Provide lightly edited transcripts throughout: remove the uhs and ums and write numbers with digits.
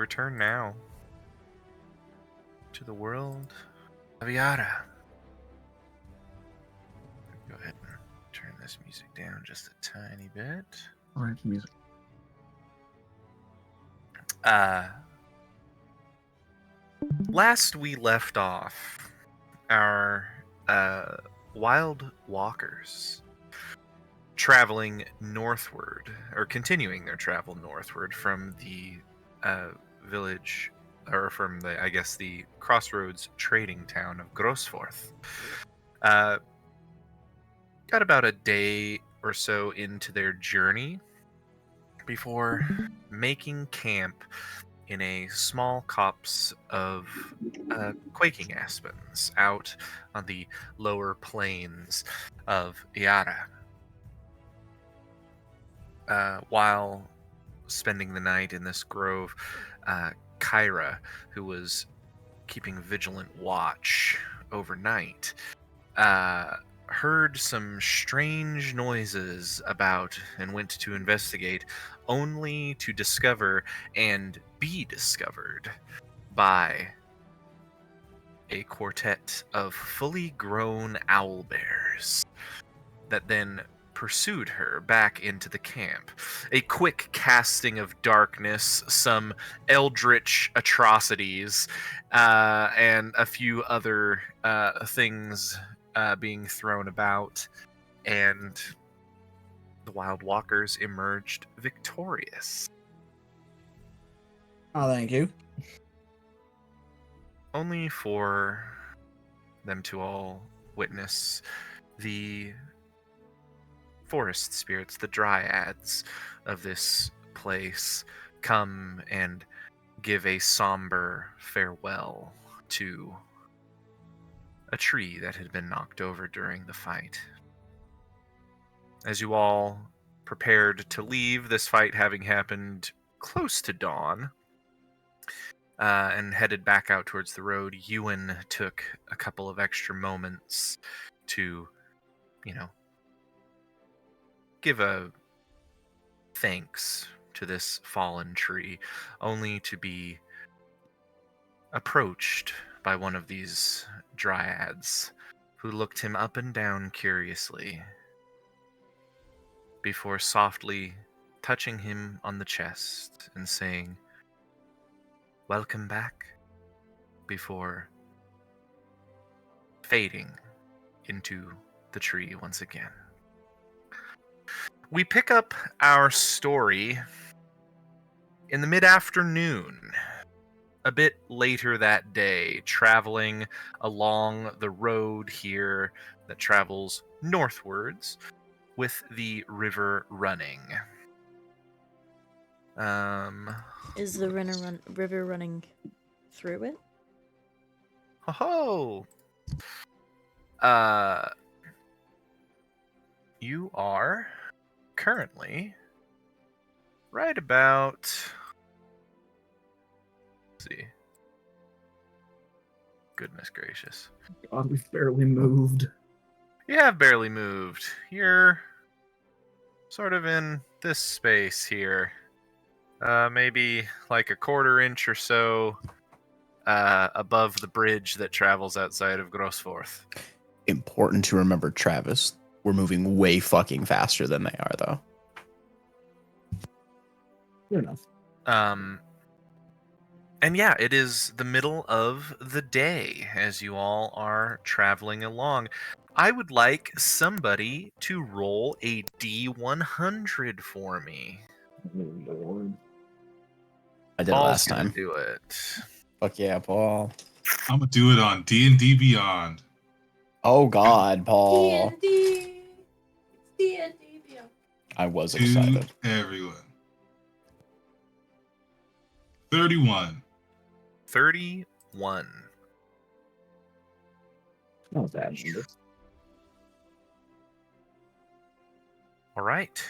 return now to the world of Yara. Go ahead and turn this music down just a tiny bit. All right, music. Last we left off, our wild walkers traveling northward, or continuing their travel northward from the village, or from the crossroads trading town of Grossforth. Got about a day or so into their journey before making camp in a small copse of quaking aspens out on the lower plains of Iara. While spending the night in this grove, Kyra, who was keeping vigilant watch overnight, heard some strange noises about and went to investigate, only to discover and be discovered by a quartet of fully grown owlbears that then pursued her back into the camp. A quick casting of darkness, some eldritch atrocities, and a few other things being thrown about, and the Wild Walkers emerged victorious. Oh, thank you. Only for them to all witness the forest spirits, the dryads of this place, come and give a somber farewell to a tree that had been knocked over during the fight. As you all prepared to leave, this fight having happened close to dawn, and headed back out towards the road, Ewan took a couple of extra moments to, give a thanks to this fallen tree, only to be approached by one of these dryads, who looked him up and down curiously, before softly touching him on the chest and saying, "Welcome back," before fading into the tree once again. We pick up our story in the mid-afternoon, a bit later that day, traveling along the road here that travels northwards with the river running. Is the river running through it? Ho-ho! You are currently right about... Let's see. Goodness gracious. God, we've barely moved. You have barely moved. You're sort of in this space here. Maybe like a quarter inch or so above the bridge that travels outside of Grossforth. Important to remember, Travis. We're moving way fucking faster than they are, though. Fair enough. And yeah, it is the middle of the day as you all are traveling along. I would like somebody to roll a D100 for me. Oh, Lord. I did Paul's it last gonna time. do it. Fuck yeah, Paul. I'm gonna do it on D&D Beyond. Oh God, Paul. D&D. It's D&D. I was To excited. everyone. 31. 31. Not bad. Number. All right.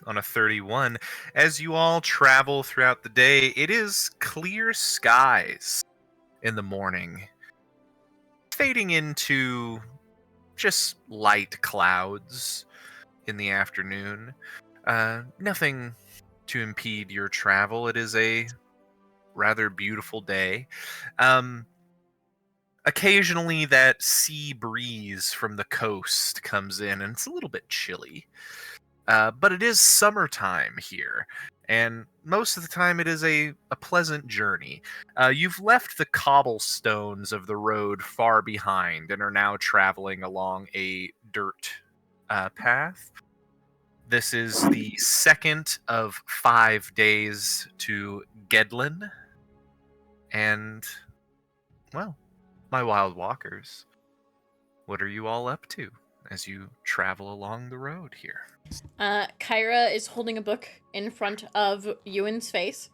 On a 31, as you all travel throughout the day, it is clear skies in the morning, fading into just light clouds in the afternoon. Nothing to impede your travel. It is a rather beautiful day. Occasionally that sea breeze from the coast comes in, and it's a little bit chilly. But it is summertime here, and most of the time it is a pleasant journey. You've left the cobblestones of the road far behind and are now traveling along a dirt path. This is the second of 5 days to Gedlin, and, well, my wild walkers, what are you all up to as you travel along the road here? Kyra is holding a book in front of Ewan's face.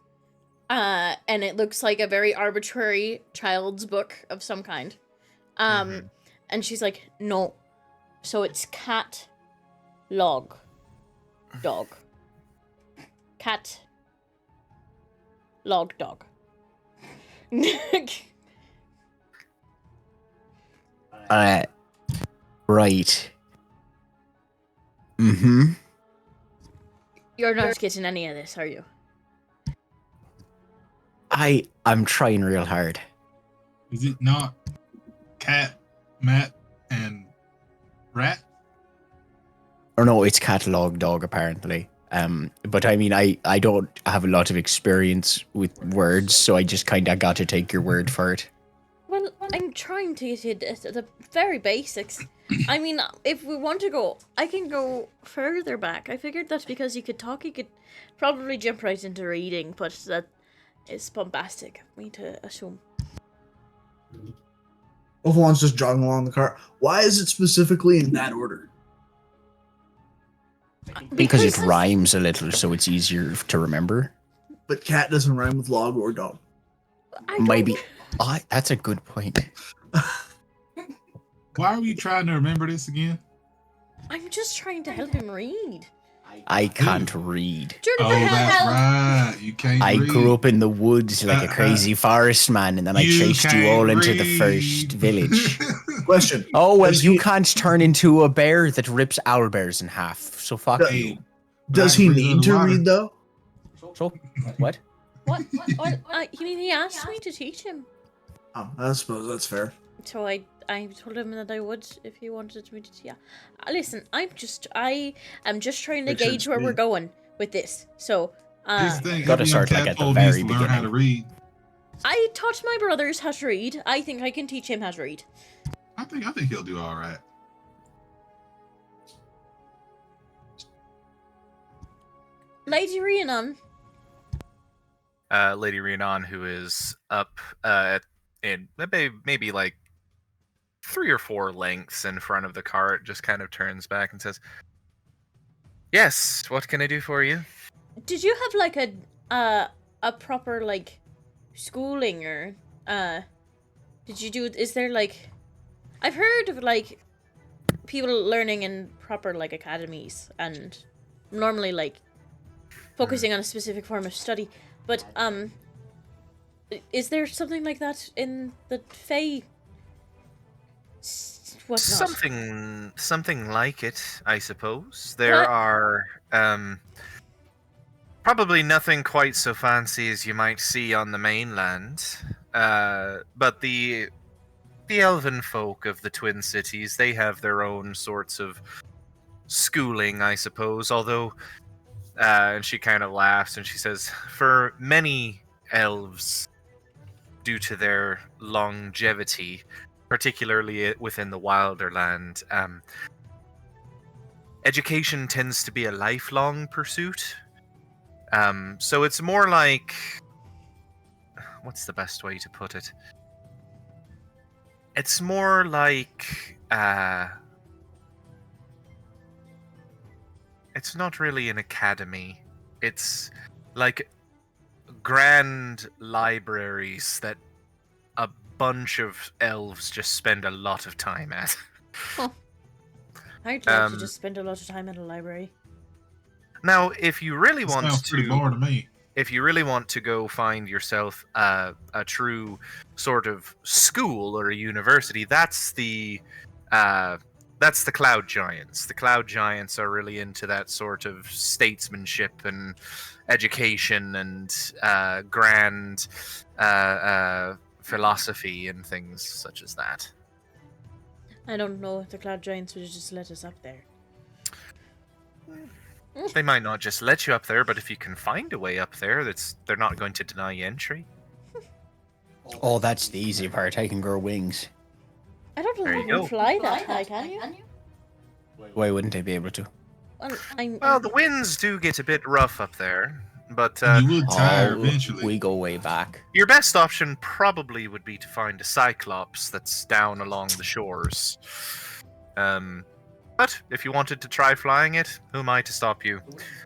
And it looks like a very arbitrary child's book of some kind. And she's like, no. So it's cat, log, dog. Cat, log, dog. Right. Mm-hmm. You're not getting any of this, are you? I'm trying real hard. Is it not cat, Matt, and rat? Or no, it's catalog dog apparently. But I mean, I don't have a lot of experience with words, so I just kind of got to take your word for it. Well, I'm trying to get it at the very basics. I mean, if we want to go, I can go further back. I figured that because you could talk, you could probably jump right into reading, but that is bombastic of me to assume. Wolfwan's just jogging along the cart. Why is it specifically in that order? Because it rhymes a little, so it's easier to remember. But cat doesn't rhyme with log or dog. Maybe. Oh, that's a good point. Why are we trying to remember this again? I'm just trying to help him read. I can't read. Oh, that's right. You can't I read. grew up in the woods like a crazy forest man, and then I chased you all into the first village. Question. Oh, well, Does you he- can't turn into a bear that rips owlbears in half, so fuck Does- you. Does he Black need to water. read, though? So, what? What? You mean he asked me to teach him? Oh, I suppose that's fair. So I told him that I would if he wanted me to. Yeah. Listen, I am just trying to Makes sense gauge to where me. we're going with this. So, This thing, Gotta every start, young like, at the tadpole needs very to learn how to read. I taught my brothers how to read. I think I can teach him how to read. I think he'll do all right. Lady Rhiannon. Lady Rhiannon, who is up in maybe like 3 or 4 lengths in front of the cart, just kind of turns back and says, "Yes, what can I do for you?" Did you have like a proper like schooling or did you do? Is there like I've heard of like people learning in proper like academies and normally like focusing on a specific form of study, but is there something like that in the Fae? Whatnot? Something like it, I suppose. There What? are probably nothing quite so fancy as you might see on the mainland, but the elven folk of the Twin Cities, they have their own sorts of schooling, I suppose. Although, and she kind of laughs and she says, for many elves, due to their longevity, particularly within the Wilderland, education tends to be a lifelong pursuit. So it's more like, what's the best way to put it? It's more like, it's not really an academy. It's like grand libraries that a bunch of elves just spend a lot of time at. I'd love to just spend a lot of time in a library. Now, if you really That want sounds pretty to, boring to me. if you really want to go find yourself a true sort of school or a university, that's the That's the cloud giants. The cloud giants are really into that sort of statesmanship and education and grand philosophy and things such as that. I don't know if the cloud giants would just let us up there. They might not just let you up there, but if you can find a way up there, they're not going to deny you entry. Oh, that's the easy part. I can grow wings. I don't There know you if you go. can fly that high, can you? Why wouldn't I be able to? Well, the winds do get a bit rough up there, but You would tire Oh, eventually. we go way back. your best option probably would be to find a cyclops that's down along the shores. But if you wanted to try flying it, who am I to stop you?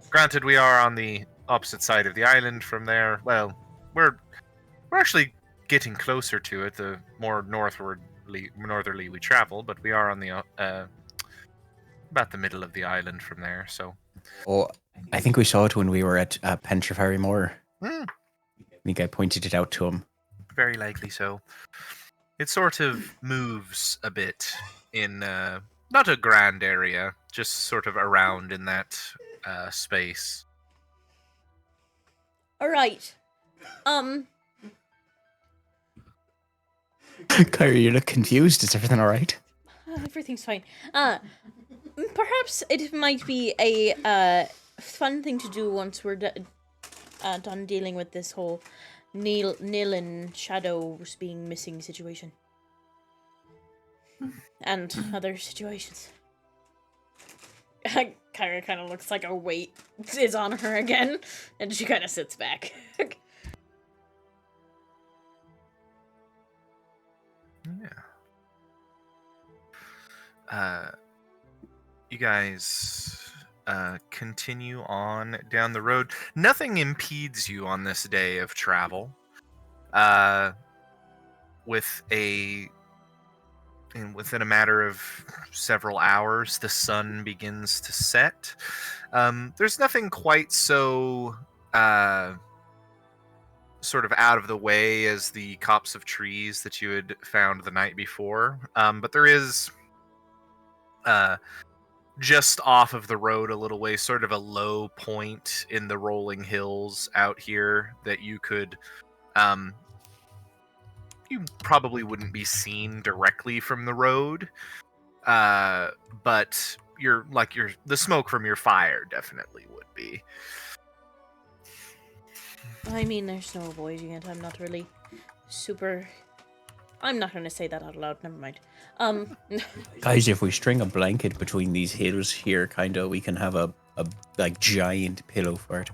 Granted, we are on the opposite side of the island from there. Well, we're actually getting closer to it the more northerly we travel, but we are on the about the middle of the island from there. So, Oh, I think we saw it when we were at Pentrefairy Moor. hmm, I think I pointed it out to him. very likely so. It sort of moves a bit in not a grand area, just sort of around in that space. All right. Kyrie, you look confused. Is everything all right? Everything's fine. Perhaps it might be a fun thing to do once we're done dealing with this whole Nil and Shadows being missing situation. And other situations. Kyra kind of looks like a weight is on her again, and she kind of sits back. Yeah. You guys continue on down the road. Nothing impedes you on this day of travel. Within a matter of several hours, the sun begins to set. There's nothing quite so sort of out of the way as the copse of trees that you had found the night before. But there is just off of the road a little way, sort of a low point in the rolling hills out here that you could you probably wouldn't be seen directly from the road, but the smoke from your fire definitely would be. I mean, there's no avoiding it. I'm not really super... I'm not going to say that out loud. Never mind. Guys, if we string a blanket between these hills here, kind of, we can have a like giant pillow for it.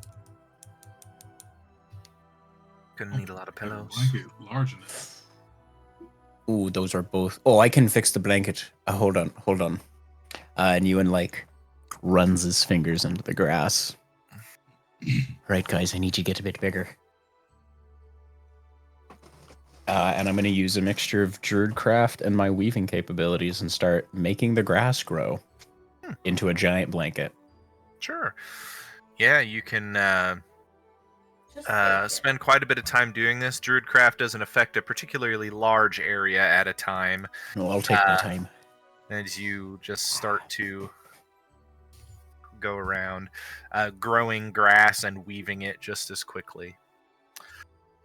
Gonna need a lot of pillows. Blanket large enough. Ooh, those are both. Oh, I can fix the blanket. Hold on. And Ewan like runs his fingers into the grass. Right, guys, I need you to get a bit bigger. And I'm going to use a mixture of Druidcraft and my weaving capabilities and start making the grass grow into a giant blanket. Sure. Yeah, you can spend quite a bit of time doing this. Druidcraft doesn't affect a particularly large area at a time. No, I'll take my time. As you just start to go around, growing grass and weaving it just as quickly.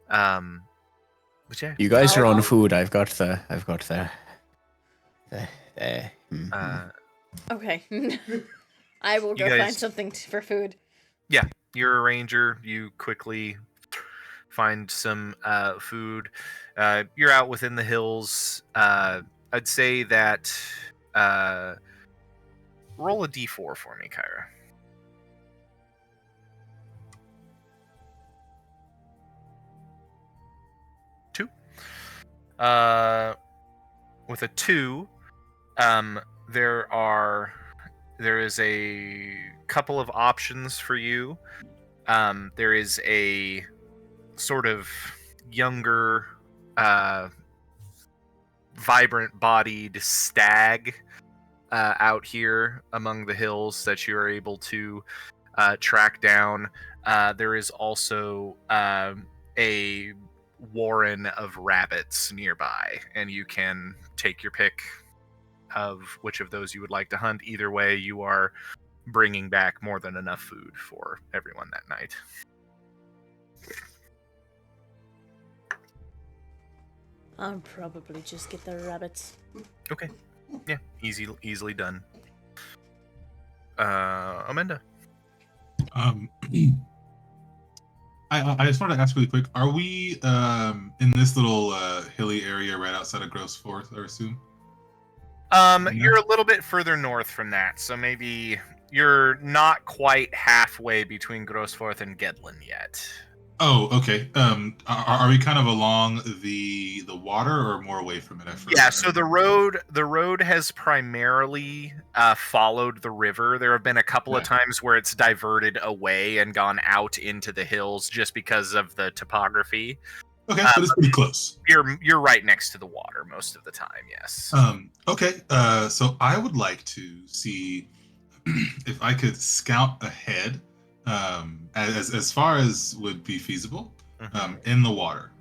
But yeah, You guys are on food. I've got the. Okay. I will go find something for food. Yeah, you're a ranger. You quickly find some food. You're out within the hills. I'd say that roll a d4 for me, Kyra. Two. With a 2, there is a couple of options for you. There is a sort of younger, vibrant-bodied stag out here among the hills that you are able to track down. There is also a warren of rabbits nearby, and you can take your pick of which of those you would like to hunt. Either way, you are bringing back more than enough food for everyone that night. I'll probably just get the rabbits. Okay. Yeah, easily done. Amanda. I just wanted to ask really quick: are we in this little hilly area right outside of Gross Forth? I assume. You're a little bit further north from that, so maybe you're not quite halfway between Grossforth and Gedlin yet. Oh, okay. Are we kind of along the water or more away from it? Yeah, so the road has primarily followed the river. There have been a couple of times where it's diverted away and gone out into the hills just because of the topography. Okay, but it's pretty close. You're right next to the water most of the time, yes. Okay. So I would like to see if I could scout ahead, as far as would be feasible, in the water.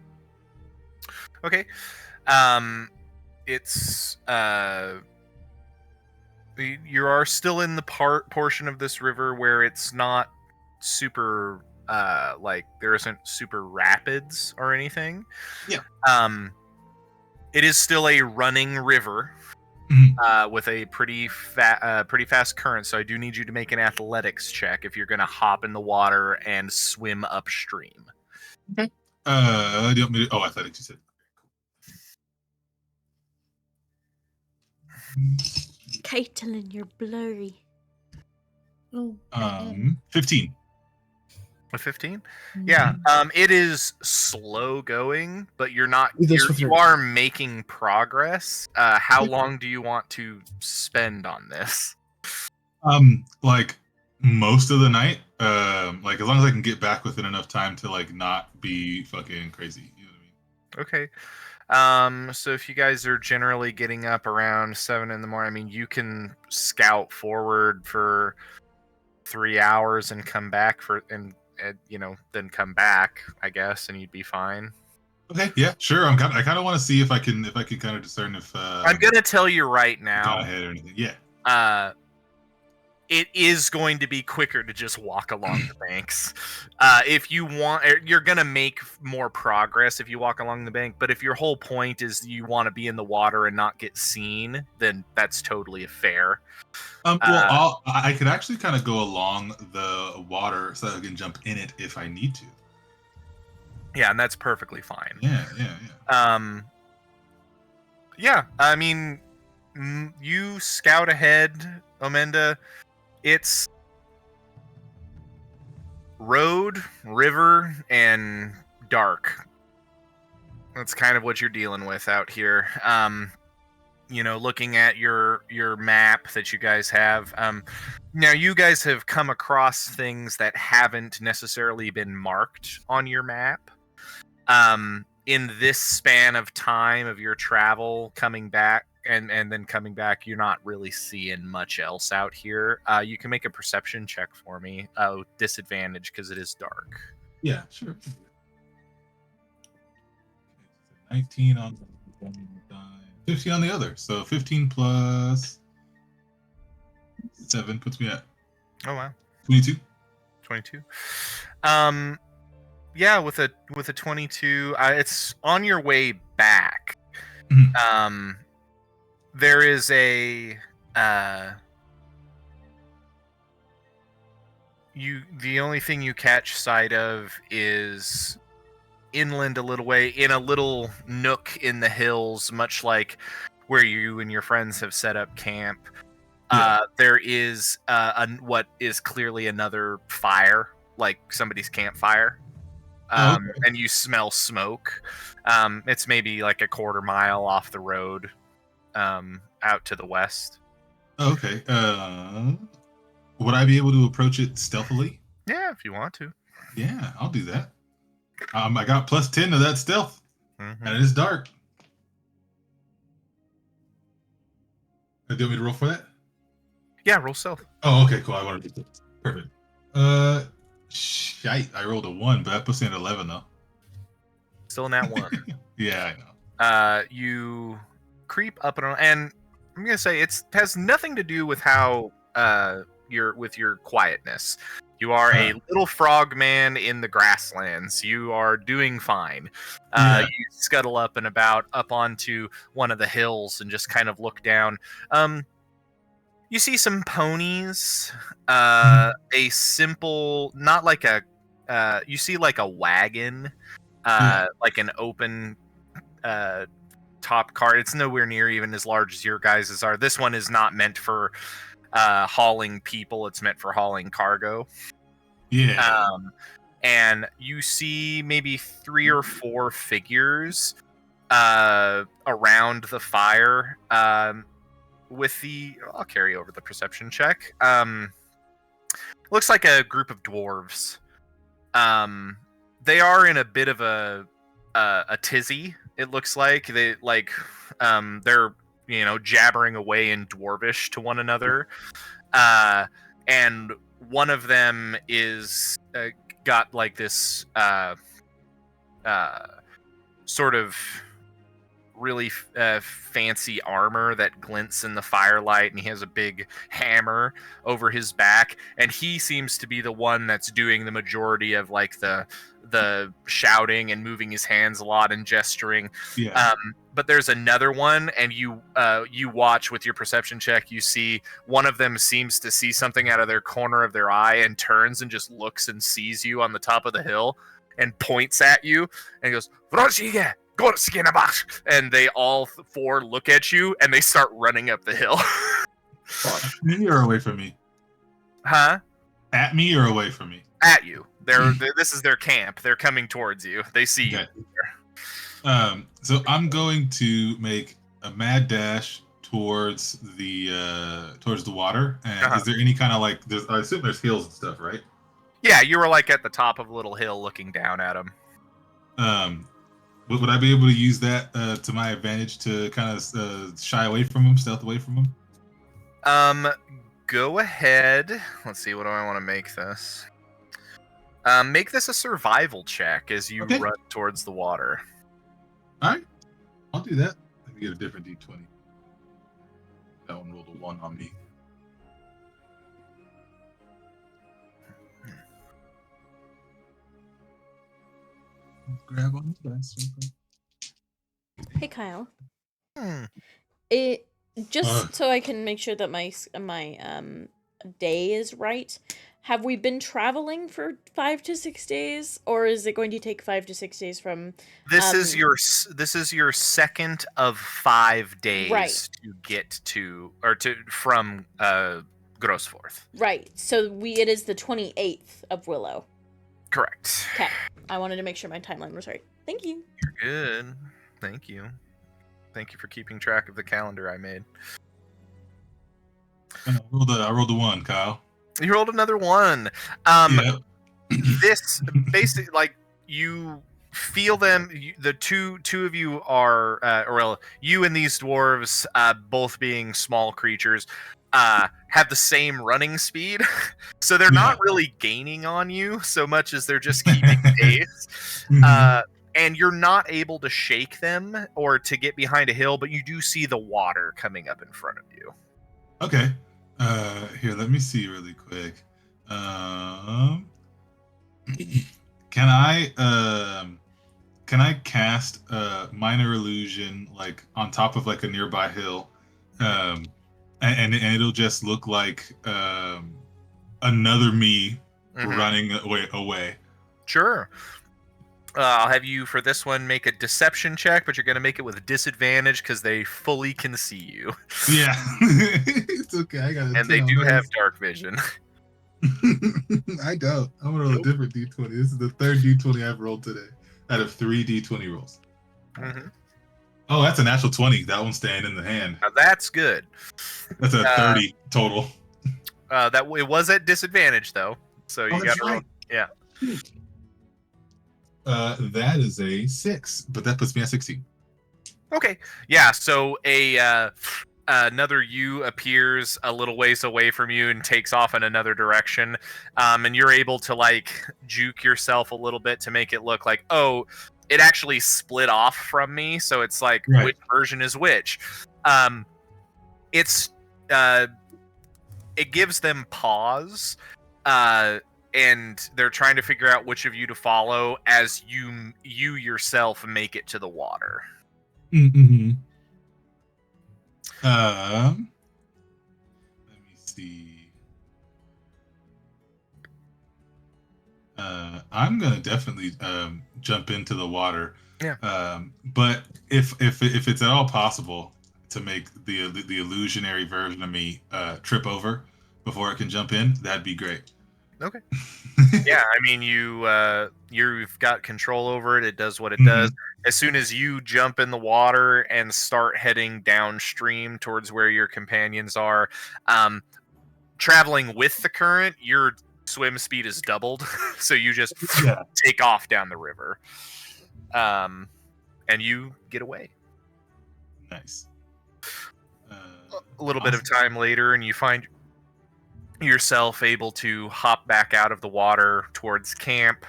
Okay. It's you are still in the portion of this river where it's not super like there isn't super rapids or anything. Yeah. It is still a running river with a pretty fast current, so I do need you to make an athletics check if you're going to hop in the water and swim upstream. Okay. Do you want me to, athletics, you said. Caitlin, you're blurry. 15. A 15? Yeah. It is slow going, but you are making progress. How long do you want to spend on this? Like most of the night. Like as long as I can get back within enough time to like not be fucking crazy. You know what I mean? Okay. So if you guys are generally getting up around 7 in the morning, I mean, you can scout forward for 3 hours and come back then come back, I guess, and you'd be fine. Okay, yeah, sure. I kind of want to see if I can kind of discern if I'm gonna tell you right now. Ahead or anything. Yeah. It is going to be quicker to just walk along the banks. If you want, you're gonna make more progress if you walk along the bank. But if your whole point is you want to be in the water and not get seen, then that's totally fair. Well, I could actually kind of go along the water so that I can jump in it if I need to. Yeah, and that's perfectly fine. Yeah. Yeah, I mean, you scout ahead, Omenda. It's road, river, and dark. That's kind of what you're dealing with out here. Looking at your map that you guys have. Now, you guys have come across things that haven't necessarily been marked on your map. In this span of time of your travel, coming back and then coming back, you're not really seeing much else out here. You can make a perception check for me. Disadvantage because it is dark. Yeah, sure. 19 on one side, 15 on the other. So 15 plus 7 puts me at 22. 22. Yeah, with a 22, it's on your way back. There is the only thing you catch sight of is inland a little way, in a little nook in the hills, much like where you and your friends have set up camp. There is what is clearly another fire, like somebody's campfire. And you smell smoke. It's maybe like a quarter mile off the road, out to the west. Okay. Would I be able to approach it stealthily? Yeah, if you want to. Yeah, I'll do that. I got plus 10 to that stealth, and it is dark. Do you want me to roll for that? Yeah, roll stealth. Oh, okay, cool. I wanted to do that. Perfect. Shite. I rolled a 1, but that puts me at 11 though. Still in that 1. Yeah, I know. You creep up and I'm gonna say it has nothing to do with how your quietness. You are a little frog man in the grasslands. You are doing fine. Yeah. You scuttle up and about up onto one of the hills and just kind of look down. You see some ponies. A simple, not like a. You see like a wagon, like an open top cart. It's nowhere near even as large as your guys's are. This one is not meant for hauling people. It's meant for hauling cargo. Yeah. And you see maybe 3 or 4 figures around the fire. With the, I'll carry over the perception check. Looks like a group of dwarves. They are in a bit of a tizzy. It looks like they're jabbering away in dwarvish to one another, and one of them is got like this sort of really fancy armor that glints in the firelight, and he has a big hammer over his back, and he seems to be the one that's doing the majority of like the shouting and moving his hands a lot and gesturing. But there's another one, and you watch with your perception check. You see one of them seems to see something out of their corner of their eye and turns and just looks and sees you on the top of the hill and points at you and goes, and they all 4 look at you and they start running up the hill. At me or away from me? Huh? At me or away from me? At you. This is their camp. They're coming towards you. They see you. So I'm going to make a mad dash towards the water. And is there any kind of like? I assume there's hills and stuff, right? Yeah, you were like at the top of a little hill, looking down at them. Would I be able to use that to my advantage to kind of shy away from him, stealth away from him? Go ahead. Let's see. What do I want to make this? Make this a survival check as you run towards the water. All right, I'll do that. Let me get a different d20. That one rolled a 1 on me. Grab on the dice. Hey, Kyle. It just so I can make sure that my day is right. Have we been traveling for 5 to 6 days, or is it going to take 5 to 6 days from? This is your second of 5 days to get to from Grossforth. Right. So it is the 28th of Willow. Correct. Okay. I wanted to make sure my timeline was right. Thank you. You're good. Thank you. Thank you for keeping track of the calendar I made. I rolled a 1, Kyle. You rolled another 1. This basically, like, you feel them. The two of you are, you and these dwarves, both being small creatures, have the same running speed, so they're not really gaining on you so much as they're just keeping pace. And you're not able to shake them or to get behind a hill, but you do see the water coming up in front of you. Okay. Here, let me see really quick. Can I cast minor illusion like on top of like a nearby hill, and it'll just look like another me running away. Sure. I'll have you for this one make a deception check, but you're going to make it with a disadvantage because they fully can see you. Yeah, it's okay. I got it. And they do have dark vision. I don't. I'm gonna roll a different d20. This is the 3rd d20 I've rolled today out of 3 d20 rolls. Oh, that's a natural 20. That one's staying in the hand. Now that's good. That's a 30 total. It was at disadvantage though, so you got to roll. Yeah. That is a 6, but that puts me at 16. Okay. Yeah. So another you appears a little ways away from you and takes off in another direction, and you're able to like juke yourself a little bit to make it look like, oh, it actually split off from me, so it's like which version is which. it's it gives them pause, and they're trying to figure out which of you to follow as you yourself make it to the water. Mm-hmm. Let me see. I'm gonna definitely jump into the water. Yeah. But if it's at all possible to make the illusionary version of me trip over before it can jump in, that'd be great. Okay. Yeah, I mean, you've got control over it. It does what it does. As soon as you jump in the water and start heading downstream towards where your companions are, traveling with the current, your swim speed is doubled, so you just take off down the river, and you get away. Nice. A little bit of time later, and you find yourself able to hop back out of the water towards camp.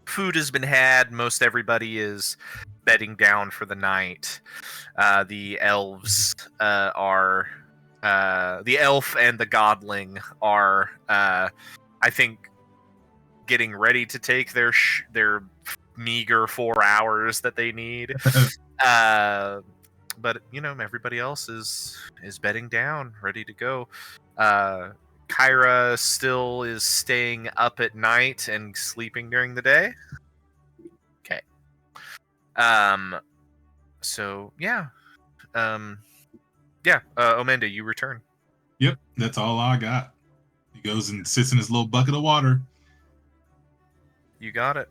Food has been had. Most everybody is bedding down for the night. The elves are the elf and the godling are I think getting ready to take their meager 4 hours that they need. But everybody else is bedding down, ready to go. Kyra still is staying up at night and sleeping during the day. Okay. So yeah. Omenda, you return. Yep, that's all I got. He goes and sits in his little bucket of water. You got it.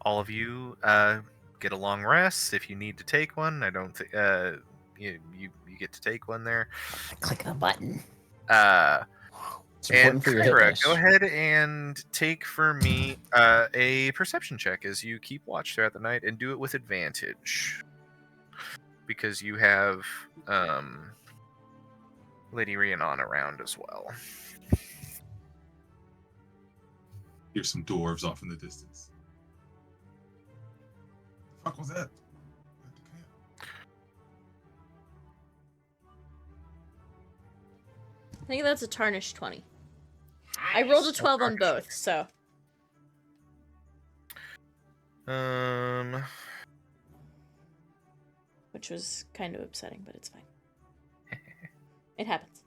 All of you get a long rest if you need to take one. I don't think you get to take one there. Click the button. It's important for your Kyra, go ahead and take for me a perception check as you keep watch throughout the night, and do it with advantage because you have Lady Rhiannon around as well. Here's some dwarves off in the distance. The fuck was that? I think that's a tarnished 20. I rolled a 12 on both, so. Which was kind of upsetting, but it's fine. It happens.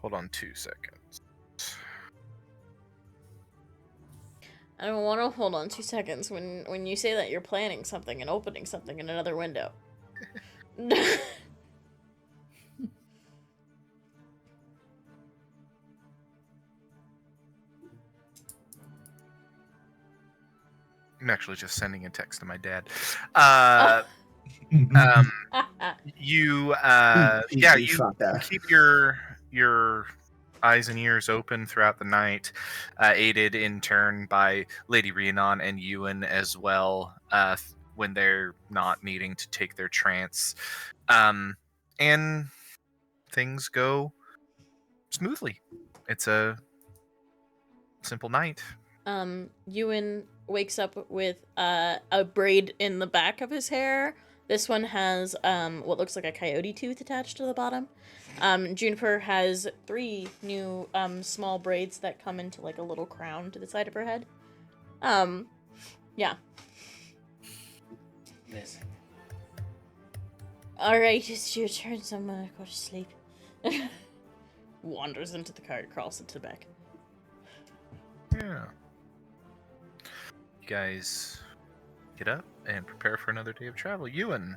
Hold on 2 seconds. I don't want to hold on 2 seconds when you say that you're planning something and opening something in another window. I'm actually just sending a text to my dad. You keep your eyes and ears open throughout the night, aided in turn by Lady Rhiannon and Ewan as well, when they're not needing to take their trance. And things go smoothly. It's a simple night. Ewan wakes up with a braid in the back of his hair. This one has what looks like a coyote tooth attached to the bottom. Juniper has 3 new small braids that come into like a little crown to the side of her head. Yeah. Listen. Alright, it's your turn, so I'm gonna go to sleep. Wanders into the car, crawls into the back. Yeah. You guys get up and prepare for another day of travel. Ewan.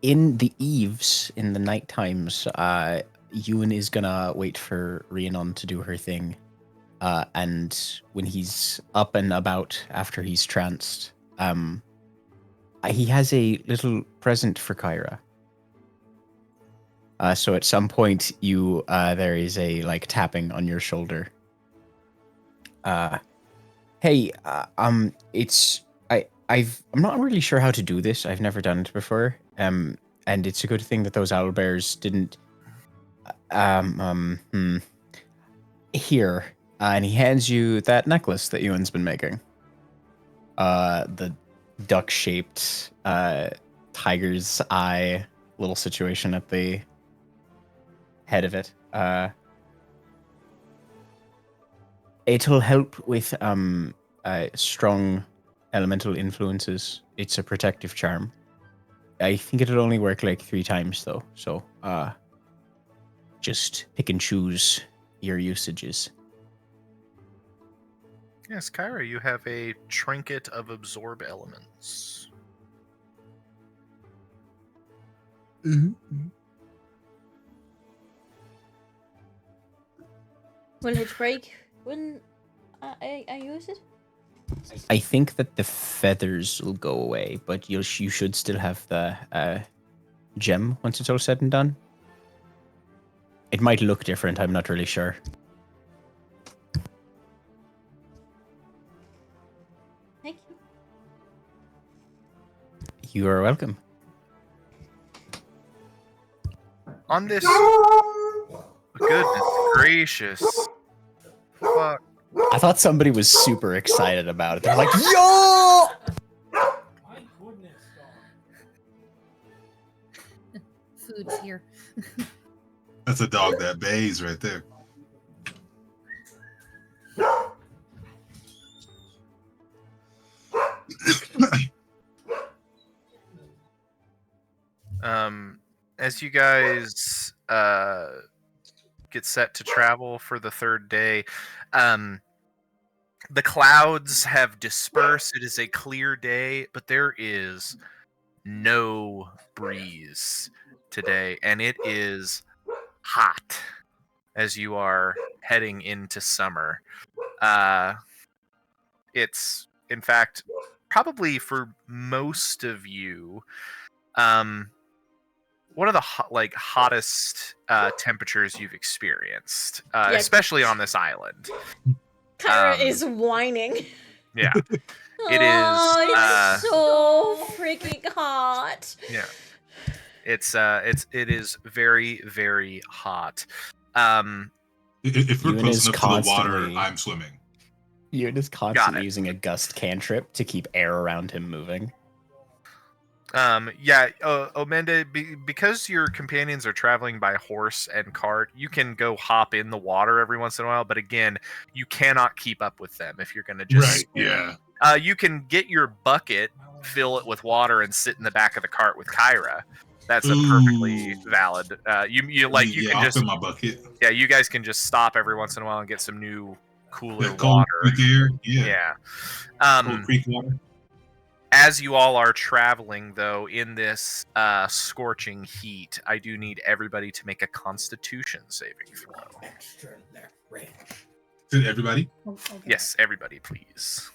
In the eves, in the night times, Ewan is gonna wait for Rhiannon to do her thing. And when he's up and about after he's tranced, he has a little present for Kyra. So at some point, there is a tapping on your shoulder. Hey, I'm not really sure how to do this. I've never done it before. And it's a good thing that those owlbears didn't. Here, And he hands you that necklace that Ewan's been making. The duck-shaped tiger's eye little situation at the head of it. It'll help with strong elemental influences. It's a protective charm. I think it'll only work like 3 times though, so just pick and choose your usages. Yes, Kyra, you have a trinket of absorb elements. Mm-hmm. Will it break when I use it? I think that the feathers will go away, but you should still have the gem once it's all said and done. It might look different, I'm not really sure. Thank you. You are welcome. On this... Goodness gracious. Fuck. I thought somebody was super excited about it. They're like, yo! My goodness, dog. Food's here. That's a dog that bays right there. As you guys get set to travel for the 3rd day, the clouds have dispersed. It is a clear day, but there is no breeze today, and it is hot as you are heading into summer. It's, in fact, probably for most of you, one of the hottest temperatures you've experienced, especially on this island. Kyra is whining. Yeah, it Oh, is. it's so freaking hot. Yeah, it is very, very hot. If we're Ewan close is enough to the water, constantly- I'm swimming. Ewan is constantly using a gust cantrip to keep air around him moving. Omenda, because your companions are traveling by horse and cart, you can go hop in the water every once in a while, but again, you cannot keep up with them if you're going to just... Right, yeah. You can get your bucket, fill it with water, and sit in the back of the cart with Kyra. That's a perfectly valid... you I'll can just... fill my bucket. Yeah, you guys can just stop every once in a while and get some new, cooler Yeah, cold water. creek air. Yeah. Yeah. Cold creek water. As you all are traveling, though, in this scorching heat, I do need everybody to make a Constitution saving throw. Did everybody? Okay. Yes, everybody, please.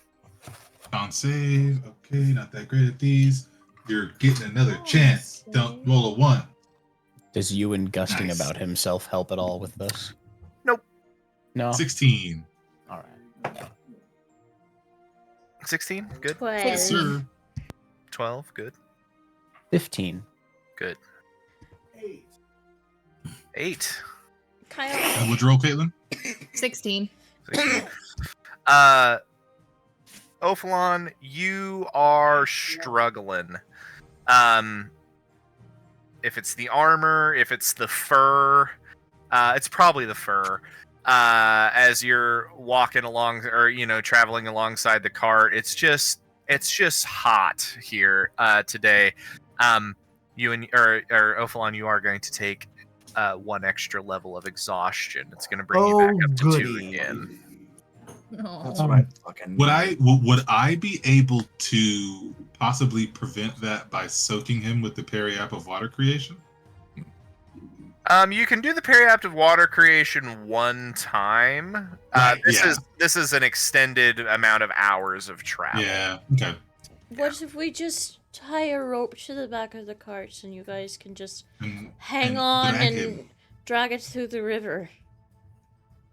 Con save. Okay, not that great at these. You're getting another chance. Don't roll a 1. Does Ewan gusting Nice. about himself help at all with this? Nope. No? 16. All right. 16, good. 12. Yes, sir. 12, good. 15. Good. 8. Kyle, And what'd you roll, Caitlin? 16. 16. Ophalon, you are struggling. If it's the armor, if it's the fur, it's probably the fur. As you're walking along, or traveling alongside the cart, it's just hot here today. You and Ophalon, you are going to take 1 extra level of exhaustion. It's going to bring you back up to 2 goody. again. That's Oh. what I fucking. Would I be able to possibly prevent that by soaking him with the periapple of water creation? You can do the periaptive water creation 1 time. Right, yeah. This is an extended amount of hours of travel. Yeah. Okay. What if we just tie a rope to the back of the cart and you guys can just And, hang and on drag and him. drag it through the river?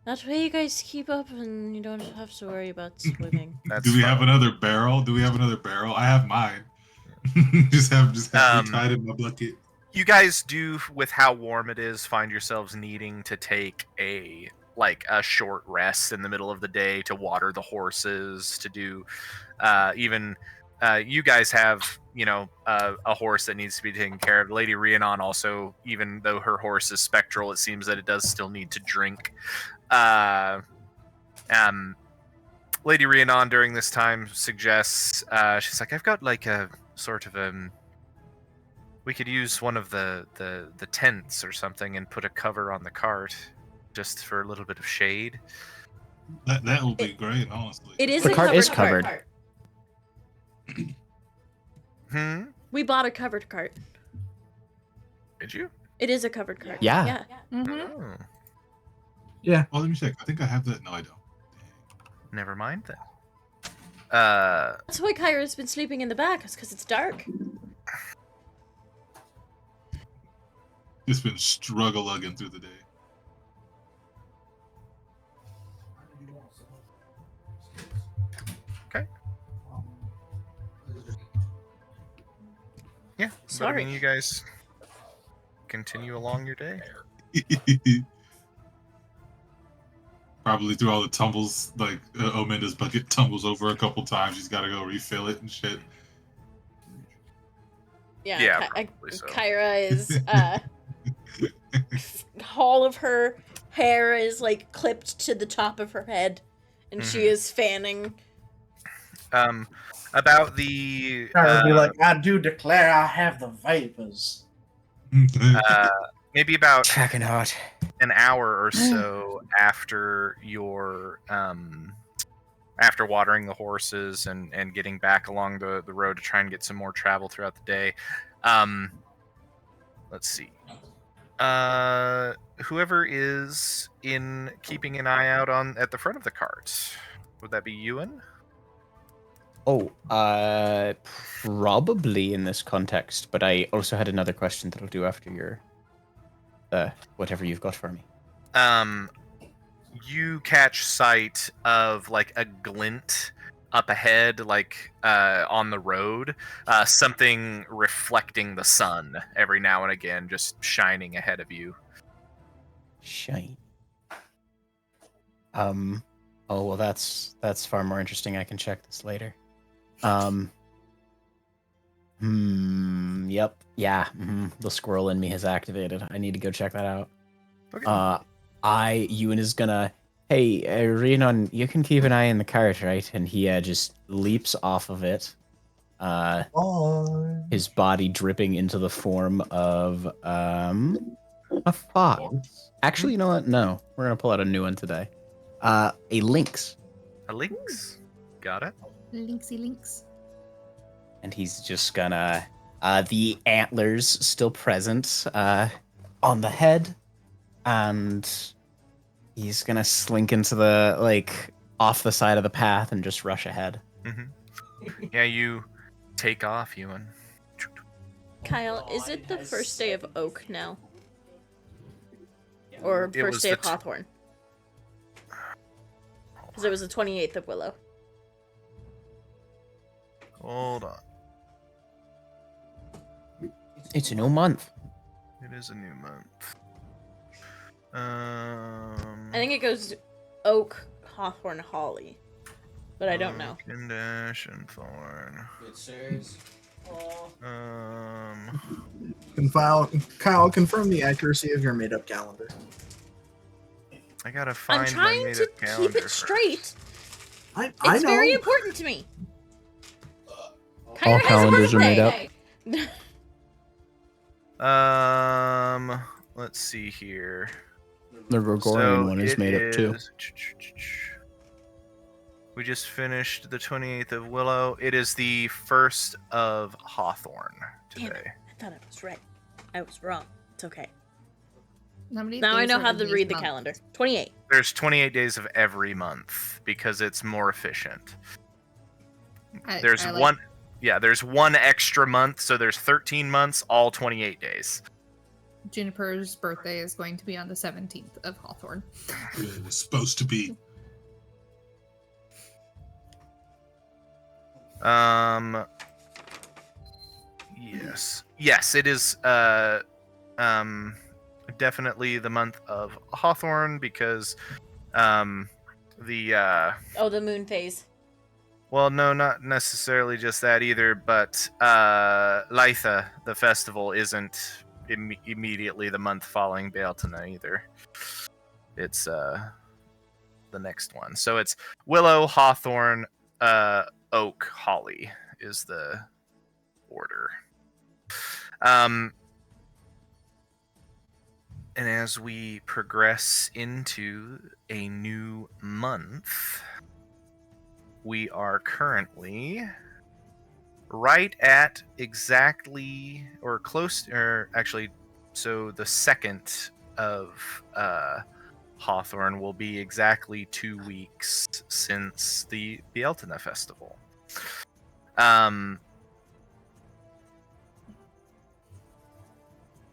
That way you guys keep up and you don't have to worry about swimming. That's Do we fine. have another barrel? I have mine. just have me tied in my bucket. You guys do, with how warm it is, find yourselves needing to take a like a short rest in the middle of the day to water the horses, to do even you guys have, you know, a horse that needs to be taken care of. Lady Rhiannon also, even though her horse is spectral, it seems that it does still need to drink. Lady Rhiannon during this time suggests, she's like, I've got like a sort of we could use one of the tents or something and put a cover on the cart just for a little bit of shade. That will be great, honestly. It is The a cart covered is covered. cart. We bought a covered cart. Did you? It is a covered cart. Yeah. Mm-hmm. Oh, Yeah. Oh, let me check. I think I have that. No, I don't. never mind then. That's why Kyra's been sleeping in the back, is because it's dark. Just been struggle-lugging through the day. Okay. Yeah. But, I Sorry. mean, you guys continue along your day. Probably through all the tumbles, like Ominda's bucket tumbles over a couple times. She's got to go refill it and shit. Yeah, probably so. Kyra is all of her hair is like clipped to the top of her head, and she Mhm. is fanning. About the I would be like, I do declare I have the vapors. maybe about Tracking hot. an hour or so after your after watering the horses and getting back along the road to try and get some more travel throughout the day. Let's see. Whoever is in keeping an eye out at the front of the cart, would that be Ewan? Oh, probably in this context, but I also had another question that I'll do after your whatever you've got for me. You catch sight of like a glint up ahead, like on the road, something reflecting the sun every now and again, just shining ahead of you. Shine. Oh well, that's far more interesting. I can check this later. Yep. Yeah. The squirrel in me has activated. I need to go check that out. Okay. Ewan is gonna, hey, Rhiannon, you can keep an eye on the cart, right? And he just leaps off of it. Oh. His body dripping into the form of a fox. Actually, you know what? No, we're gonna pull out a new one today. A lynx. A lynx. Got it. Linksy links. And he's just gonna the antlers still present on the head, and he's gonna slink into the off the side of the path and just rush ahead. Yeah, you take off, Ewan. Kyle, is it the first day of Oak now? Or It was first day the of Hawthorne? Because it was the 28th of Willow. Hold on. It's a new month. It is a new month. I think it goes Oak, Hawthorne, Holly. But I don't know. Dash and Thorn. Good sirs. Kyle, confirm the accuracy of your made-up calendar. I gotta find I'm trying my to made-up calendar keep it first. straight. I It's know. very important to me. All Kyra has a calendars are made birthday. up. Let's see here. The Gregorian So one is it made up too. is- We just finished the 28th of Willow. It is the 1st of Hawthorne Damn it. today. I thought I was right. I was wrong. It's okay. How many Now I days know are how in to these read the months? calendar. 28. There's 28 days of every month because it's more efficient. There's I like- one. Yeah, there's one extra month, so there's 13 months, all 28 days. Juniper's birthday is going to be on the 17th of Hawthorne. It was supposed to be. Yes, it is. definitely the month of Hawthorn because the the moon phase. well, no, not necessarily just that either, but Litha, the festival, isn't immediately the month following Bealtaina either. It's the next one. So it's Willow, Hawthorn, Oak, Holly is the order. And as we progress into a new month, we are currently right at exactly, or close, or actually, so the 2nd of Hawthorn will be exactly 2 weeks since the Bealtaina festival.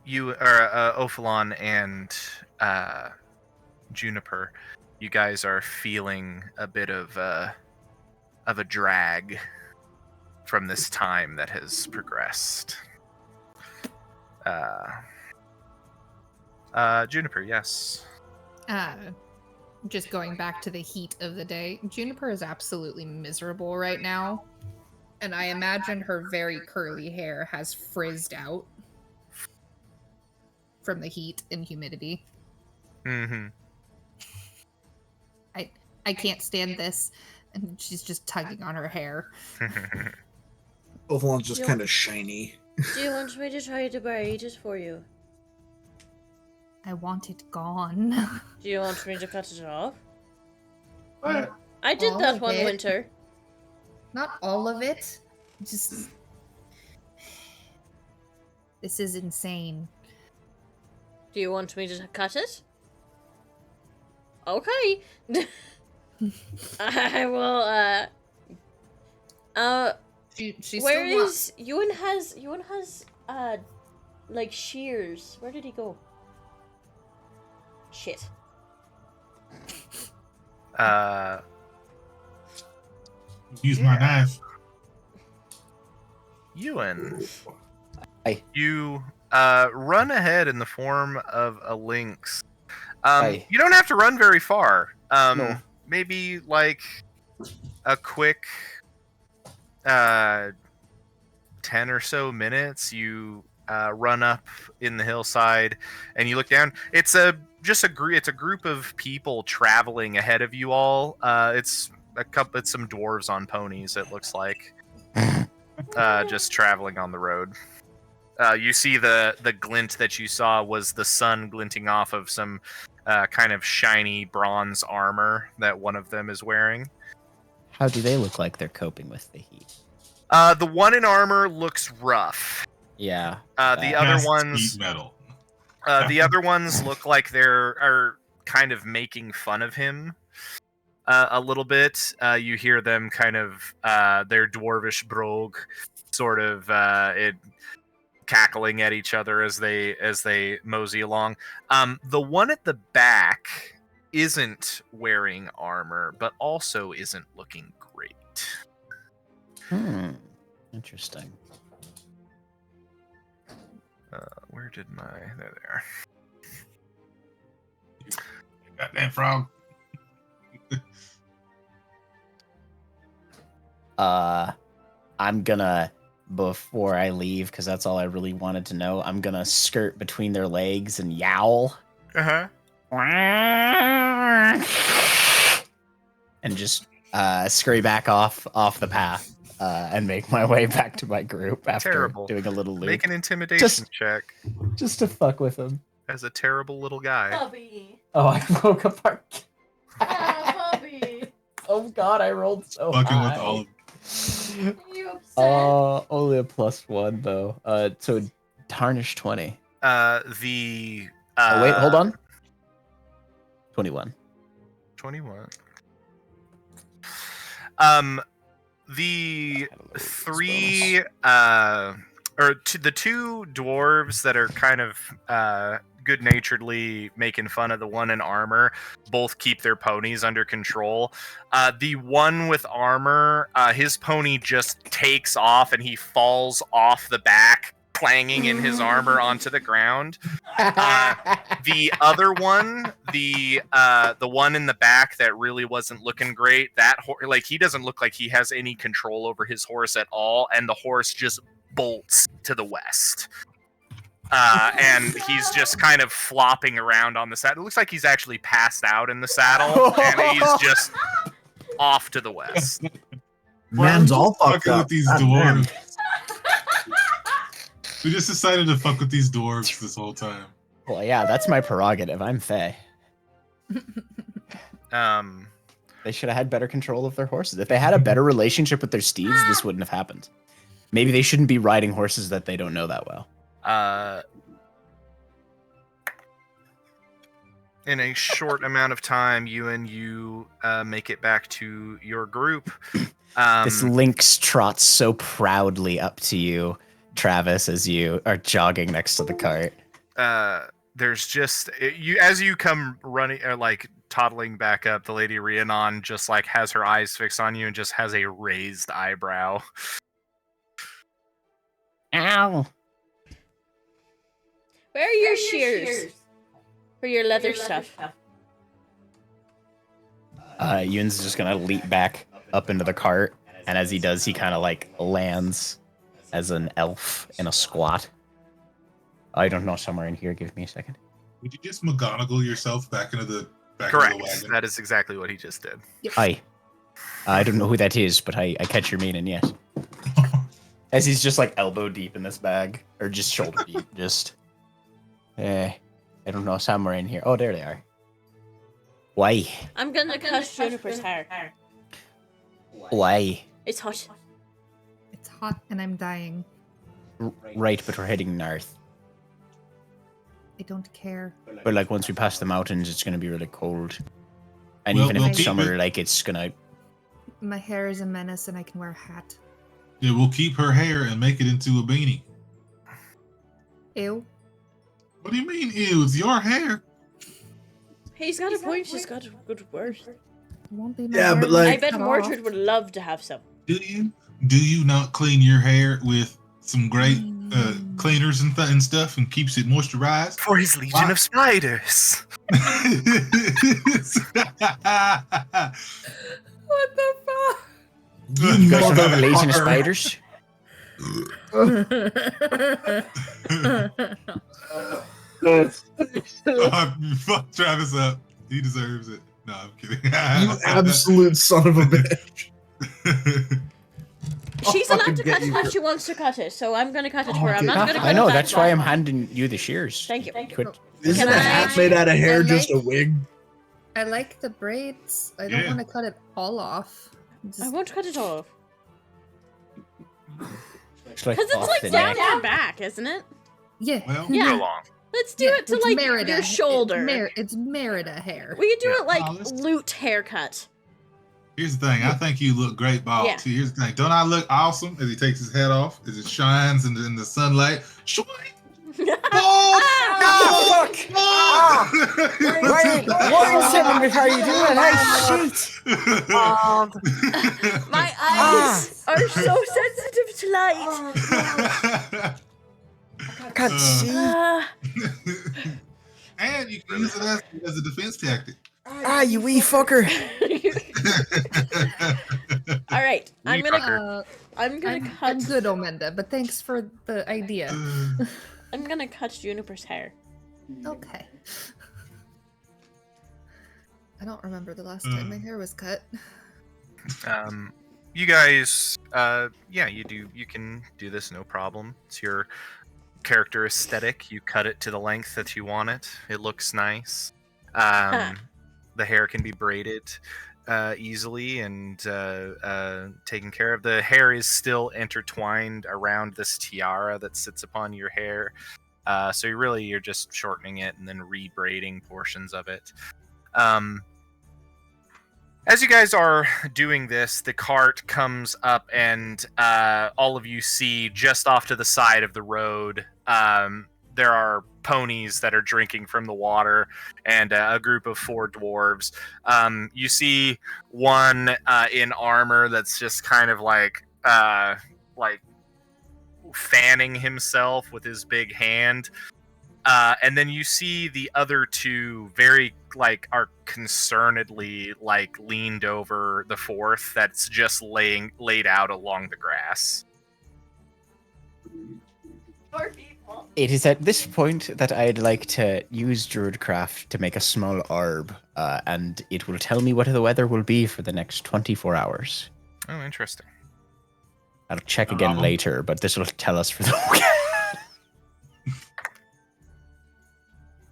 You are Ophalon and Juniper. You guys are feeling a bit of a drag from this time that has progressed. Juniper, yes. Just going back to the heat of the day, Juniper is absolutely miserable right now. And I imagine her very curly hair has frizzed out from the heat and humidity. Mm-hmm. I can't stand this. And she's just tugging on her hair. Ophalon's just kind of shiny. Do you want me to try to braid it for you? I want it gone. Do you want me to cut it off? What? I did All that of one it? winter. Not all of it. Just... This is insane. Do you want me to cut it? Okay. I will, She's where still is... Ewan has, like, shears. Where did he go? Shit. Use my knife. Ewan, Hi. you run ahead in the form of a lynx. Hi. You don't have to run very far. No. Maybe like a quick 10 or so minutes. You run up in the hillside and you look down. It's a group of people traveling ahead of you all. It's some dwarves on ponies, it looks like. Just traveling on the road. You see the glint that you saw was the sun glinting off of some kind of shiny bronze armor that one of them is wearing. How do they look like they're coping with the heat? The one in armor looks rough. Yeah. The other Cast ones, heat metal. the other ones look like are kind of making fun of him a little bit. You hear them kind of their dwarvish brogue, sort of cackling at each other as they mosey along. The one at the back isn't wearing armor, but also isn't looking great. Interesting. Where did my... There they are. Goddamn frog. I'm gonna, before I leave, because that's all I really wanted to know, I'm gonna skirt between their legs and yowl. Uh-huh. And just scurry back off the path and make my way back to my group after Terrible. doing a little loop. Make an intimidation check Just to fuck with them. as a terrible little guy. Puppy. Oh, I broke apart. Puppy. Oh god, I rolled so Fucking high. with all of You upset? Only a +1 though. So tarnish 20. Oh, wait, hold on. 21. 21. The three the two dwarves that are kind of good-naturedly making fun of the one in armor both keep their ponies under control. The one with armor, his pony just takes off and he falls off the back clanging in his armor onto the ground. The other one, the one in the back that really wasn't looking great, like he doesn't look like he has any control over his horse at all, and the horse just bolts to the west. And he's just kind of flopping around on the saddle. It looks like he's actually passed out in the saddle, and he's just off to the west. Man's all fucked fucking up. with these God damn. dwarves. We just decided to fuck with these dwarves this whole time. Well, yeah, that's my prerogative. I'm Fae. They should have had better control of their horses. If they had a better relationship with their steeds, this wouldn't have happened. Maybe they shouldn't be riding horses that they don't know that well. In a short amount of time, you make it back to your group. This lynx trots so proudly up to you, Travis, as you are jogging next to the cart. There's just as you come running or like toddling back up, the Lady Rhiannon just like has her eyes fixed on you and just has a raised eyebrow. Ow! Where are your shears? For your leather stuff. Ewan's just gonna leap back up into the cart, and as he does, he kind of like lands as an elf in a squat. I don't know, somewhere in here. Give me a second. Would you just McGonagall yourself back into the Correct. of the wagon? That is exactly what he just did. I don't know who that is, but I catch your meaning, yes. As he's just like elbow deep in this bag, or just shoulder deep, just. I don't know, somewhere in here. Oh, there they are. Why? I'm gonna cut Juniper's hair. Why? It's hot. It's hot and I'm dying. Right, but we're heading north. I don't care. But like once we pass the mountains, it's gonna be really cold. And Well, even if we'll it's keep summer, it- like it's gonna. My hair is a menace and I can wear a hat. Yeah, we'll keep her hair and make it into a beanie. Ew. What do you mean, ew? It's your hair. He's got a point. She's got a good word. It won't be my Yeah, hair but, when like- I it's bet cut Mordred off. would love to have some. Do you? Do you not clean your hair with some great cleaners and stuff and keeps it moisturized? For his legion Wow. of spiders. What the fuck? You guys don't have a legion of motherfucker. spiders? Fuck Travis up. He deserves it. No, I'm kidding. You absolute son of a bitch. She's I'll allowed to fucking get cut it you if for- she wants to cut it, so I'm gonna cut it for her. I'm Okay. not gonna cut I know, it back that's why I'm back. handing you the shears. Thank you. Quit. Isn't Can a I- hat made out of hair I just a like- wig? I like the braids. I don't Yeah. want to cut it all off. I Just- won't cut it off. It's like Because it's off like the down neck. your back, isn't it? yeah. Well, Yeah. Go along. Let's do Yeah, it to it's like Merida. your shoulder. It's Merida hair. We could do Yeah. it like Oh, let's- loot haircut. here's the thing. I think you look great, bald. Yeah. See, here's the thing. Don't I look awesome as he takes his hat off, as it shines in the sunlight? Shwing! Bald! Ah, fuck! Bald! Wait, 1 second before you do it, I shit! My eyes are so sensitive to light. I can't see. And you can use it as a defense tactic. Ah, you wee fucker. All right, I'm Wee gonna fucker. I'm gonna I'm cut good, Omenda, but thanks for the idea. I'm gonna cut Juniper's hair. Okay. I don't remember the last time my hair was cut. You guys, yeah, you can do this, no problem. It's your character aesthetic. You cut it to the length that you want it. It looks nice. The hair can be braided easily and taken care of. The hair is still intertwined around this tiara that sits upon your hair. So you're just shortening it and then rebraiding portions of it. As you guys are doing this, the cart comes up and all of you see just off to the side of the road, there are ponies that are drinking from the water and a group of 4 dwarves. You see one in armor that's just kind of like fanning himself with his big hand. And then you see the other two very are concernedly leaned over the fourth that's just laid out along the grass. Poor people. It is at this point that I'd like to use Druidcraft to make a small orb, and it will tell me what the weather will be for the next 24 hours. Oh, interesting. I'll check again later, but this will tell us for the week.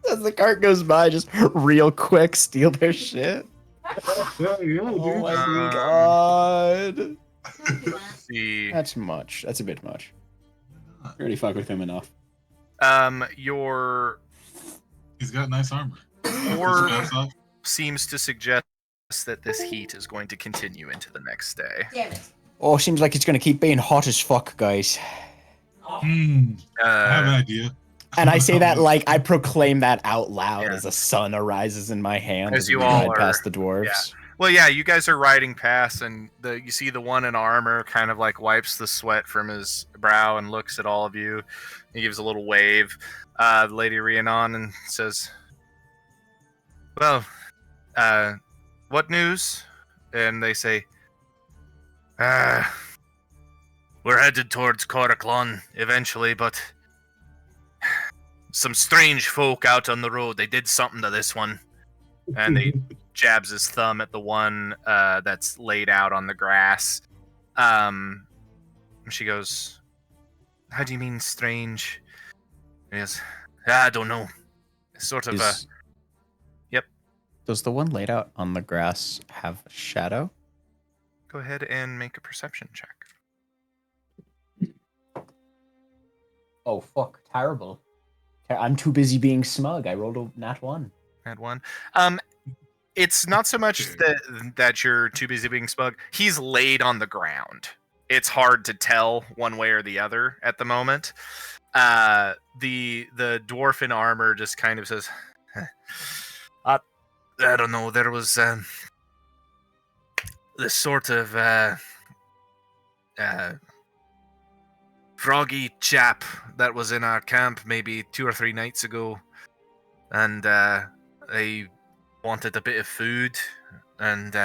As the cart goes by, just real quick steal their shit. Oh my god. See. That's much. That's a bit much. I already fuck with him enough. Your He's got nice armor. or seems to suggest that this heat is going to continue into the next day. Damn it. Oh, seems like it's gonna keep being hot as fuck, guys. I have an idea. And I say that like I proclaim that out loud as the sun arises in my hand As you we all ride past the dwarves. Yeah. Well, yeah, you guys are riding past, and you see the one in armor kind of wipes the sweat from his brow and looks at all of you. He gives a little wave. Lady Rhiannon and says, "Well, what news?" And they say, "We're headed towards Coraclon eventually, but some strange folk out on the road. They did something to this one." And he jabs his thumb at the one that's laid out on the grass. She goes, "How do you mean strange?" He goes, "I don't know. Sort of Yep. Does the one laid out on the grass have a shadow? Go ahead and make a perception check. Oh, fuck. Terrible. I'm too busy being smug. I rolled a nat 1. Had one. It's not so much that you're too busy being smug. He's laid on the ground. It's hard to tell one way or the other at the moment. The dwarf in armor just kind of says, I don't know. There was this sort of froggy chap that was in our camp maybe 2 or 3 nights ago, and they wanted a bit of food, and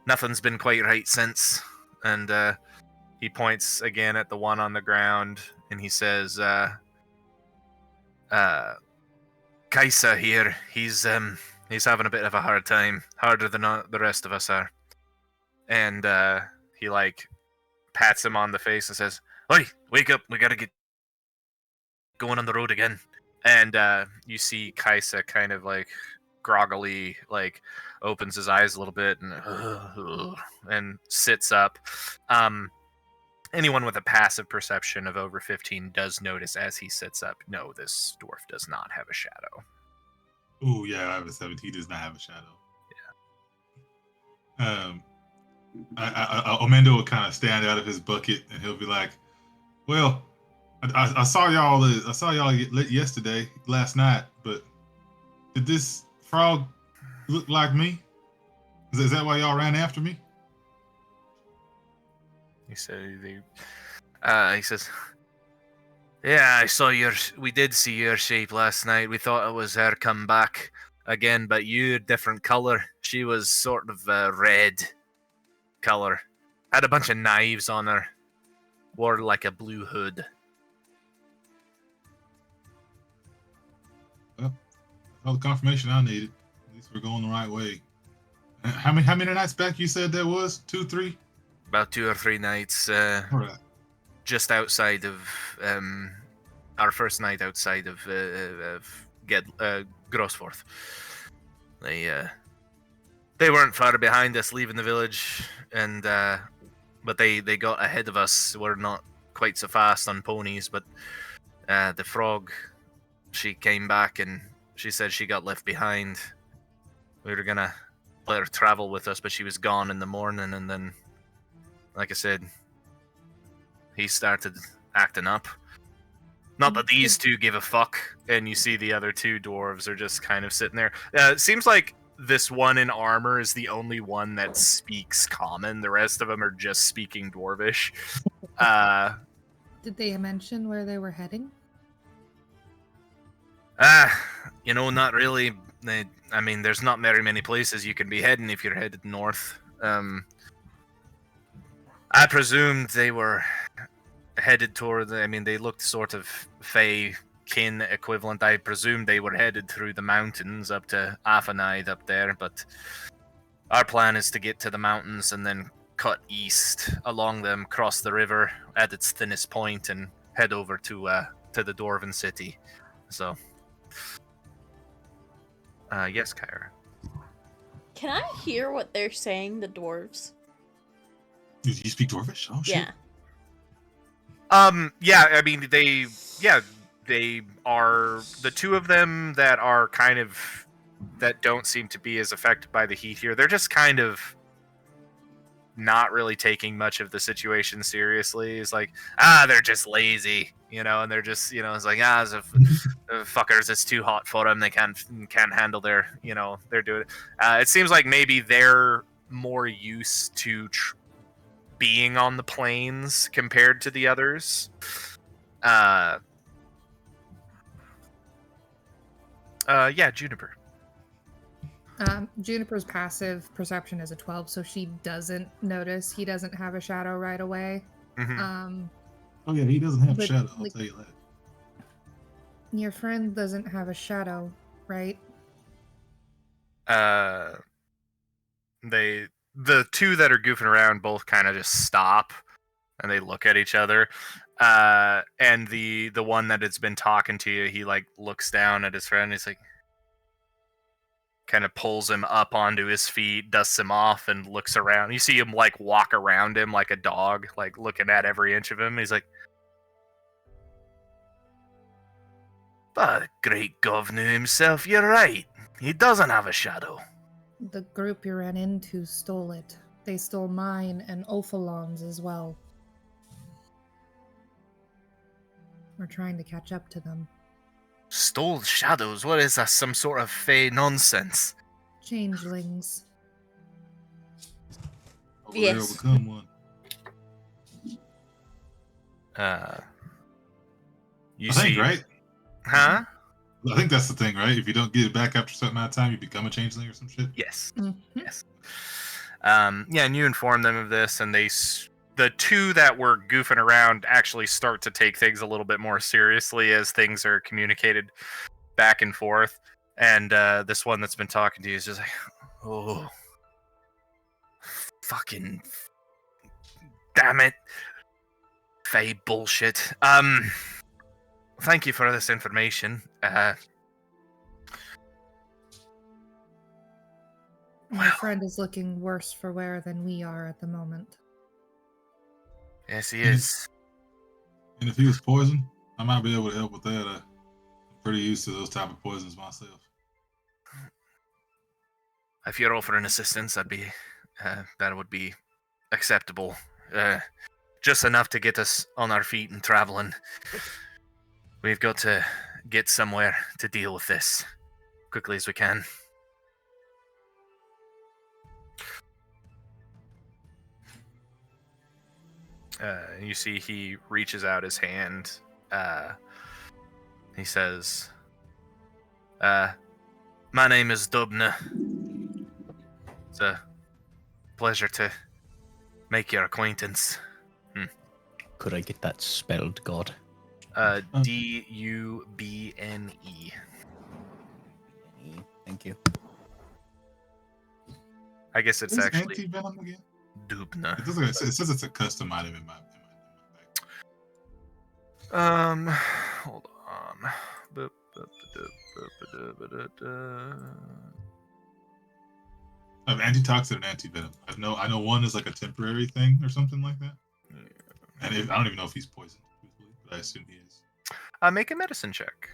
nothing's been quite right since. And he points again at the one on the ground, and he says, Kaisa here, he's having a bit of a hard time, harder than the rest of us are. And he pats him on the face and says, "Oi, wake up, we gotta get going on the road again." And you see Kaisa kind of groggily opens his eyes a little bit and sits up. Anyone with a passive perception of over 15 does notice as he sits up, no, this dwarf does not have a shadow. Oh yeah, I have a 17. He does not have a shadow. Yeah. Omendo will kind of stand out of his bucket, and he'll be like, "Well, I saw y'all. last night, but did this frog look like me? Is that why y'all ran after me?" He said, he says, "Yeah, we did see your shape last night. We thought it was her come back again, but you're different color. She was sort of red color. Had a bunch of knives on her. Wore a blue hood." Well, all the confirmation I needed. At least we're going the right way. How many nights back you said that was? 2, 3? About 2 or 3 nights. All right. Just outside of our first night outside of Grossforth. They weren't far behind us leaving the village, and but they got ahead of us. We're not quite so fast on ponies, but the frog, she came back and she said she got left behind. We were gonna let her travel with us, but she was gone in the morning, and then, like I said, he started acting up. Not that these two give a fuck, and you see the other 2 dwarves are just kind of sitting there. It seems like this one in armor is the only one that speaks common. The rest of them are just speaking dwarvish. Did they mention where they were heading? Not really. I mean, there's not very many places you can be heading if you're headed north. I presumed they were headed toward. I mean, they looked sort of Fey kin equivalent. I presumed they were headed through the mountains up to Afanide up there, but our plan is to get to the mountains and then cut east along them, cross the river at its thinnest point, and head over to the Dwarven city. So, yes, Kyra. Can I hear what they're saying, the dwarves? Did you speak Dwarvish? Oh shit. Yeah. Yeah, I mean, they are the two of them that are kind of, that don't seem to be as affected by the heat here. They're just kind of not really taking much of the situation seriously. It's like, they're just lazy, and they're just, it's like, fuckers, it's too hot for them. They can't handle their, they're doing it. It seems like maybe they're more used to being on the plains compared to the others. Yeah, Juniper. Juniper's passive perception is a 12, so she doesn't notice he doesn't have a shadow right away. Mm-hmm. Oh yeah, he doesn't have a shadow, I'll tell you that. Your friend doesn't have a shadow, right? The two that are goofing around both kind of just stop and they look at each other. And the one that has been talking to you, he like looks down at his friend. He's like, kind of pulls him up onto his feet, dusts him off, and looks around. You see him like walk around him like a dog, like looking at every inch of him. He's like, "But great governor himself, you're right. He doesn't have a shadow." The group you ran into stole it. They stole mine and Ophalon's as well. We're trying to catch up to them. Stole shadows? What is that? Some sort of fey nonsense? Changelings. Over Yes. there, become one. You I see, think, right? Huh? I think that's the thing, right? If you don't get it back after a certain amount of time, you become a changeling or some shit. Yes. Mhm. Yes. Yeah, and you inform them of this, and the two that were goofing around actually start to take things a little bit more seriously as things are communicated back and forth. And this one that's been talking to you is just like, oh, fucking damn it, Fey bullshit. Thank you for this information. My friend is looking worse for wear than we are at the moment. Yes, he is. And if he was poisoned, I might be able to help with that. I'm pretty used to those type of poisons myself. If you're offering assistance, that would be acceptable. Just enough to get us on our feet and traveling. We've got to get somewhere to deal with this quickly as we can. You see he reaches out his hand. He says, my name is Dubna. It's a pleasure to make your acquaintance. Could I get that spelled, God? Dubne. Thank you. I guess it's What's actually anti-venom again? Dubna. It says it's a custom item in my bag. Hold on. Antitoxin and anti-venom. I know one is like a temporary thing or something like that. And I don't even know if he's poisoned, but I assume he is. Make a medicine check.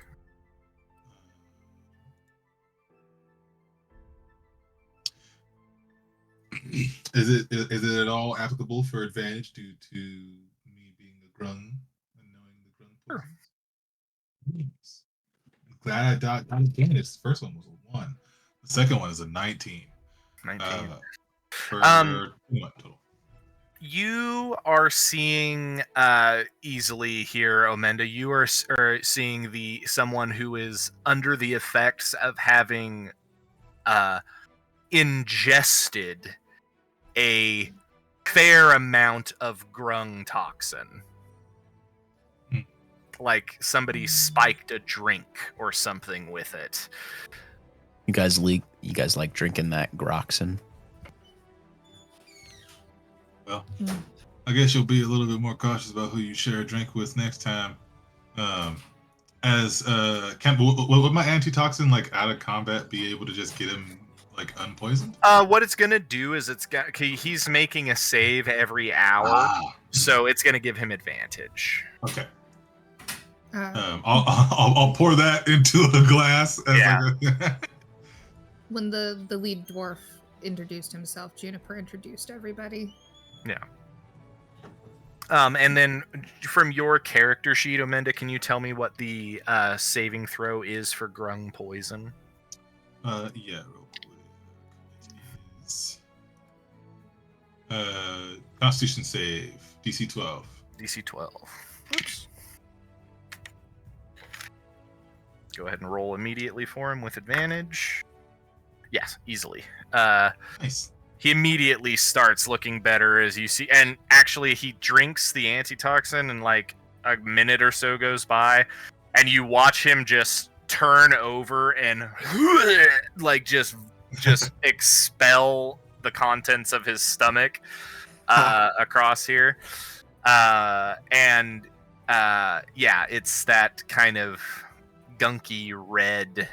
Is it at all applicable for advantage due to me being a grung and knowing the grung poisons? Yes. I'm glad I died again. The first one was a 1. The second one is a 19. 19. For 21 total. You are seeing easily here, Omenda. You are seeing someone who is under the effects of having ingested a fair amount of grung toxin. Hmm. Like somebody spiked a drink or something with it. You guys like drinking that Groxon? Well, I guess you'll be a little bit more cautious about who you share a drink with next time. Would my antitoxin like out of combat be able to just get him like unpoisoned? What it's gonna do is he's making a save every hour, so it's gonna give him advantage. Okay. I'll pour that into a glass. When the lead dwarf introduced himself, Juniper introduced everybody. Yeah. And then from your character sheet, Omenda, can you tell me what the saving throw is for grung poison? Yeah, real quick. It is Constitution save, DC 12. DC 12. Oops. Go ahead and roll immediately for him with advantage. Yes, easily. Nice. He immediately starts looking better as you see, and actually he drinks the antitoxin and like a minute or so goes by, and you watch him just turn over and like just expel the contents of his stomach across here. And it's that kind of gunky red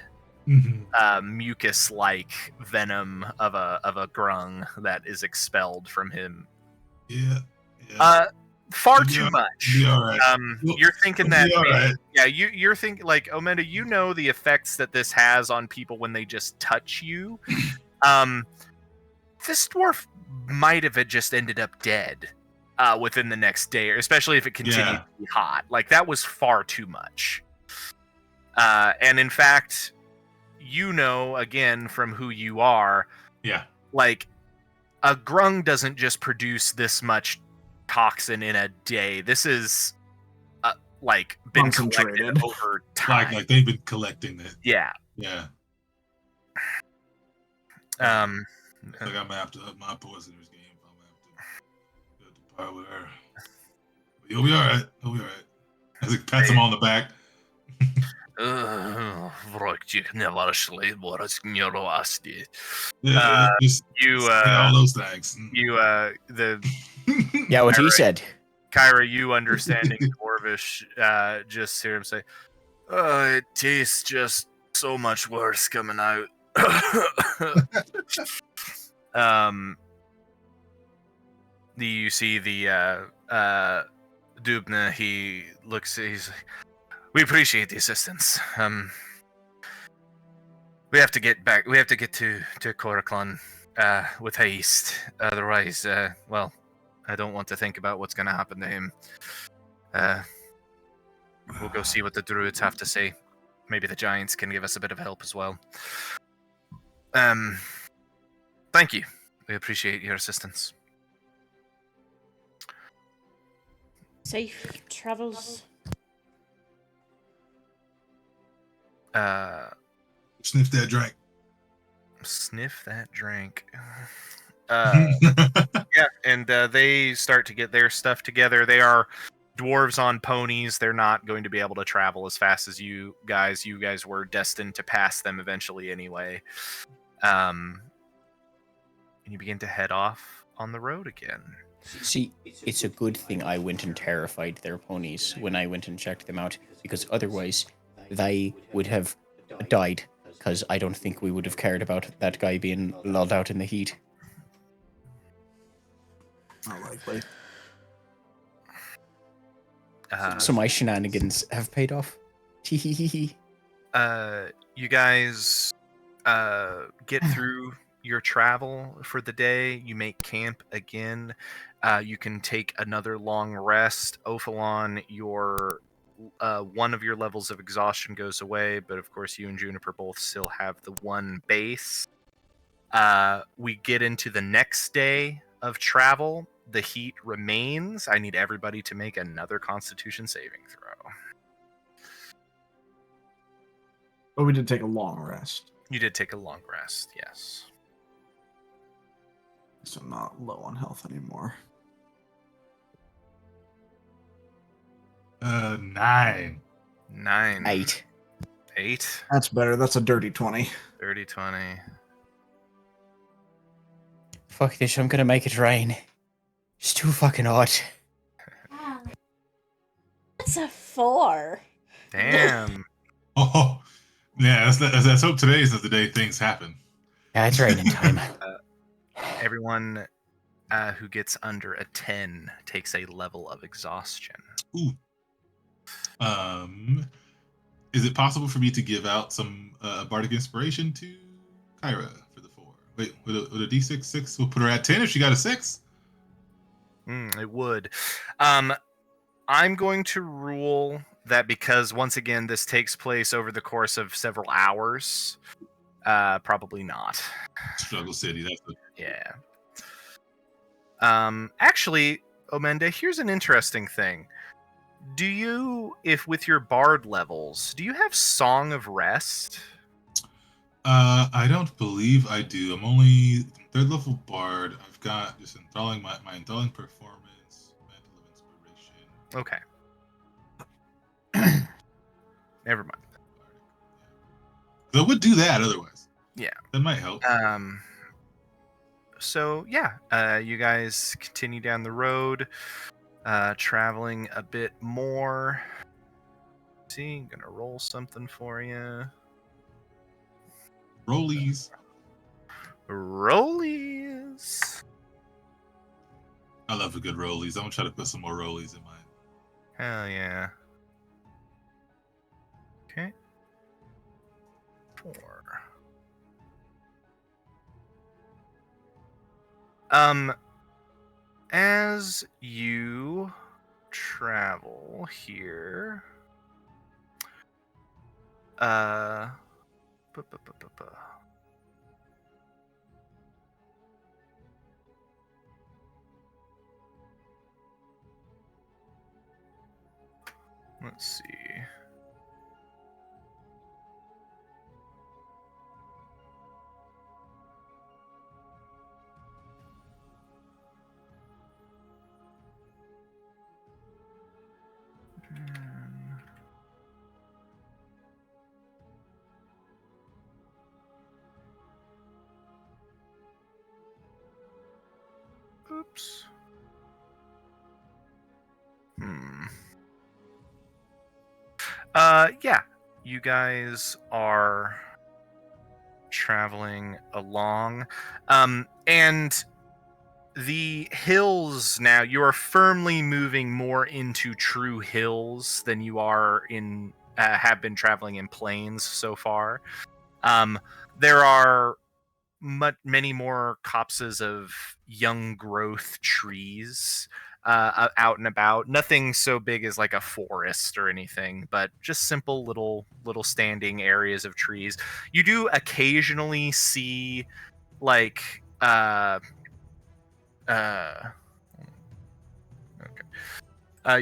mucus-like venom of a grung that is expelled from him. Yeah. Far too much. Be all right. You're thinking that. All right. Yeah, you're thinking like Omenda. You know the effects that this has on people when they just touch you. This dwarf might have just ended up dead within the next day, especially if it continued to be hot. Like that was far too much. And in fact, you know, again, from who you are, like a grung doesn't just produce this much toxin in a day. This is like been collected over time. Like they've been collecting it. Yeah. Like I'm gonna have to up my poisoners game. I'm gonna have to part with her. But you'll be all right. You'll be all right. As he pats him on the back. All those things. Yeah, what he said. Kyra, you understanding Dwarvish, just hear him say, it tastes just so much worse coming out. You see the Dubna, he's like, we appreciate the assistance. We have to get back. We have to get to Koroklan with haste. Otherwise, well, I don't want to think about what's going to happen to him. We'll go see what the druids have to say. Maybe the giants can give us a bit of help as well. Thank you. We appreciate your assistance. Safe travels. Sniff that drink. Sniff that drink. Yeah, and they start to get their stuff together. They are dwarves on ponies. They're not going to be able to travel as fast as you guys. You guys were destined to pass them eventually anyway. And you begin to head off on the road again. See, it's a good thing I went and terrified their ponies when I went and checked them out, because otherwise they would have died, because I don't think we would have cared about that guy being lulled out in the heat. Not likely. So my shenanigans have paid off. You guys get through your travel for the day. You make camp again. You can take another long rest. Ophalon, your one of your levels of exhaustion goes away, but of course you and Juniper both still have the one base. We get into the next day of travel. the heat remains, I need everybody to make another Constitution saving throw. But we did take a long rest, You did take a long rest, yes. so I'm not low on health anymore. 9. 9. 8. 8. That's better. That's a dirty 20. 30, 20. Fuck this, I'm gonna make it rain. It's too fucking hot. That's a 4. Damn. Oh, yeah. Let's hope today isn't the day things happen. Yeah, it's raining time. Everyone who gets under a 10 takes a level of exhaustion. Ooh. Is it possible for me to give out some bardic inspiration to Kyra for the 4? Wait, with a D6 6, we'll put her at 10 if she got a 6. It would. I'm going to rule that because once again this takes place over the course of several hours. Probably not. Struggle City. That's the Yeah. Actually, Omenda, here's an interesting thing. Do you, if with your bard levels, do you have Song of Rest? I don't believe I do. I'm only 3rd level bard. I've got just enthralling my enthralling performance, mantle of inspiration. Okay. Never mind. They would do that otherwise. Yeah. That might help. So yeah, you guys continue down the road, traveling a bit more. See, I'm gonna roll something for you. Rollies. Rollies. I love a good rollies. I'm gonna try to put some more rollies in mine. Hell yeah. Okay. 4. As you travel here, let's see. Oops. Yeah, you guys are traveling along, and the hills now, you are firmly moving more into true hills than you are in have been traveling in plains so far. There are many more copses of young growth trees out and about. Nothing so big as like a forest or anything, but just simple little standing areas of trees. You do occasionally see like you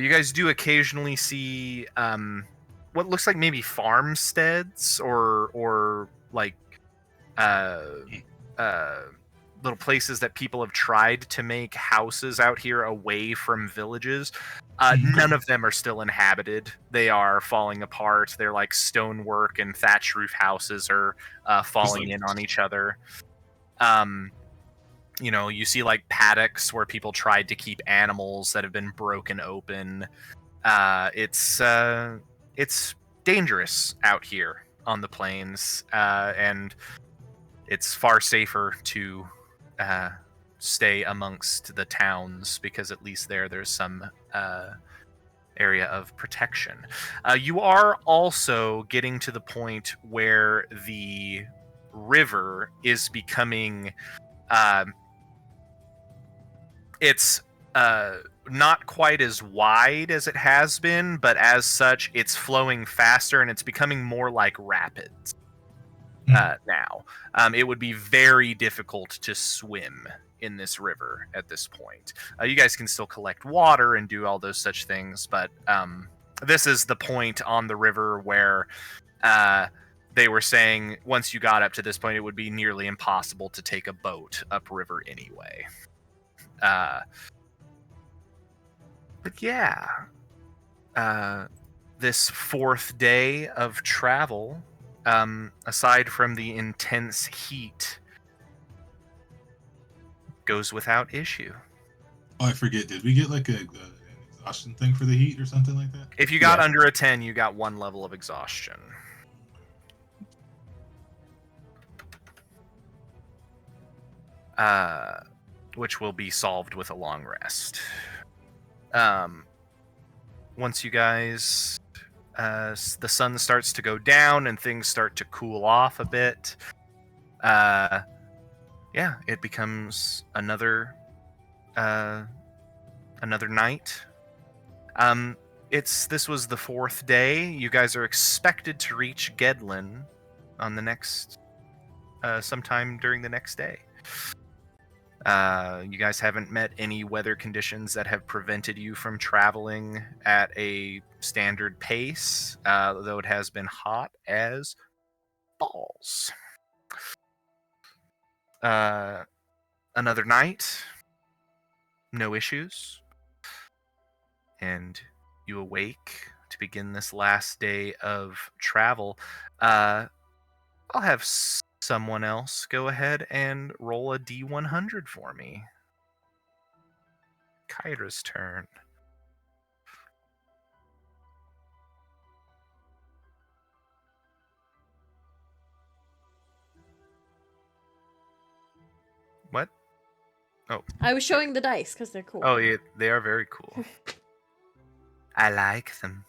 guys do occasionally see what looks like maybe farmsteads or like little places that people have tried to make houses out here away from villages. None of them are still inhabited. They are falling apart. They're like stonework and thatch roof houses are falling in on each other. You know, you see like paddocks where people tried to keep animals that have been broken open. It's dangerous out here on the plains, and it's far safer to stay amongst the towns because at least there's some area of protection. You are also getting to the point where the river is becoming it's not quite as wide as it has been, but as such it's flowing faster and it's becoming more like rapids. now. It would be very difficult to swim in this river at this point. You guys can still collect water and do all those such things, but this is the point on the river where they were saying once you got up to this point, it would be nearly impossible to take a boat upriver anyway. But yeah, this fourth day of travel, aside from the intense heat, goes without issue. Oh, I forget. Did we get like an exhaustion thing for the heat or something like that? If you got Yeah. under a 10, you got 1 level of exhaustion. Which will be solved with a long rest. Once you guys, the sun starts to go down and things start to cool off a bit, yeah, it becomes another night. This was the 4th day. You guys are expected to reach Gedlin on the next, sometime during the next day. You guys haven't met any weather conditions that have prevented you from traveling at a standard pace, though it has been hot as balls. Another night, no issues, and you awake to begin this last day of travel. I'll have someone else go ahead and roll a D100 for me. Kyra's turn. What? I was showing the dice because they're cool. Oh, yeah, they are very cool. I like them.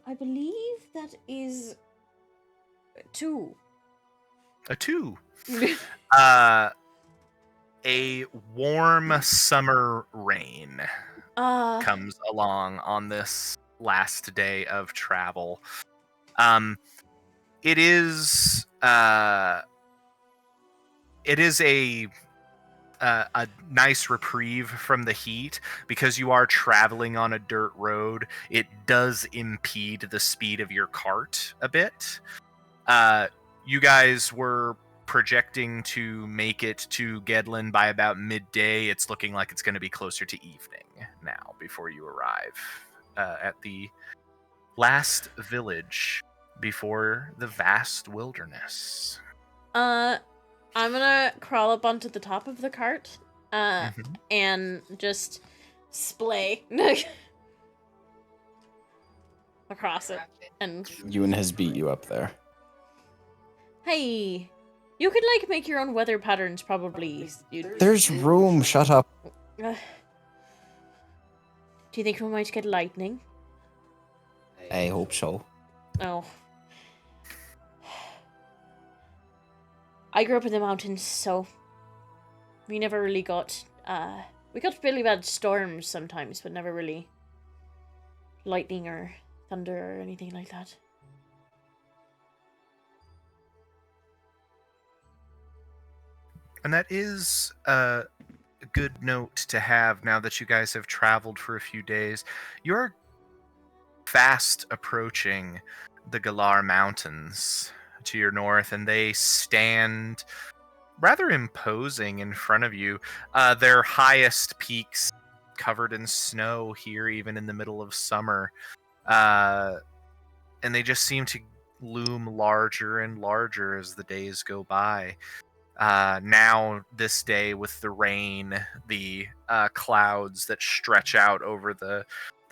I believe that is 2. A 2. A warm summer rain comes along on this last day of travel. It is a nice reprieve from the heat because you are traveling on a dirt road. It does impede the speed of your cart a bit. You guys were projecting to make it to Gedlin by about midday. It's looking like it's going to be closer to evening now before you arrive at the last village before the vast wilderness. I'm gonna crawl up onto the top of the cart, Mhm. and just splay across it. And Ewan has beat you up there. hey, you could like make your own weather patterns, probably. There's room. Shut up. Do you think we might get lightning? I hope so. Oh. I grew up in the mountains, so we never really got, we got really bad storms sometimes, but never really lightning or thunder or anything like that. And that is a good note to have now that you guys have traveled for a few days. You're fast approaching the Galar Mountains to your north, and they stand rather imposing in front of you. Their highest peaks covered in snow here, even in the middle of summer. And they just seem to loom larger and larger as the days go by. Now, this day with the rain, the clouds that stretch out over the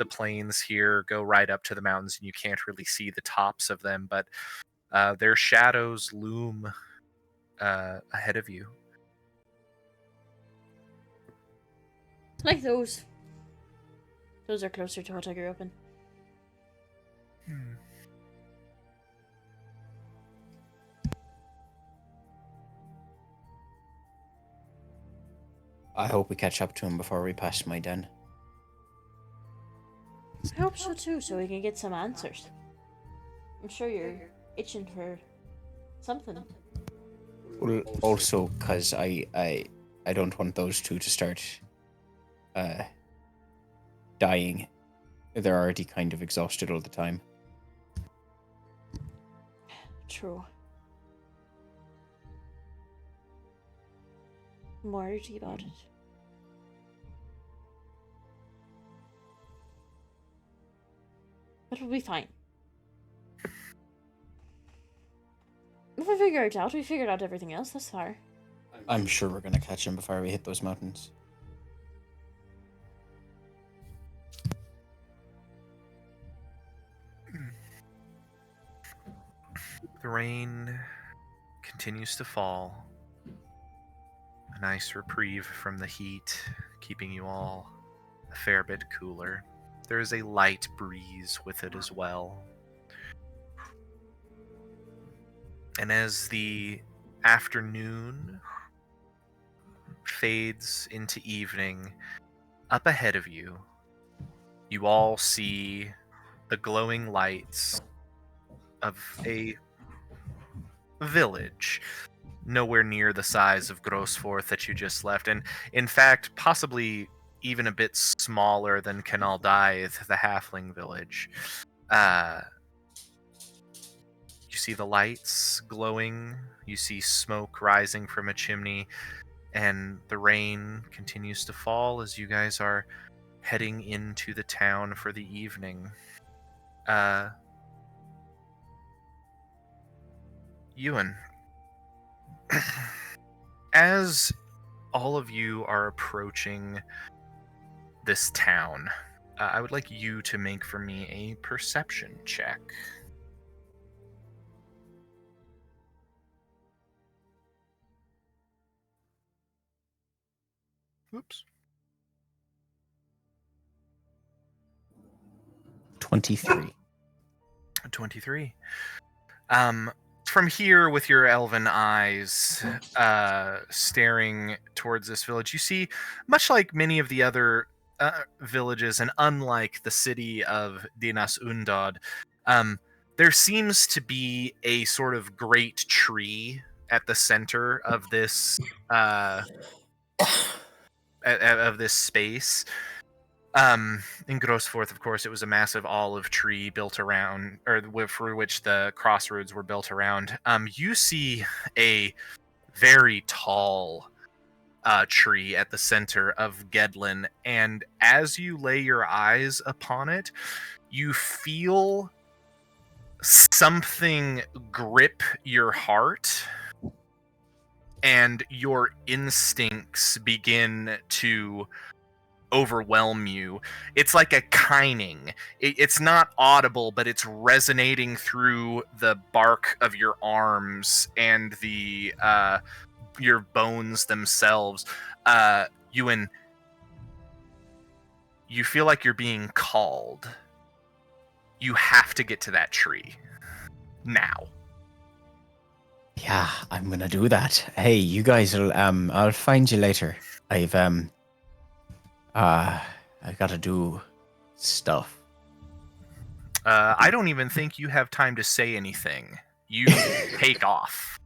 plains here go right up to the mountains, and you can't really see the tops of them, but their shadows loom ahead of you. Like those. Those are closer to what I grew up in. I hope we catch up to him before we pass my den. I hope so too, so we can get some answers. I'm sure you're itching for something. Well, also, because I don't want those two to start dying. They're already kind of exhausted all the time. True. I'm worried about it. But we'll be fine. If we figure it out, we figured out everything else thus far. I'm sure we're gonna catch him before we hit those mountains. The rain continues to fall. A nice reprieve from the heat, keeping you all a fair bit cooler. There is a light breeze with it as well. And as the afternoon fades into evening, up ahead of you, you all see the glowing lights of a village, nowhere near the size of Grossforth that you just left, and in fact, possibly even a bit smaller than Canal Dythe, the halfling village. You see the lights glowing, you see smoke rising from a chimney, and the rain continues to fall as you guys are heading into the town for the evening. Ewan, as all of you are approaching this town, I would like you to make for me a perception check. Oops. 23. 23. From here, with your elven eyes staring towards this village, you see, much like many of the other villages, and unlike the city of Dinas Undod, there seems to be a sort of great tree at the center of this of this space. In Grossforth, of course, it was a massive olive tree built around, or for which the crossroads were built around. You see a very tall tree at the center of Gedlin, and as you lay your eyes upon it, you feel something grip your heart, and your instincts begin to overwhelm you. It's like a kining. It's not audible, but it's resonating through the bark of your arms and the your bones themselves. Ewan, you feel like you're being called. You have to get to that tree now. Yeah, I'm gonna do that. Hey, you guys will I'll find you later. I gotta do stuff. I don't even think you have time to say anything. You take off.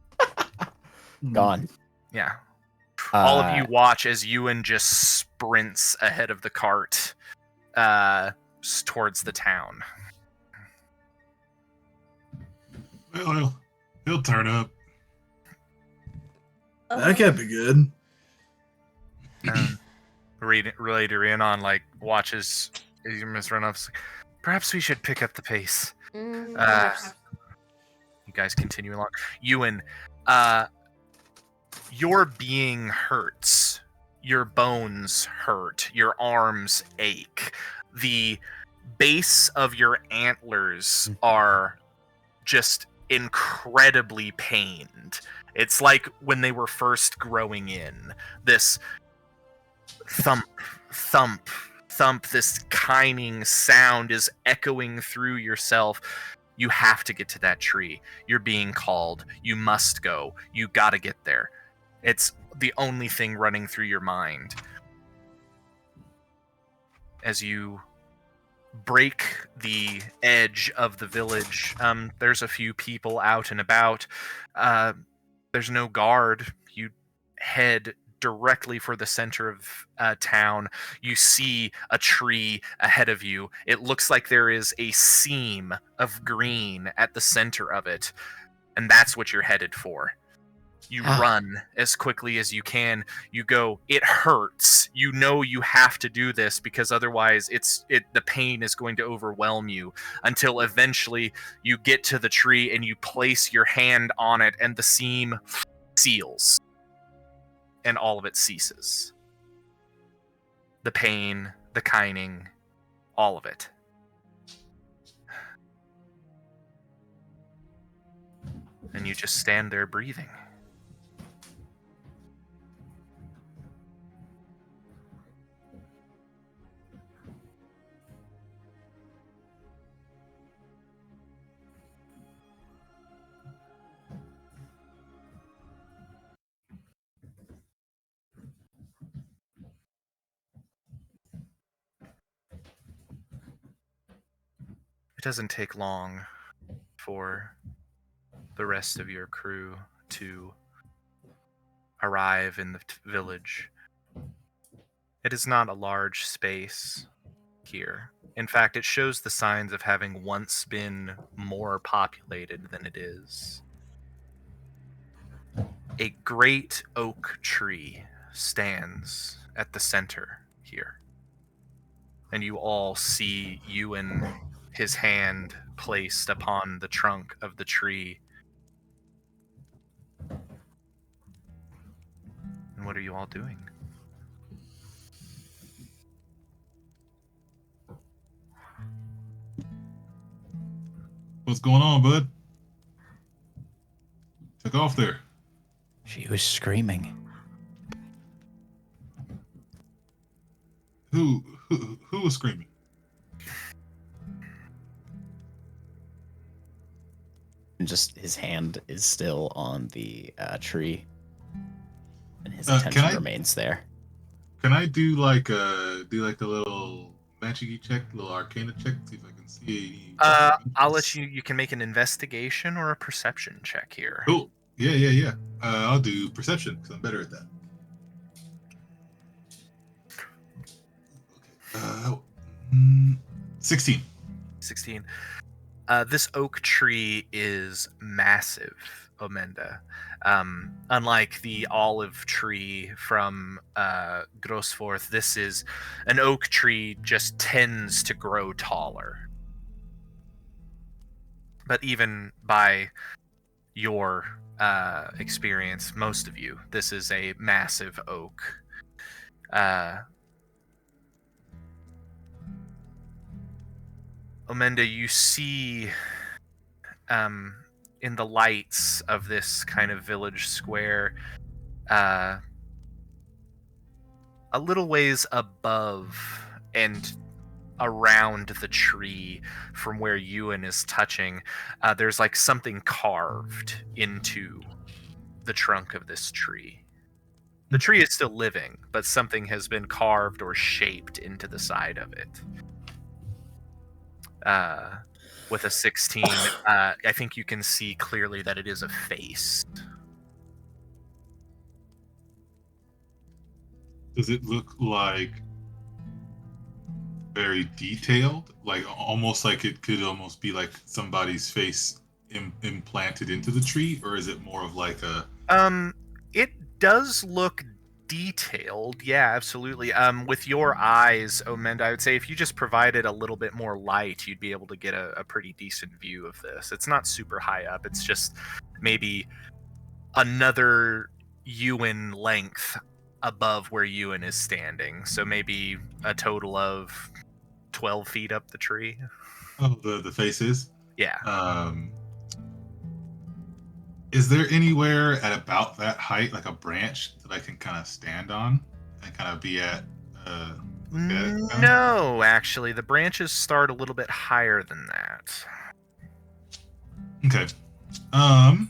Gone. Yeah. All of you watch as Ewan just sprints ahead of the cart towards the town. Well, he'll turn up. That can't be good. Later in on, like, watches you miss run off. Perhaps we should pick up the pace. Perhaps. You guys continue along. Ewan, your being hurts. Your bones hurt. Your arms ache. The base of your antlers are just incredibly pained. It's like when they were first growing in. This thump, thump, thump, this kining sound is echoing through yourself. You have to get to that tree. You're being called. You must go. You gotta get there. It's the only thing running through your mind. As you break the edge of the village. There's a few people out and about. There's no guard. You head directly for the center of town. You see a tree ahead of you. It looks like there is a seam of green at the center of it, and that's what you're headed for. You run as quickly as you can. You go, it hurts. You know you have to do this because otherwise the pain is going to overwhelm you, until eventually you get to the tree and you place your hand on it and the seam seals and all of it ceases. The pain, the kining, all of it. And you just stand there breathing. It doesn't take long for the rest of your crew to arrive in the village. It is not a large space here. In fact, it shows the signs of having once been more populated than it is. A great oak tree stands at the center here. And you all see Ewan, his hand placed upon the trunk of the tree. And what are you all doing? What's going on, bud? Took off there. She was screaming. Who was screaming? And just his hand is still on the tree, and his Can attention I- remains there. Can I do like a little magic check, a little arcana check, see if I can see any. I'll let you. You can make an investigation or a perception check here. Cool. Yeah. I'll do perception because I'm better at that. Okay. 16. 16. This oak tree is massive, Omenda. Unlike the olive tree from Grossforth, this is an oak tree just tends to grow taller. But even by your experience, most of you, this is a massive oak. Omenda, you see in the lights of this kind of village square, a little ways above and around the tree from where Ewan is touching, there's like something carved into the trunk of this tree. The tree is still living, but something has been carved or shaped into the side of it. With a 16, I think you can see clearly that it is a face. Does it look like very detailed? Like almost like it could almost be like somebody's face implanted into the tree? Or is it more of like a... It does look detailed, yeah, absolutely. With your eyes, Omenda, I would say if you just provided a little bit more light, you'd be able to get a pretty decent view of this. It's not super high up, it's just maybe another Ewan length above where Ewan is standing. So maybe a total of 12 feet up the tree. Oh, the faces? Yeah. Is there anywhere at about that height, like a branch that I can kind of stand on and kind of be at? No, actually, the branches start a little bit higher than that. Okay. I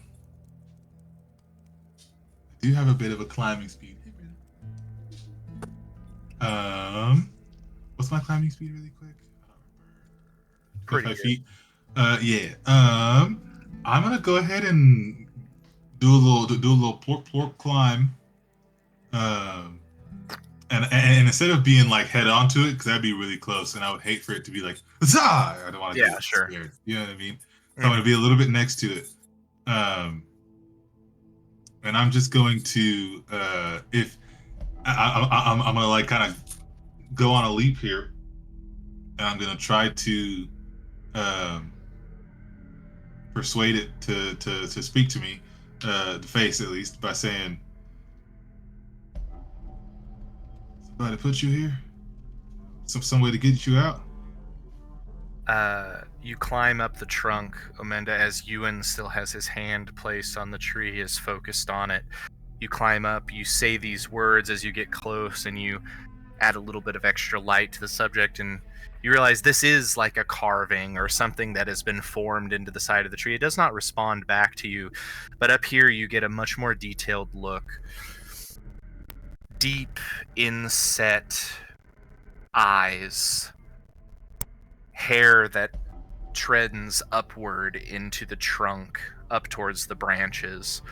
do have a bit of a climbing speed. What's my climbing speed really quick? I don't remember. Pretty 25 good. feet. Yeah. I'm gonna go ahead and do a little plork climb. And instead of being like head on to it, because that'd be really close, and I would hate for it to be like, Zah! I don't want to Yeah, get sure. scared. You know what I mean? So I'm gonna be a little bit next to it. And I'm just going to if I'm gonna like kind of go on a leap here, and I'm gonna try to um, persuade it to speak to me, the face at least, by saying, "Somebody put you here. Some way to get you out." You climb up the trunk, Omenda, as Ewan still has his hand placed on the tree, he is focused on it. You climb up, you say these words as you get close, and you add a little bit of extra light to the subject, and you realize this is like a carving or something that has been formed into the side of the tree. It does not respond back to you, but up here you get a much more detailed look. Deep inset eyes, hair that trends upward into the trunk, up towards the branches,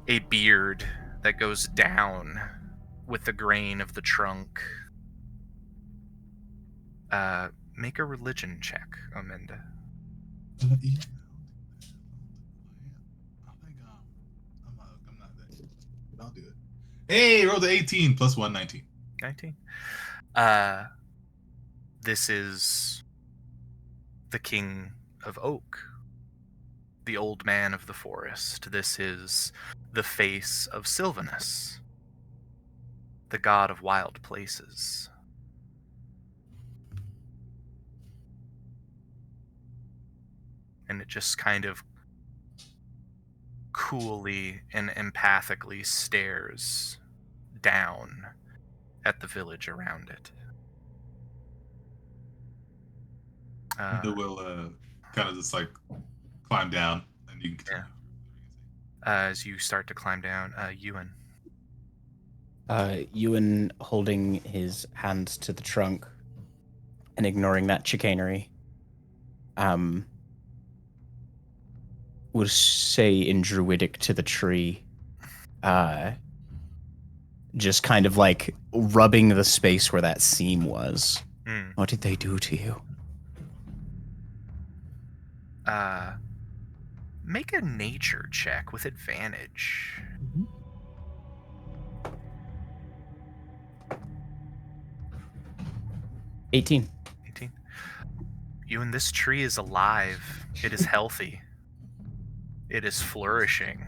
a beard that goes down with the grain of the trunk. Make a religion check, Omenda. Yeah. I think I'm not that good, but I'll do it. Hey, roll the 18 plus 1, 19. 19. This is the King of Oak, the old man of the forest. This is the face of Sylvanus, the god of wild places. And it just kind of coolly and empathically stares down at the village around it. It will kind of just like climb down, and you can continue. As you start to climb down, Ewan. Ewan holding his hands to the trunk and ignoring that chicanery, would say in Druidic to the tree, just kind of like rubbing the space where that seam was. What did they do to you? Make a nature check with advantage. 18. 18. Ewan, this tree is alive. It is healthy. It is flourishing.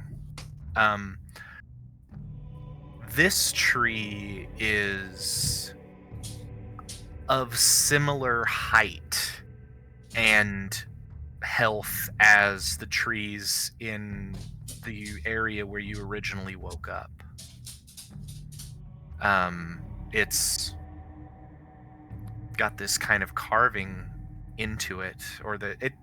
This tree is of similar height and health as the trees in the area where you originally woke up. It's got this kind of carving into it, or it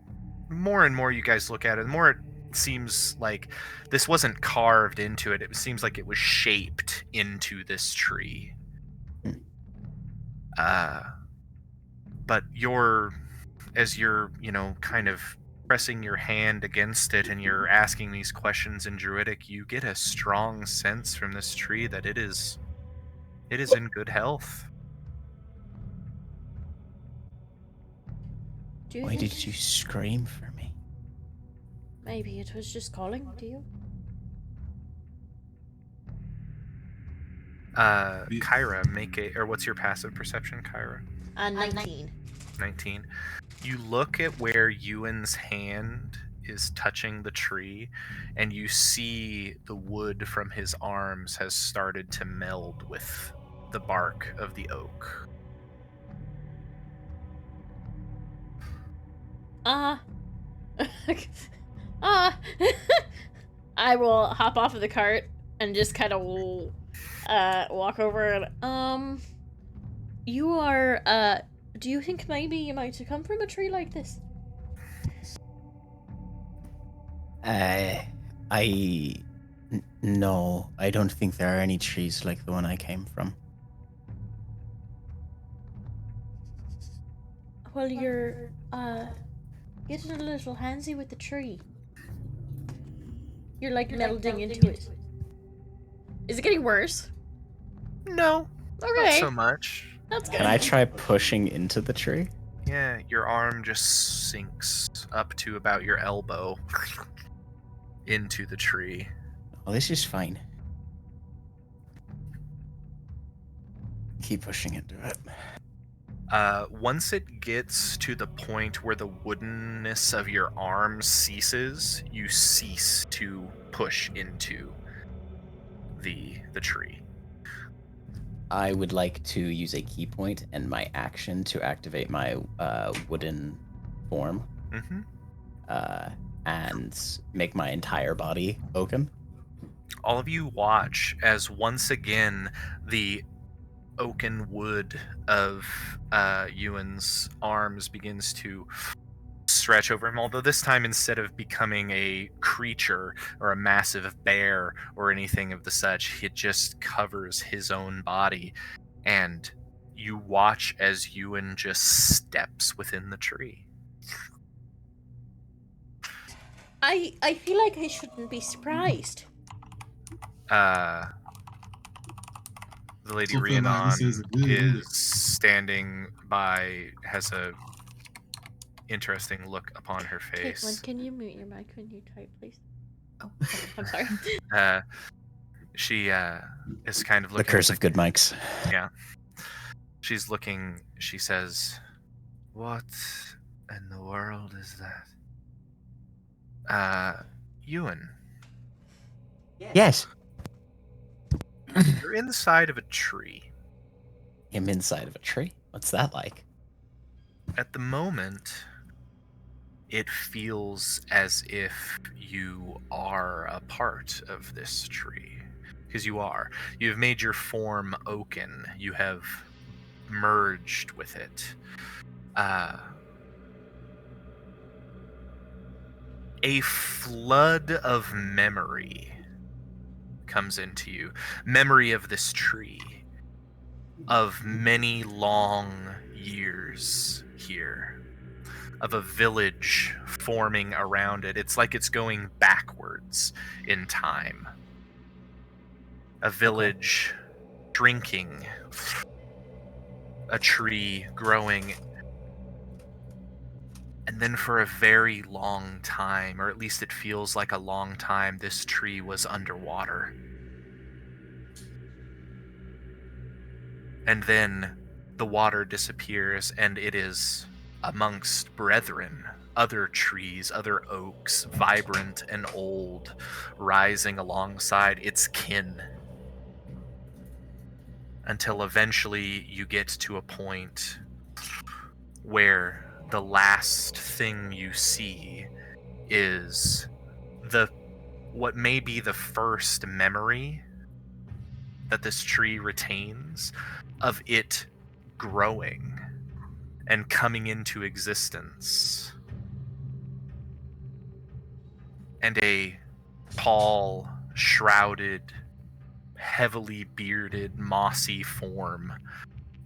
more and more you guys look at it, the more it seems like this wasn't carved into it. It seems like it was shaped into this tree. But as you're, kind of pressing your hand against it and you're asking these questions in Druidic, you get a strong sense from this tree that it is in good health. Why did you scream for me? Maybe it was just calling to you. Kyra, what's your passive perception, Kyra? 19. 19. You look at where Ewan's hand is touching the tree, and you see the wood from his arms has started to meld with the bark of the oak. I will hop off of the cart and just kind of walk over and You are do you think maybe you might have come from a tree like this? No, I don't think there are any trees like the one I came from. Well, you're getting a little handsy with the tree. You're like melding into it. Is it getting worse? No, not Okay, so much. that's good. Can I try pushing into the tree? Yeah, your arm just sinks up to about your elbow into the tree. Oh, this is fine. Keep pushing into it. Once it gets to the point where the woodenness of your arm ceases, you cease to push into the tree. I would like to use a key point and my action to activate my wooden form Mm-hmm. and make my entire body oaken. All of you watch as once again the oaken wood of Ewan's arms begins to stretch over him, although this time instead of becoming a creature or a massive bear or anything of the such, it just covers his own body, and you watch as Ewan just steps within the tree. I feel like I shouldn't be surprised. The lady Something about this Rhiannon isn't good, is is it? standing by, has a interesting look upon her face. Caitlin, can you mute your mic when you type, please? Oh, I'm sorry. She is kind of The looking curse at of good mics. Yeah. She's looking, she says, "What in the world is that?" Ewan, Yes. you're inside of a tree. I'm inside of a tree. What's that like? At the moment, it feels as if you are a part of this tree. Because you are. You have made your form oaken. You have merged with it. A flood of memory comes into you. Memory of this tree, of many long years here, of a village forming around it. It's like it's going backwards in time. A village drinking, a tree growing, and then for a very long time, or at least it feels like a long time, this tree was underwater. And then the water disappears, and it is amongst brethren, other trees, other oaks, vibrant and old, rising alongside its kin. Until eventually you get to a point where the last thing you see is what may be the first memory that this tree retains of it growing and coming into existence. And a tall, shrouded, heavily bearded, mossy form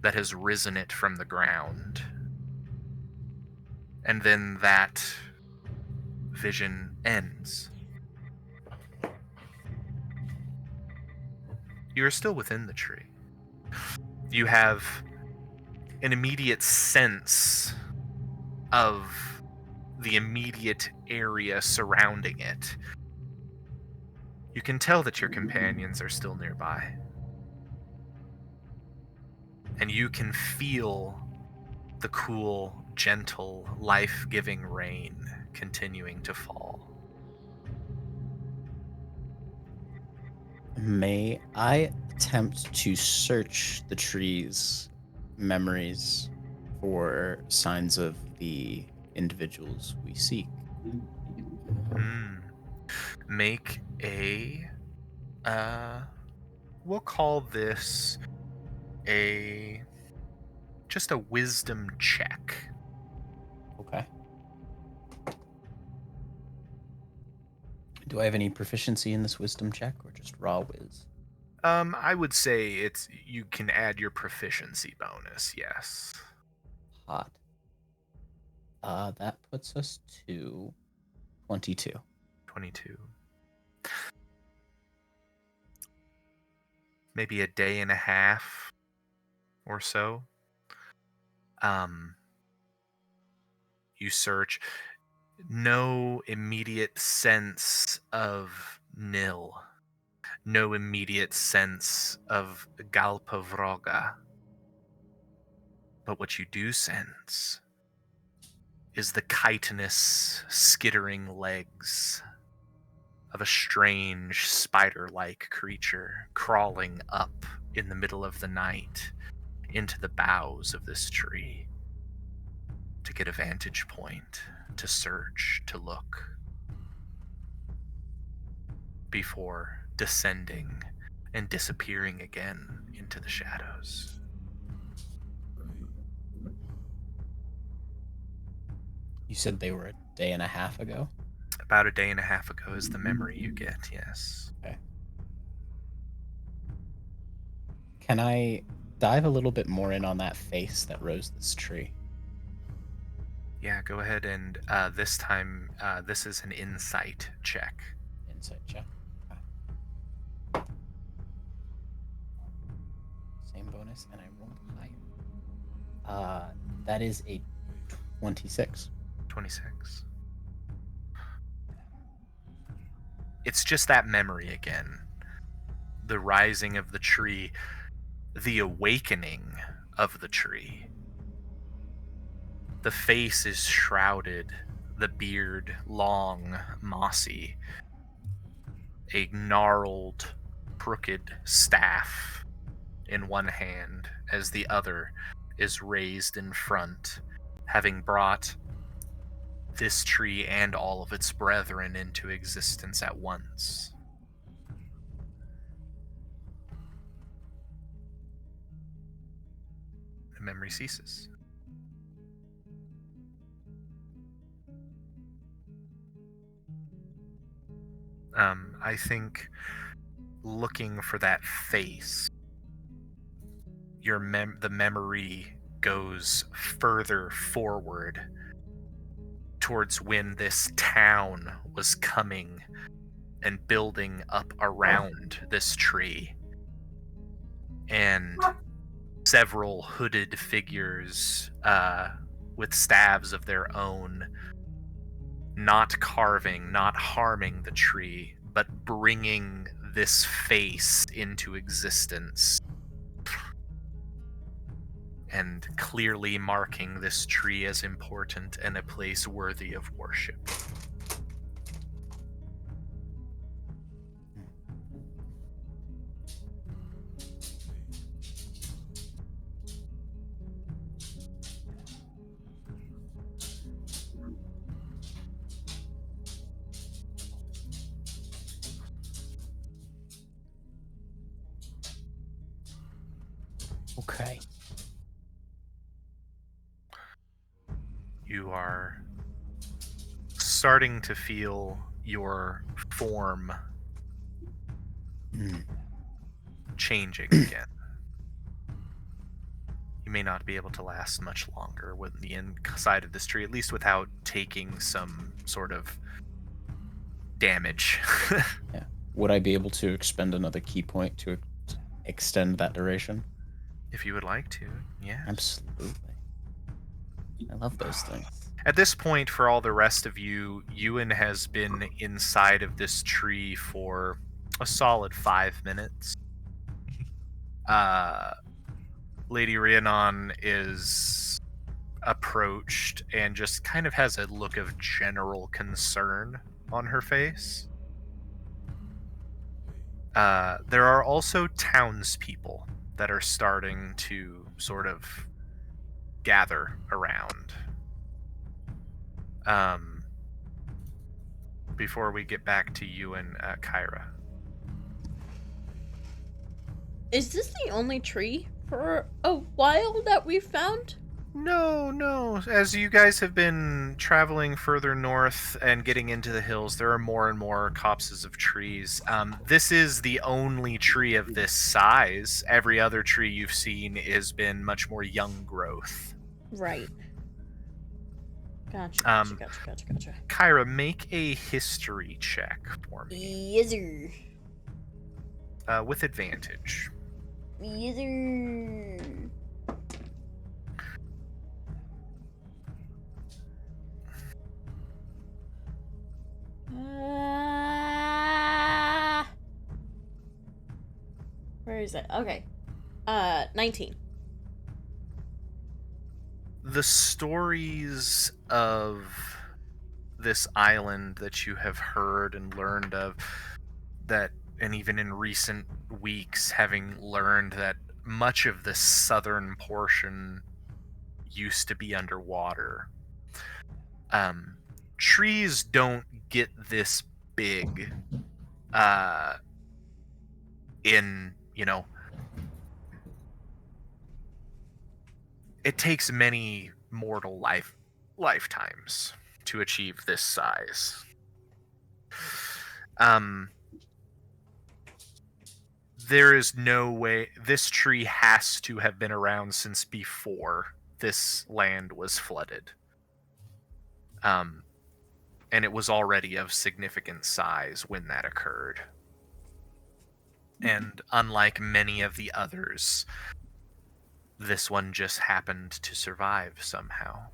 that has risen it from the ground. And then that vision ends. You are still within the tree. You have an immediate sense of the immediate area surrounding it. You can tell that your companions are still nearby. And you can feel the cool, gentle, life-giving rain continuing to fall. May I attempt to search the tree's memories for signs of the individuals we seek? Make a, we'll call this just a wisdom check. Okay. Do I have any proficiency in this wisdom check or just raw whiz? I would say you can add your proficiency bonus, yes. Hot. That puts us to 22. 22. Maybe a day and a half or so. You search. No immediate sense of Nil. No immediate sense of Galpavroga. But what you do sense is the chitinous, skittering legs of a strange spider-like creature crawling up in the middle of the night into the boughs of this tree to get a vantage point, to search, to look, before descending and disappearing again into the shadows. You said they were a day and a half ago? About a day and a half ago is the memory you get, yes. Okay. Can I dive a little bit more in on that face that rose this tree? Yeah, go ahead and this time, this is an insight check. Insight check. Okay. Same bonus, and I rolled higher. That is a 26. 26. It's just that memory again. The rising of the tree, the awakening of the tree. The face is shrouded, the beard long, mossy. A gnarled, crooked staff in one hand as the other is raised in front, having brought this tree and all of its brethren into existence at once. The memory ceases. I think looking for that face, the memory goes further forward towards when this town was coming and building up around this tree. And several hooded figures with staves of their own, not carving, not harming the tree, but bringing this face into existence and clearly marking this tree as important and a place worthy of worship. Okay. You are starting to feel your form changing again. You may not be able to last much longer with the inside of this tree, at least without taking some sort of damage. Yeah. Would I be able to expend another key point to extend that duration? If you would like to, yeah. Absolutely. I love those things. At this point, for all the rest of you, Ewan has been inside of this tree for a solid 5 minutes. Lady Rhiannon is approached and just kind of has a look of general concern on her face. There are also townspeople that are starting to sort of gather around. Before we get back to you and Kyra. Is this the only tree for a while that we've found? No. As you guys have been traveling further north and getting into the hills, there are more and more copses of trees. This is the only tree of this size. Every other tree you've seen has been much more young growth. Right. Gotcha, Um, gotcha. Kyra, make a history check for me Yes, sir. with advantage. Yes, sir. Where is it? Okay. 19. The stories of this island that you have heard and learned of, that, and even in recent weeks, having learned that much of the southern portion used to be underwater. Trees don't get this big in, it takes many mortal lifetimes to achieve this size. There is no way this tree has to have been around since before this land was flooded. And it was already of significant size when that occurred. And unlike many of the others, this one just happened to survive somehow.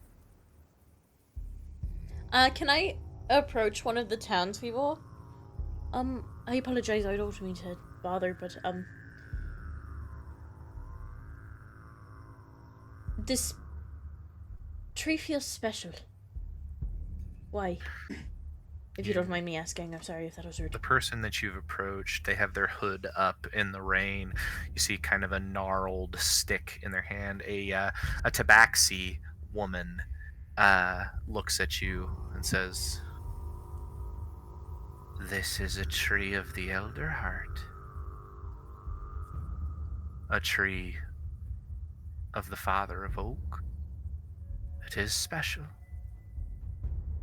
Can I approach one of the townspeople? I apologize, I don't mean to bother, but, this tree feels special. Why? If you don't mind me asking, I'm sorry if that was rude. The person that you've approached, they have their hood up in the rain. You see kind of a gnarled stick in their hand. A tabaxi woman looks at you and says, "This is a tree of the Elder Heart. A tree of the Father of Oak. It is special.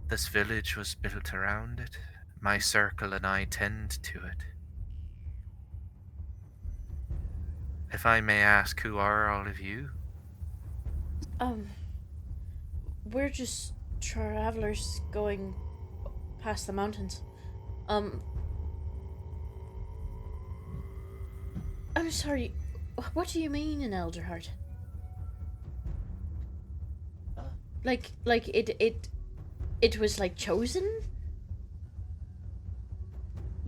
This village was built around it. My circle and I tend to it. If I may ask, who are all of you?" We're just travelers going past the mountains. I'm sorry, what do you mean an Elder Heart? Like it was, like, chosen?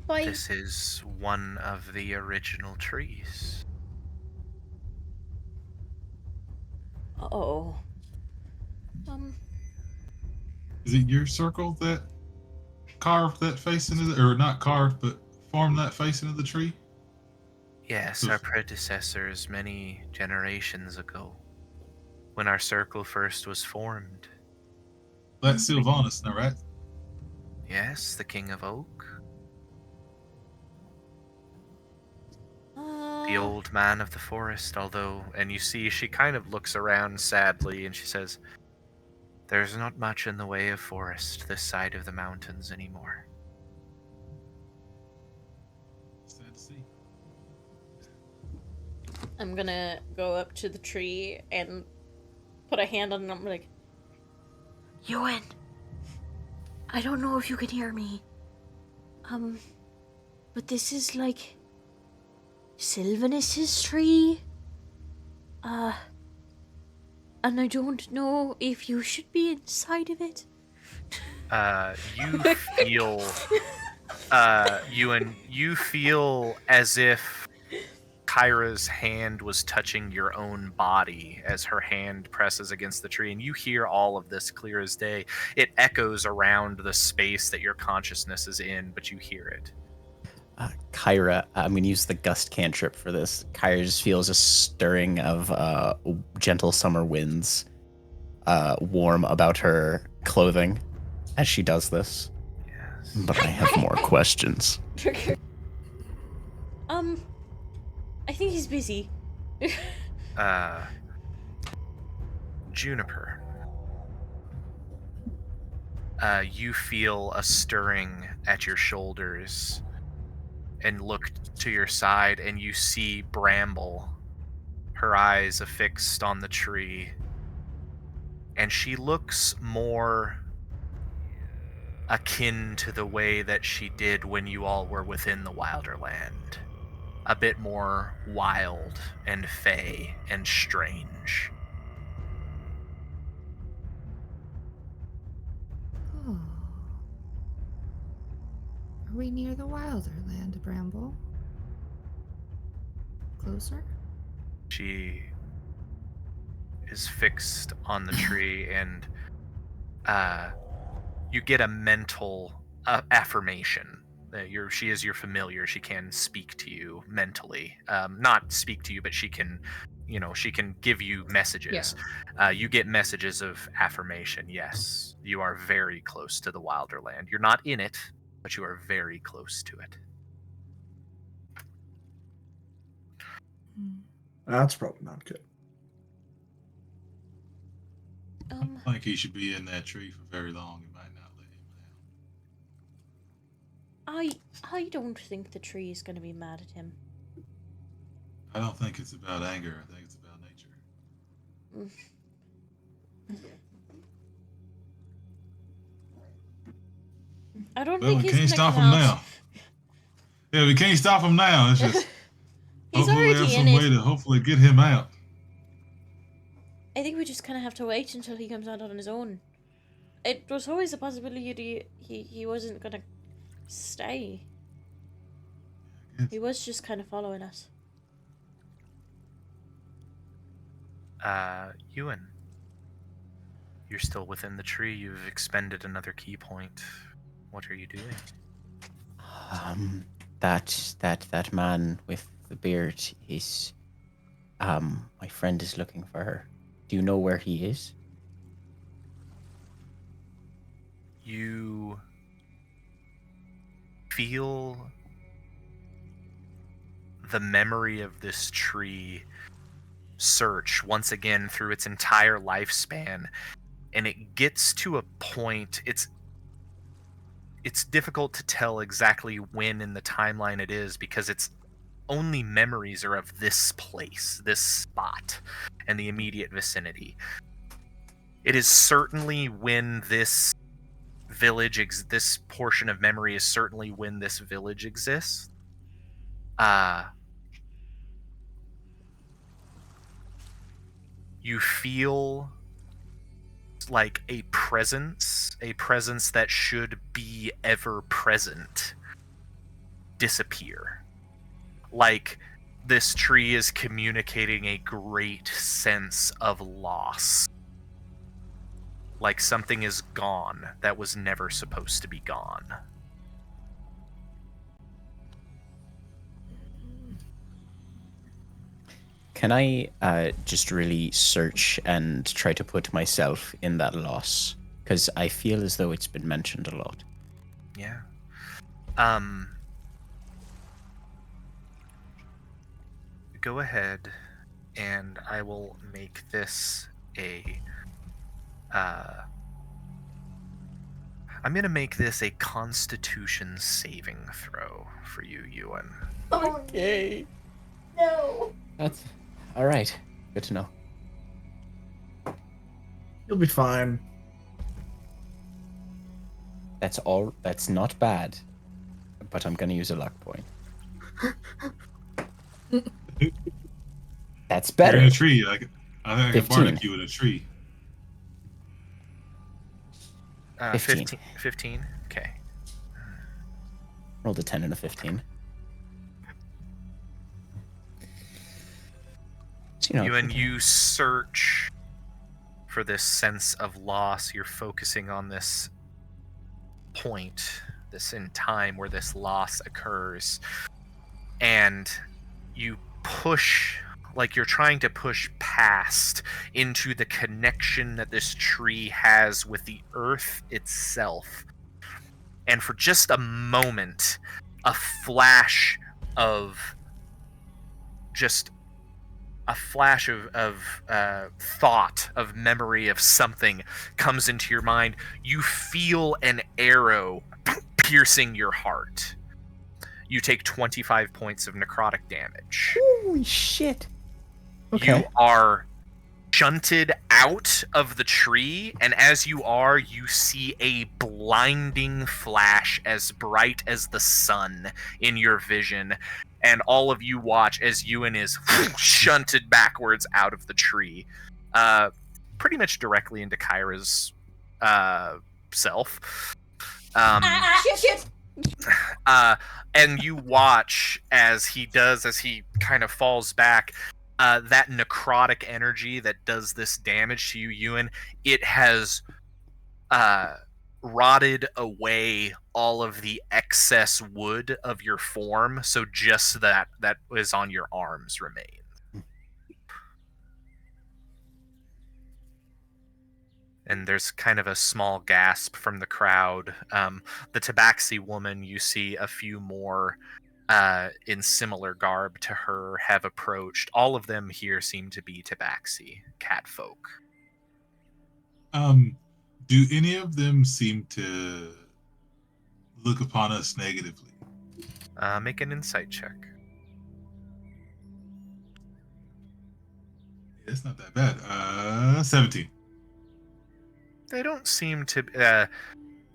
By... This is one of the original trees. Oh. Is it your circle that carved that face into the, or not carved, but formed that face into the tree? Yes, our predecessors many generations ago, when our circle first was formed. That's Sylvanas, now, right? Yes, the King of Oak. The old man of the forest, although, and you see she kind of looks around sadly and she says, "There's not much in the way of forest this side of the mountains anymore." Sad to see. I'm gonna go up to the tree and put a hand on it and I'm like, Ewan, I don't know if you can hear me. But this is like Sylvanus's tree. And I don't know if you should be inside of it. You feel, you feel as if Kyra's hand was touching your own body as her hand presses against the tree, and you hear all of this clear as day. It echoes around the space that your consciousness is in, but you hear it. Kyra, I'm going to use the gust cantrip for this. Kyra just feels a stirring of gentle summer winds warm about her clothing as she does this. Yes. But I have more questions. I think he's busy. Juniper. You feel a stirring at your shoulders and look to your side, and you see Bramble, her eyes affixed on the tree, and she looks more akin to the way that she did when you all were within the Wilder Land. A bit more wild and fey and strange. Oh. Are we near the Wilder Land, Bramble? Closer? She is fixed on the tree, and you get a mental affirmation. She is your familiar. She can speak to you mentally. Not speak to you, but she can, she can give you messages. You get messages of affirmation. Yes, you are very close to the Wilder Land. You're not in it, but you are very close to it. That's probably not good. I don't think he should be in that tree for very long. It might not let him down. I don't think the tree is going to be mad at him. I don't think it's about anger. I think it's about nature. I don't Well, think we he's can't gonna stop come him out. now. Yeah, we can't stop him now. It's just He's hopefully we have already some in way it. to hopefully get him out. I think we just kind of have to wait until he comes out on his own. It was always a possibility he wasn't gonna stay. He was just kind of following us. Ewan, you're still within the tree. You've expended another key point. What are you doing? That man with the beard is, my friend is looking for her. Do you know where he is? You feel the memory of this tree search once again through its entire lifespan, and it gets to a point, it's difficult to tell exactly when in the timeline it is, because its only memories are of this place, this spot, and the immediate vicinity. It is certainly when this village this portion of memory is certainly when this village exists. You feel like a presence that should be ever present, disappear. Like this tree is communicating a great sense of loss. Like something is gone that was never supposed to be gone. Can I just really search and try to put myself in that loss? Because I feel as though it's been mentioned a lot. Yeah. Go ahead, and I will make this a... I'm gonna make this a Constitution saving throw for you, Ewan. Okay. No. That's all right. Good to know. You'll be fine. That's all. That's not bad. But I'm gonna use a luck point. That's You're better. in a tree. Like I think I 15. barbecue in a tree. 15. 15? Okay. Rolled a 10 and a 15. So, Ewan, you search for this sense of loss. You're focusing on this point, this in time where this loss occurs. And you push, like you're trying to push past into the connection that this tree has with the earth itself. And for just a moment, a flash of thought, of memory of something comes into your mind. You feel an arrow piercing your heart. You take 25 points of necrotic damage. Holy shit. Okay. You are shunted out of the tree, and as you are, you see a blinding flash as bright as the sun in your vision, and all of you watch as Ewan is shunted backwards out of the tree, pretty much directly into Kyra's self. Shit! And you watch as he kind of falls back. That necrotic energy that does this damage to you, Ewan, it has rotted away all of the excess wood of your form, so just that is on your arms remains. And there's kind of a small gasp from the crowd. The Tabaxi woman, you see a few more in similar garb to her have approached. All of them here seem to be Tabaxi catfolk. Do any of them seem to look upon us negatively? Make an insight check. Yeah, it's not that bad. 17. They don't seem to.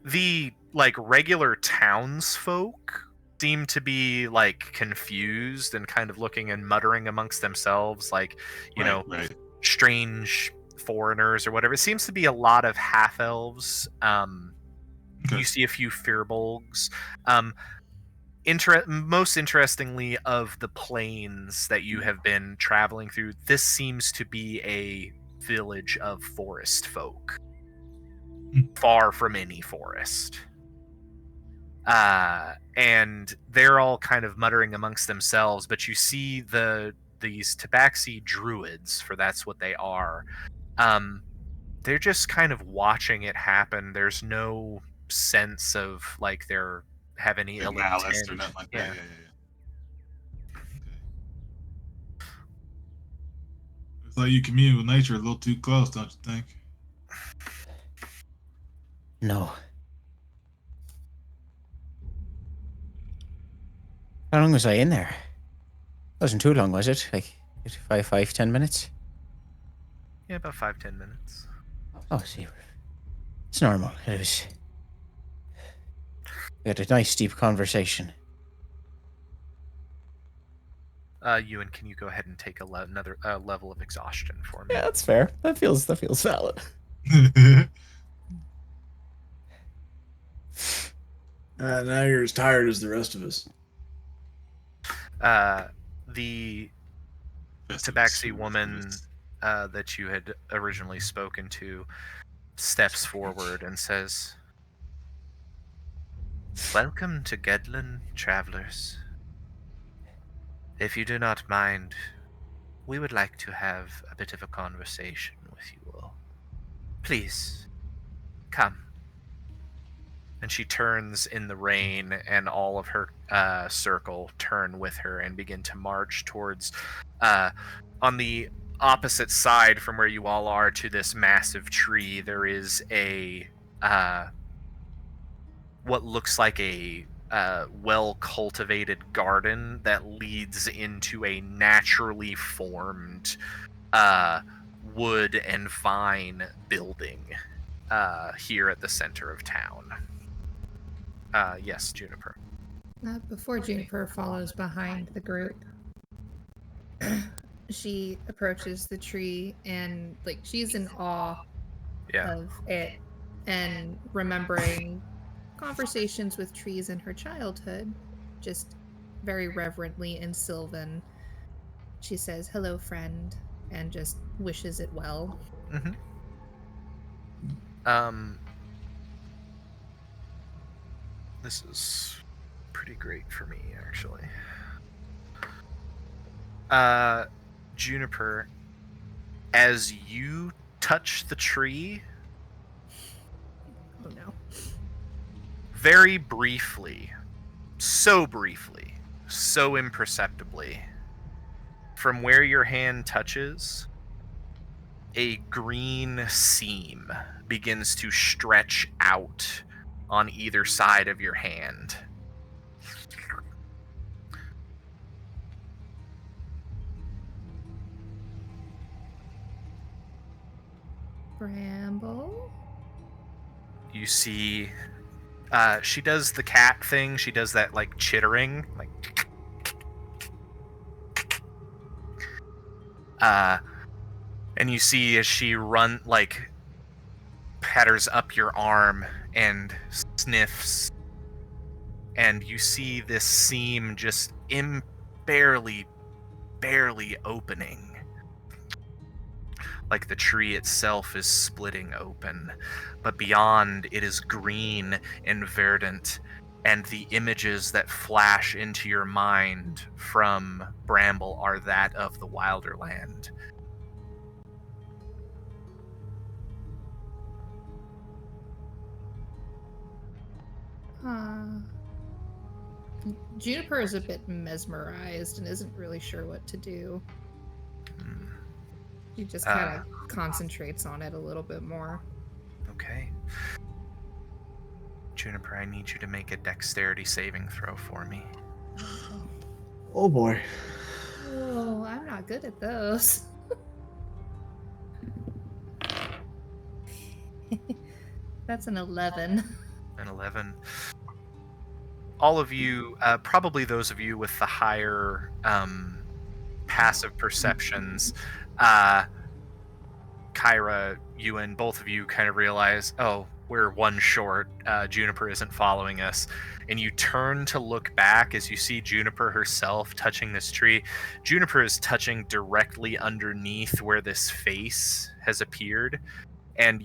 The like regular townsfolk seem to be like confused and kind of looking and muttering amongst themselves, like Right. strange foreigners or whatever. It seems to be a lot of half elves. Okay. You see a few firbolgs. Most interestingly, of the plains that you have been traveling through, this seems to be a village of forest folk, far from any forest. And they're all kind of muttering amongst themselves, but you see these Tabaxi druids, for that's what they are. They're just kind of watching it happen. There's no sense of like they're have any ill malice intent or nothing like yeah. that. Yeah. Okay. It's like you commune with nature a little too close, don't you think? No. How long was I in there? Wasn't too long, was it? Like 10 minutes? Yeah, about 5-10 minutes. Oh, see. It's normal. We had a nice deep conversation. Ewan, can you go ahead and take another level of exhaustion for me? Yeah, that's fair. That feels valid. Now you're as tired as the rest of us. The Festive Tabaxi sweet woman foods. that you had originally spoken to steps forward and says, "Welcome to Gedlin, travelers. If you do not mind, we would like to have a bit of a conversation with you all. Please, come." And she turns in the rain, and all of her circle turn with her and begin to march towards, on the opposite side from where you all are to this massive tree, there is a, what looks like a well-cultivated garden that leads into a naturally formed wood and vine building here at the center of town. Yes, Juniper. Before Juniper follows behind the group, she approaches the tree and, like, she's in awe Yeah. of it and remembering conversations with trees in her childhood, just very reverently in Sylvan. She says, "Hello, friend," and just wishes it well. Mm-hmm. This is pretty great for me, actually. Juniper, as you touch the tree, Oh no. very briefly, so imperceptibly, from where your hand touches, a green seam begins to stretch out on either side of your hand. Bramble? You see, she does the cat thing. She does that like chittering, like. And you see as she patters up your arm and sniffs, and you see this seam just barely opening. Like the tree itself is splitting open, but beyond it is green and verdant, and the images that flash into your mind from Bramble are that of the Wilder Land. Juniper is a bit mesmerized and isn't really sure what to do. She just kind of concentrates on it a little bit more. Okay. Juniper, I need you to make a dexterity saving throw for me. Oh boy. Oh, I'm not good at those. That's an 11. An 11. All of you, probably those of you with the higher passive perceptions, Kyra, you and both of you kind of realize, oh, we're one short. Juniper isn't following us. And you turn to look back as you see Juniper herself touching this tree. Juniper is touching directly underneath where this face has appeared. And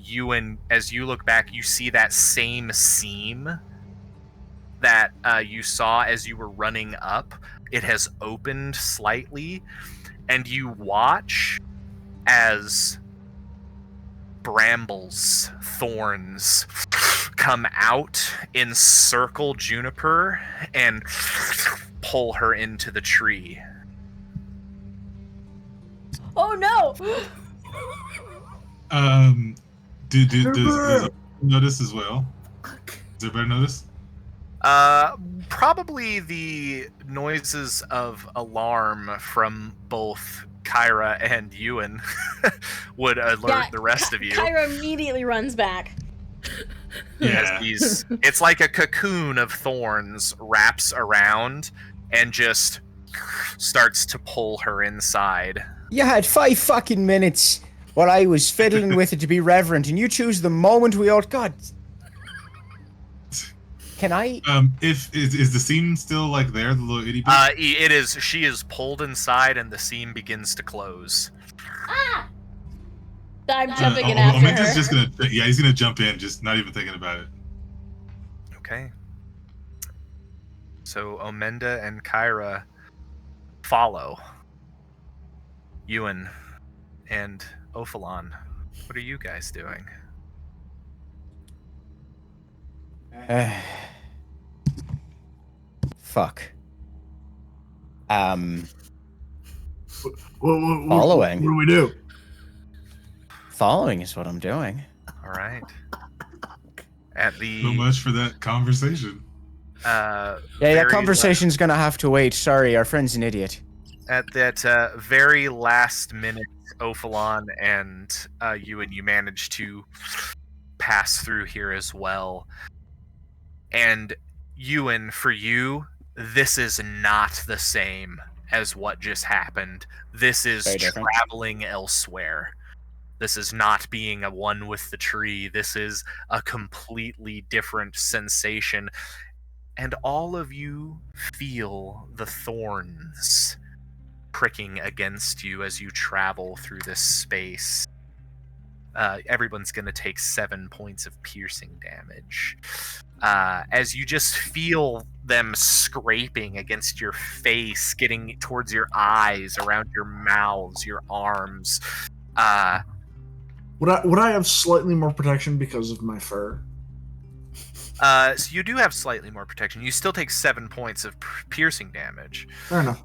as you look back, you see that same seam that you saw as you were running up. It has opened slightly, and you watch as Bramble's thorns come out, encircle Juniper, and pull her into the tree. Oh no! Does everybody notice as well? Does everybody notice? Probably the noises of alarm from both Kyra and Ewan would alert the rest of you. Kyra immediately runs back. Yeah. It's like a cocoon of thorns wraps around and just starts to pull her inside. You had 5 fucking minutes while I was fiddling with it to be reverent, and you choose the moment we all... God. Can I... Is the seam still, like, there, the little itty bit? It is. She is pulled inside, and the seam begins to close. Ah! I'm jumping in after her. Just gonna, he's gonna jump in, just not even thinking about it. Okay. So Omenda and Kyra follow. Ewan and Ophalon, what are you guys doing? Fuck. What Following. What do we do? Following is what I'm doing. All right. At the So much for that conversation. Yeah, that conversation's gonna have to wait. Sorry, our friend's an idiot. At that very last minute, Ophalon and you managed to pass through here as well. And Ewan, for you, this is not the same as what just happened. This is traveling elsewhere. This is not being a one with the tree. This is a completely different sensation. And all of you feel the thorns pricking against you as you travel through this space. Everyone's going to take 7 points of piercing damage. As you just feel them scraping against your face, getting towards your eyes, around your mouths, your arms. Would I have slightly more protection because of my fur? So you do have slightly more protection. You still take 7 points of piercing damage. Fair enough.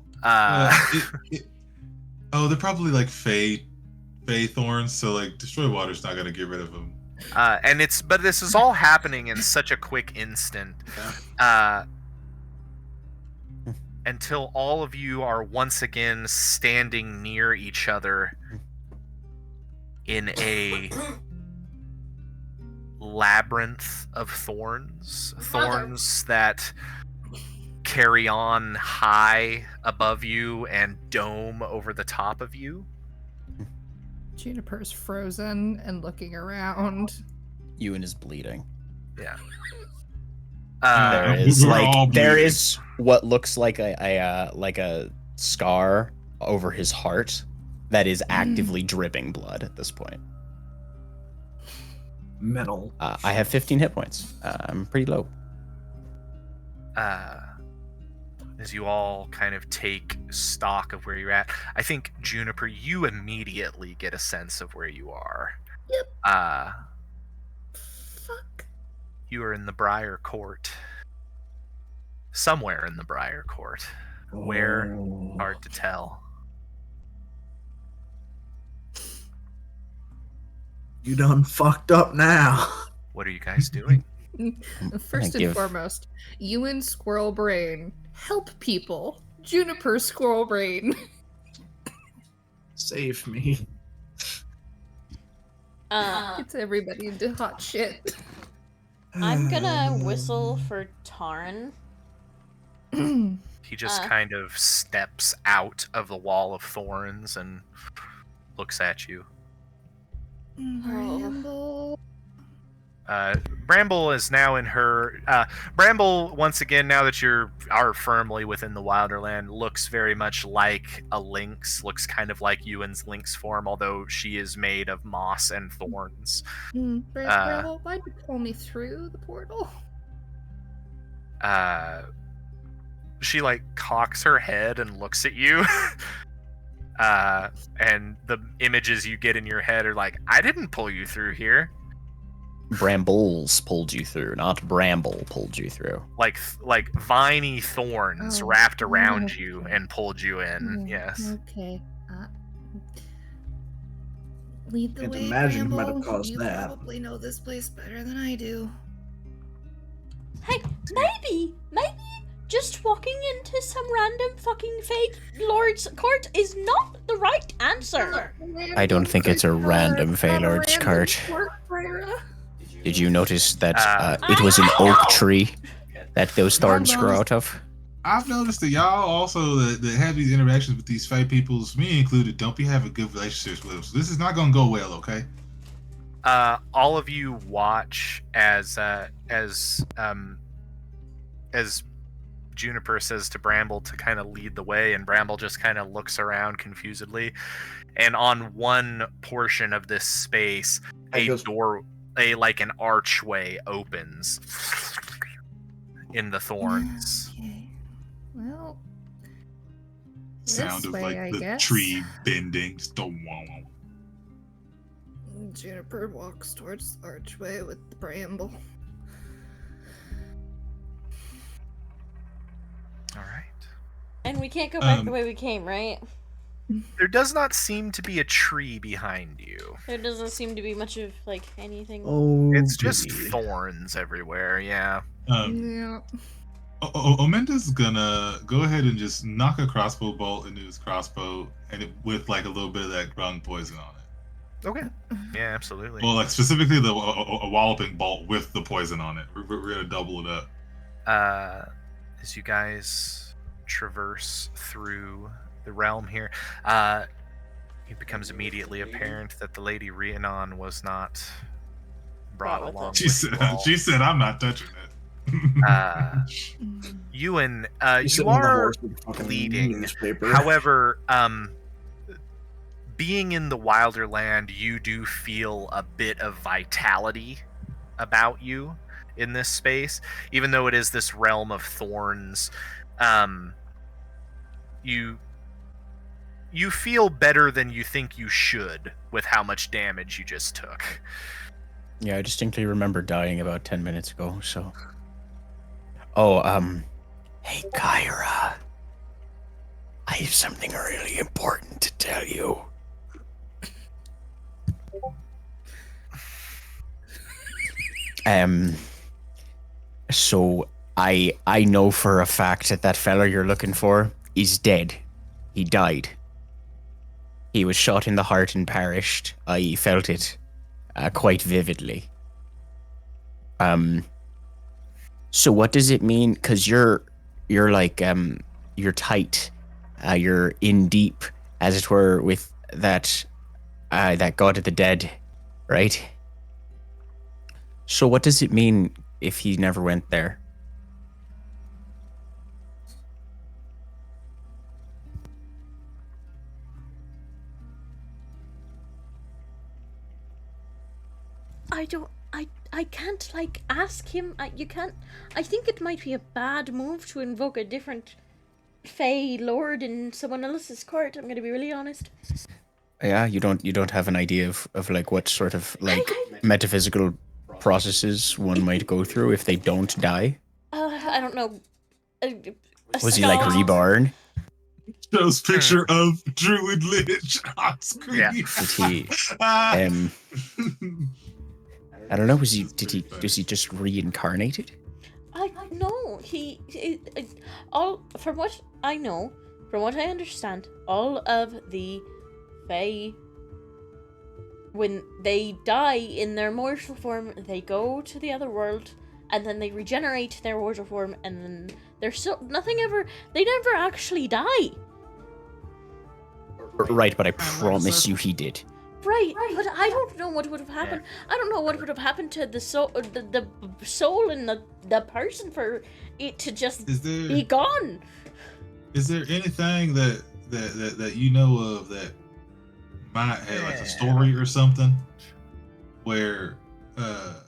They're probably like Fey thorns, so like Destroy Water's not gonna get rid of them. But this is all happening in such a quick instant. Until all of you are once again standing near each other in a labyrinth of thorns that carry on high above you and dome over the top of you. Juniper's frozen and looking around. Ewan is bleeding. Yeah. There is what looks like a scar over his heart that is actively dripping blood at this point. Metal. I have 15 hit points. I'm pretty low. As you all kind of take stock of where you're at, I think, Juniper, you immediately get a sense of where you are. Yep. Fuck. You are in the Briar Court. Somewhere in the Briar Court. Where? Hard to tell. You done fucked up now. What are you guys doing? First and foremost, Ewan Squirrel Brain, help people. Juniper Squirrel Brain. Save me. Gets everybody into hot shit. I'm gonna whistle for Tarn. He just kind of steps out of the wall of thorns and looks at you. Bramble. Bramble is now in her... Bramble, once again, now that you are firmly within the Wilderland, looks very much like a lynx. Looks kind of like Ewan's lynx form, although she is made of moss and thorns. Bramble, why'd you pull me through the portal? She, like, cocks her head and looks at you. And the images you get in your head are like, I didn't pull you through here. Brambles pulled you through, not Bramble pulled you through. Like viney thorns wrapped around you and pulled you in. Yes. Okay. Lead the Can't way, imagine who Bramble. might have caused you that. probably know this place better than I do. Hey, maybe just walking into some random fucking fake lord's court is not the right answer. I don't think it's a random Failord's cart. Did you notice that it was an oak tree that those thorns grew out of? I've noticed that y'all also that have these interactions with these fake peoples, me included, don't be having good relationships with them. So this is not gonna go well, okay? All of you watch as Juniper says to Bramble to kind of lead the way, and Bramble just kind of looks around confusedly. And on one portion of this space, an archway opens in the thorns. Okay. Well, Sound this of way, like I the guess. tree bending. Just don't wow. Juniper walks towards the archway with the Bramble. All right. And we can't go back the way we came, right? There does not seem to be a tree behind you. There doesn't seem to be much of, like, anything. Oh, It's just thorns everywhere, yeah. Yeah. Omenda's gonna go ahead and just knock a crossbow bolt into his crossbow, and with like a little bit of that grung poison on it. Okay. Yeah, absolutely. Well, like specifically a walloping bolt with the poison on it. We're gonna double it up. As you guys traverse through the realm here, it becomes immediately apparent that the Lady Rhiannon was not brought along. She said, "I'm not touching it." Ewan, He's you sitting on the are horse with a fucking bleeding. newspaper. However, being in the Wilder Land, you do feel a bit of vitality about you in this space, even though it is this realm of thorns. You feel better than you think you should with how much damage you just took. Yeah, I distinctly remember dying about 10 minutes ago, so... Hey, Kyra. I have something really important to tell you. So I know for a fact that fella you're looking for is dead. He died. He was shot in the heart and perished. I felt it quite vividly. So what does it mean? Because you're like you're tight, you're in deep, as it were, with that god of the dead, right? So what does it mean if he never went there? I can't like ask him. You can't. I think it might be a bad move to invoke a different Fey Lord in someone else's court. I'm gonna be really honest. Yeah, you don't have an idea of like what sort of like metaphysical processes one might go through if they don't die. I don't know. Was he like reborn? Shows picture of Druid Lich on screen. Yeah. Did he? I don't know. Was he just reincarnated? I no. He all from what I know, from what I understand, all of the Fae, when they die in their mortal form, they go to the other world, and then they regenerate their mortal form, and then they're still nothing ever. They never actually die. Right, but I promise you he did. Right, but I don't know what would have happened. I don't know what would have happened to the soul, the soul in the person for it to just be gone. Is there anything that you know of that might have like a story or something where We're gonna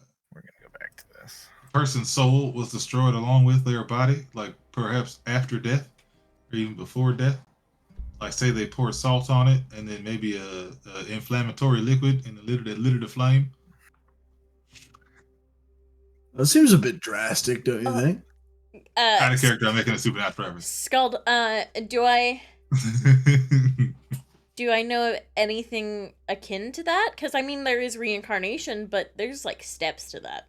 go back to this. a person's soul was destroyed along with their body, like perhaps after death or even before death? Like say they pour salt on it and then maybe a inflammatory liquid and lit the flame. That seems a bit drastic, don't you think? Kind of character I'm making a supernatural reference. Scald, do I know anything akin to that? Because I mean, there is reincarnation, but there's like steps to that.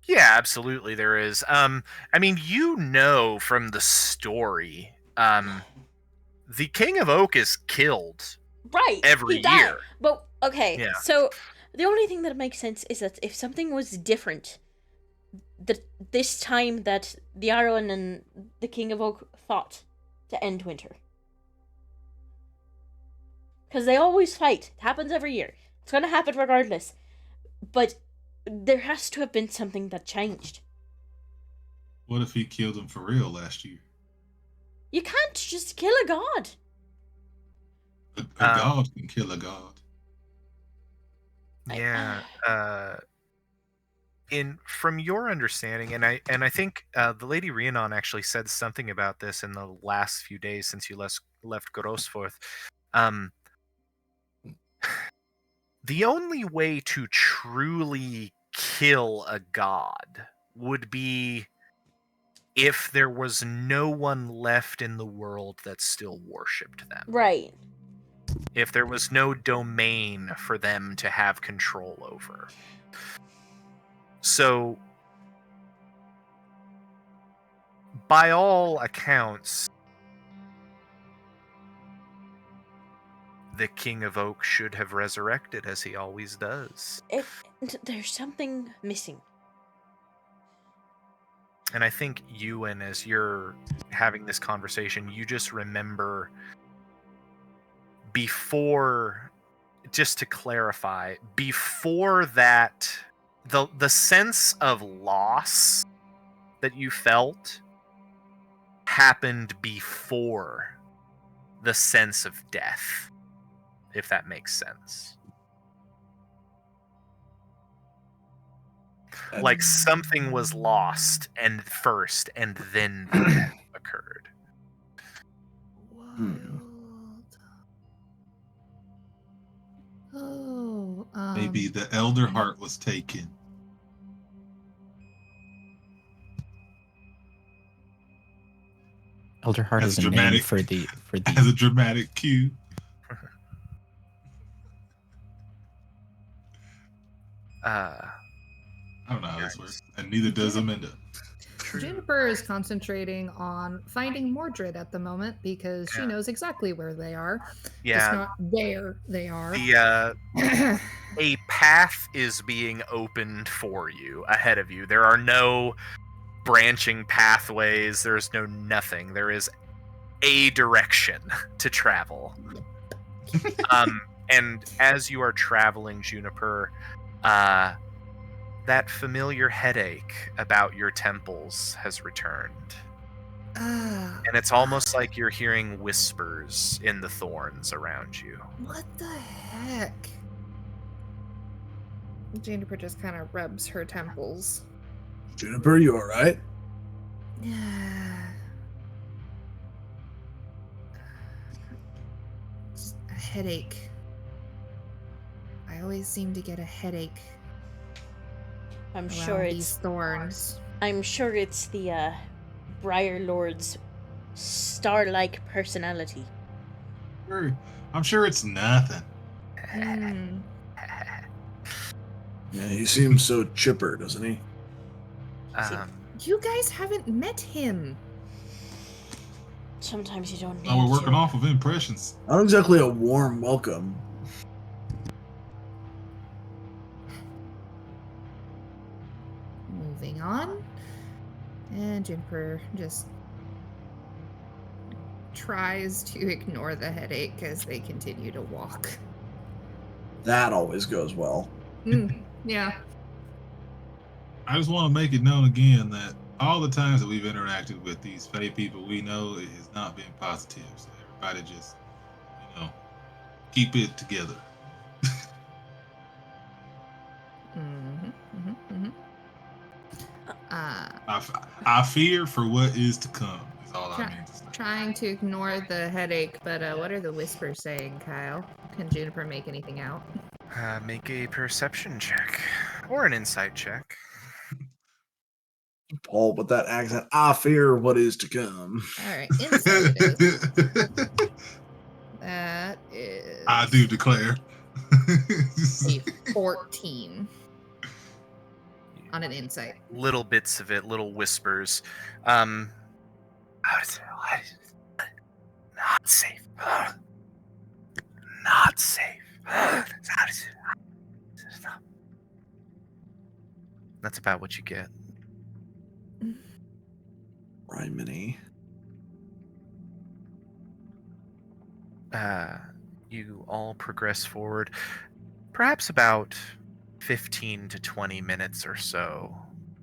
Yeah, absolutely there is. I mean, you know from the story, the King of Oak is killed Right, every he died. year. But okay, Yeah. so the only thing that makes sense is that if something was different, this time that the Arwen and the King of Oak fought to end winter. Because they always fight. It happens every year. It's gonna happen regardless. But there has to have been something that changed. What if he killed him for real last year? You can't just kill a god. A god can kill a god. Yeah. From your understanding, and I think the Lady Rhiannon actually said something about this in the last few days since you left Grosforth. The only way to truly kill a god would be if there was no one left in the world that still worshipped them. Right. If there was no domain for them to have control over. So, by all accounts, the King of Oak should have resurrected as he always does. There's something missing. And I think Ewan, as you're having this conversation, you just remember before, just to clarify, before that, the sense of loss that you felt happened before the sense of death, if that makes sense. Like something was lost and first, and then the death occurred. Oh, Maybe the elder heart was taken. Elder Heart As is a name dramatic- for the As a dramatic cue. Uh, I don't know how this works, and neither does Amanda. True. Juniper is concentrating on finding Mordred at the moment because she Yeah. knows exactly where they are. Just Yeah. not where they are. The a path is being opened for you ahead of you. There are no branching pathways. There is no nothing. There is a direction to travel. And as you are traveling, Juniper, that familiar headache about your temples has returned. And it's almost like you're hearing whispers in the thorns around you. What the heck? Juniper just kind of rubs her temples. Juniper, you alright? Just a headache. I always seem to get a headache I'm around sure these it's thorns. the Briar Lord's star-like personality. I'm sure it's nothing. Hmm. Yeah, he seems so chipper, doesn't he? You guys haven't met him. Sometimes you don't need Oh, we're working to. off of impressions. Not exactly a warm welcome. Moving on. And Juniper just tries to ignore the headache as they continue to walk. That always goes well. Yeah. I just want to make it known again that all the times that we've interacted with these Fae people, we know it has not been positive. So everybody just, keep it together. I fear for what is to come. Is all I mean to say. Trying to ignore the headache, but what are the whispers saying, Kyle? Can Juniper make anything out? Make a perception check or an insight check. Paul, with that accent, I fear what is to come. All right, insight it is. That is. I do declare. A 14 on an insight. Little bits of it, little whispers. Not safe. Not safe. That's about what you get. Rhyminy. You all progress forward, perhaps about 15 to 20 minutes or so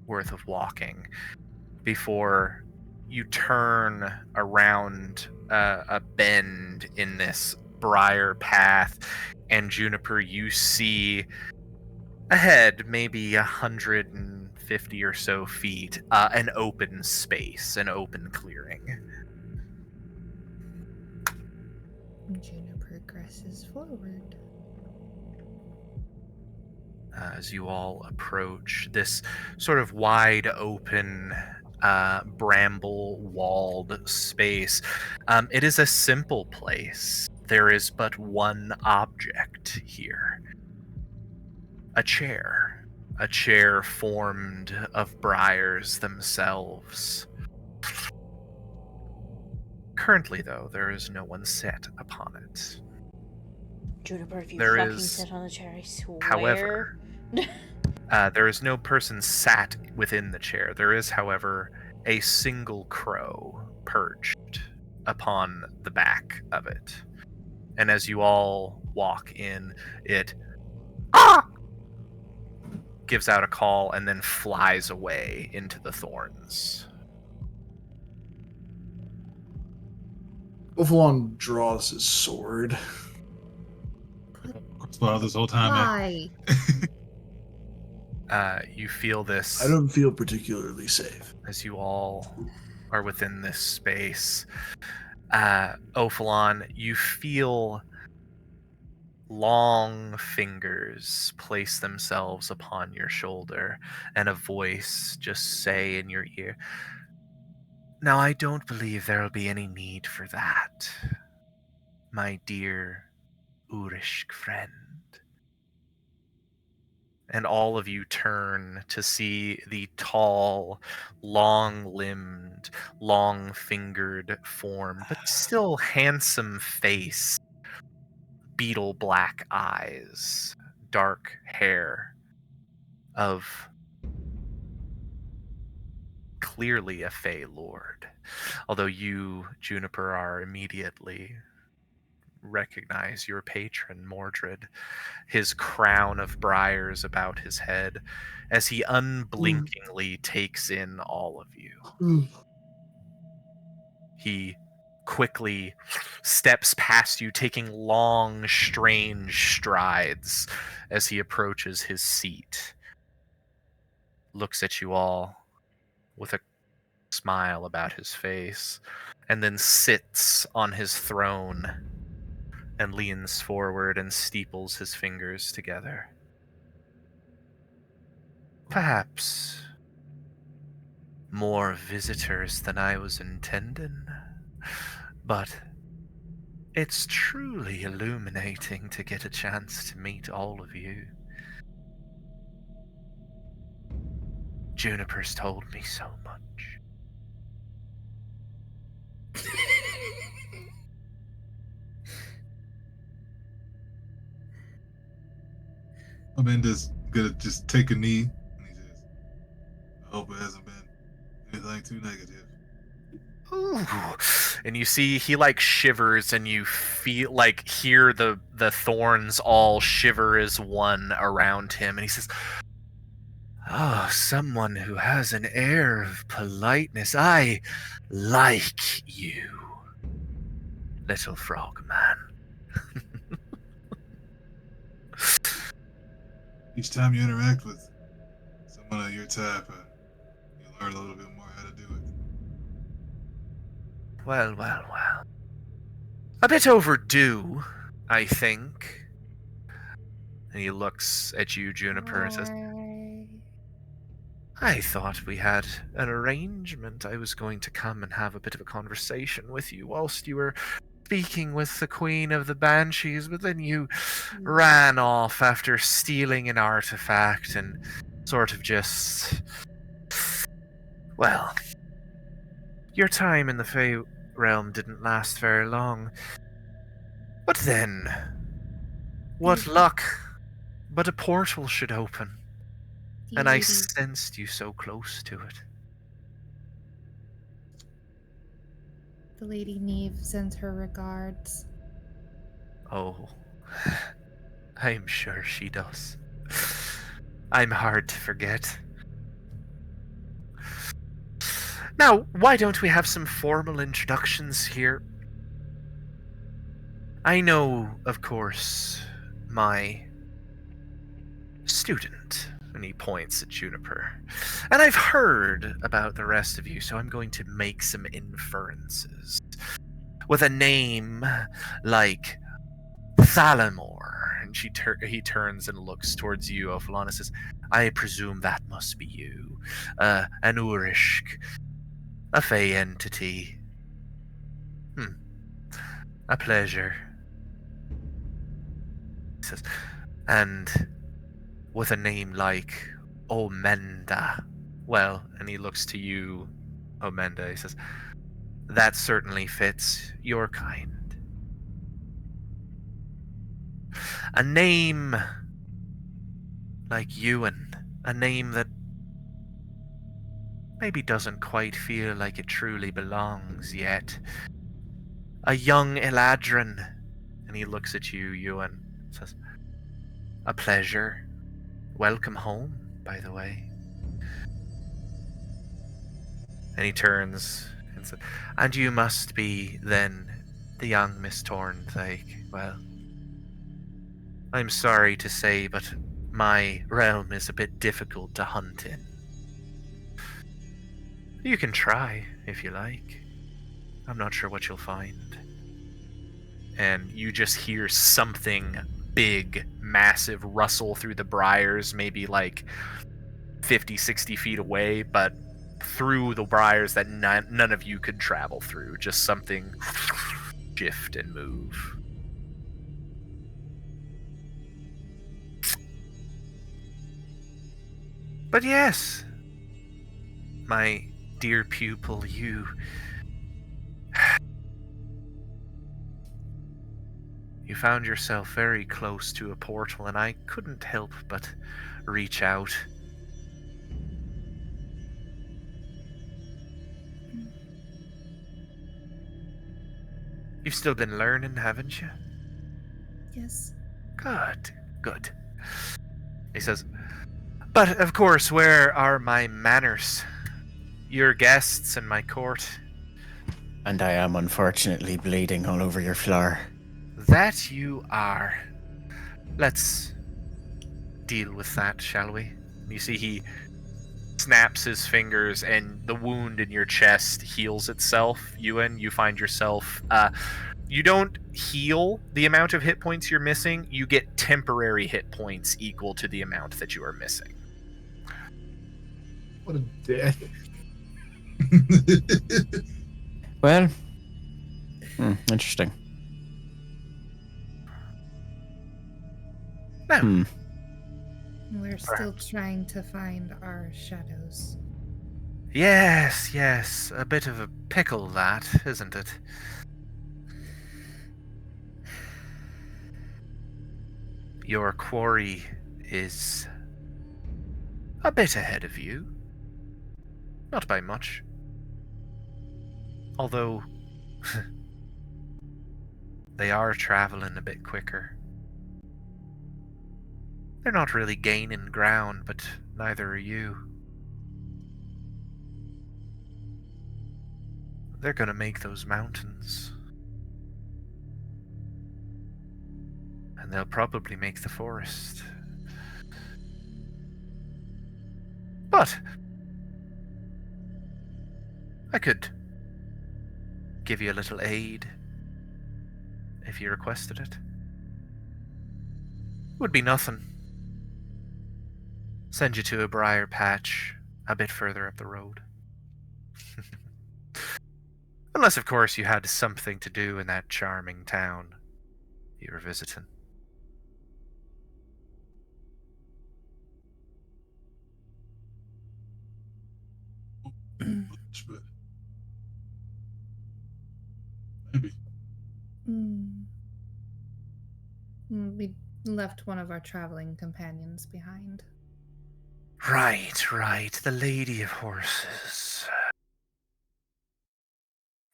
worth of walking before you turn around a bend in this briar path, and Juniper, you see ahead, maybe 150 or so feet, an open space, an open clearing. Juno progresses forward. As you all approach this sort of wide open, bramble walled space, it is a simple place. There is but one object here: a chair. A chair formed of briars themselves. Currently, though, there is no one set upon it. Juniper, if you There fucking is, sit on the chair, I swear. However, there is no person sat within the chair. There is, however, a single crow perched upon the back of it. And as you all walk in, it gives out a call and then flies away into the thorns. Buffalon draws his sword. Well, this whole time, man. Why? You feel this. I don't feel particularly safe. As you all are within this space. Ophalon, you feel long fingers place themselves upon your shoulder and a voice just say in your ear, "Now I don't believe there will be any need for that, my dear Urishk friend. and all of you turn to see the tall, long-limbed, long-fingered form, but still handsome face, beetle black eyes, dark hair of clearly a Fey Lord. Although you, Juniper, are immediately recognize your patron, Mordred, his crown of briars about his head, as he unblinkingly takes in all of you. He quickly steps past you, taking long, strange strides as he approaches his seat, looks at you all with a smile about his face, and then sits on his throne and leans forward and steeples his fingers together. Perhaps more visitors than I was intending, but it's truly illuminating to get a chance to meet all of you. Juniper's told me so much. Amanda's gonna just take a knee, and he says, "I hope it hasn't been anything too negative." Ooh. And you see he like shivers, and you feel like hear the thorns all shiver as one around him, and he says, "Oh, someone who has an air of politeness. I like you, little frog man." Each time you interact with someone of your type, you learn a little bit more how to do it. Well, well, well. A bit overdue, I think. And he looks at you, Juniper, and says, I thought we had an arrangement. I was going to come and have a bit of a conversation with you whilst you were speaking with the Queen of the Banshees, but then you ran off after stealing an artifact and sort of just... Well, your time in the Fey realm didn't last very long. But then, what luck but a portal should open, and I sensed you so close to it. The Lady Neve sends her regards. Oh, I'm sure she does. I'm hard to forget. Now, why don't we have some formal introductions here? I know, of course, my student, and he points at Juniper, and I've heard about the rest of you, so I'm going to make some inferences. With a name like Thalamor, and he turns and looks towards you, Ophalon, and says, I presume that must be you. An Urishk, a Fey entity. A pleasure. He says, and with a name like Omenda. Well, and he looks to you, Omenda. He says, that certainly fits your kind. A name like Ewan. A name that maybe doesn't quite feel like it truly belongs yet. A young Eladrin. And he looks at you, Ewan, says, a pleasure. Welcome home, by the way. And he turns and says, and you must be, then, the young Miss Thorns, well, I'm sorry to say, but my realm is a bit difficult to hunt in. You can try, if you like. I'm not sure what you'll find. And you just hear something big, massive rustle through the briars, maybe like 50, 60 feet away, but through the briars that none of you could travel through. Just something shift and move. But yes, my dear pupil, you found yourself very close to a portal, and I couldn't help but reach out. You've still been learning, haven't you? Yes. Good, good. He says, but of course, where are my manners? Your guests and my court. And I am unfortunately bleeding all over your floor. That you are. Let's deal with that, shall we? You see, he snaps his fingers, and the wound in your chest heals itself. Ewan, you find yourself. You don't heal the amount of hit points you're missing. You get temporary hit points equal to the amount that you are missing. What a dick. Well, interesting. Now, We're still trying to find our shadows. yes, a bit of a pickle, that, isn't it? Your quarry is a bit ahead of you. Not by much. Although, they are traveling a bit quicker. They're not really gaining ground, but neither are you. They're gonna make those mountains. And they'll probably make the forest. But I could give you a little aid if you requested it. Would be nothing. Send you to a briar patch a bit further up the road. Unless, of course, you had something to do in that charming town you were visiting. But maybe. We left one of our traveling companions behind. Right, the Lady of Horses.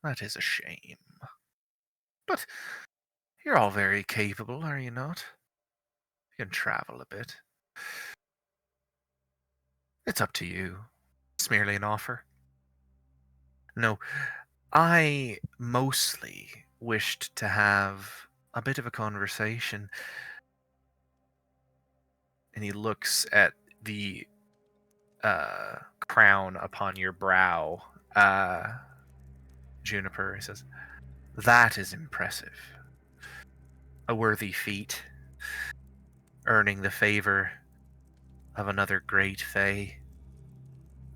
That is a shame. But you're all very capable, are you not? You can travel a bit. It's up to you. It's merely an offer. No, I mostly wished to have a bit of a conversation. And he looks at the crown upon your brow, Juniper. He says, that is impressive. A worthy feat. Earning the favor of another great fae,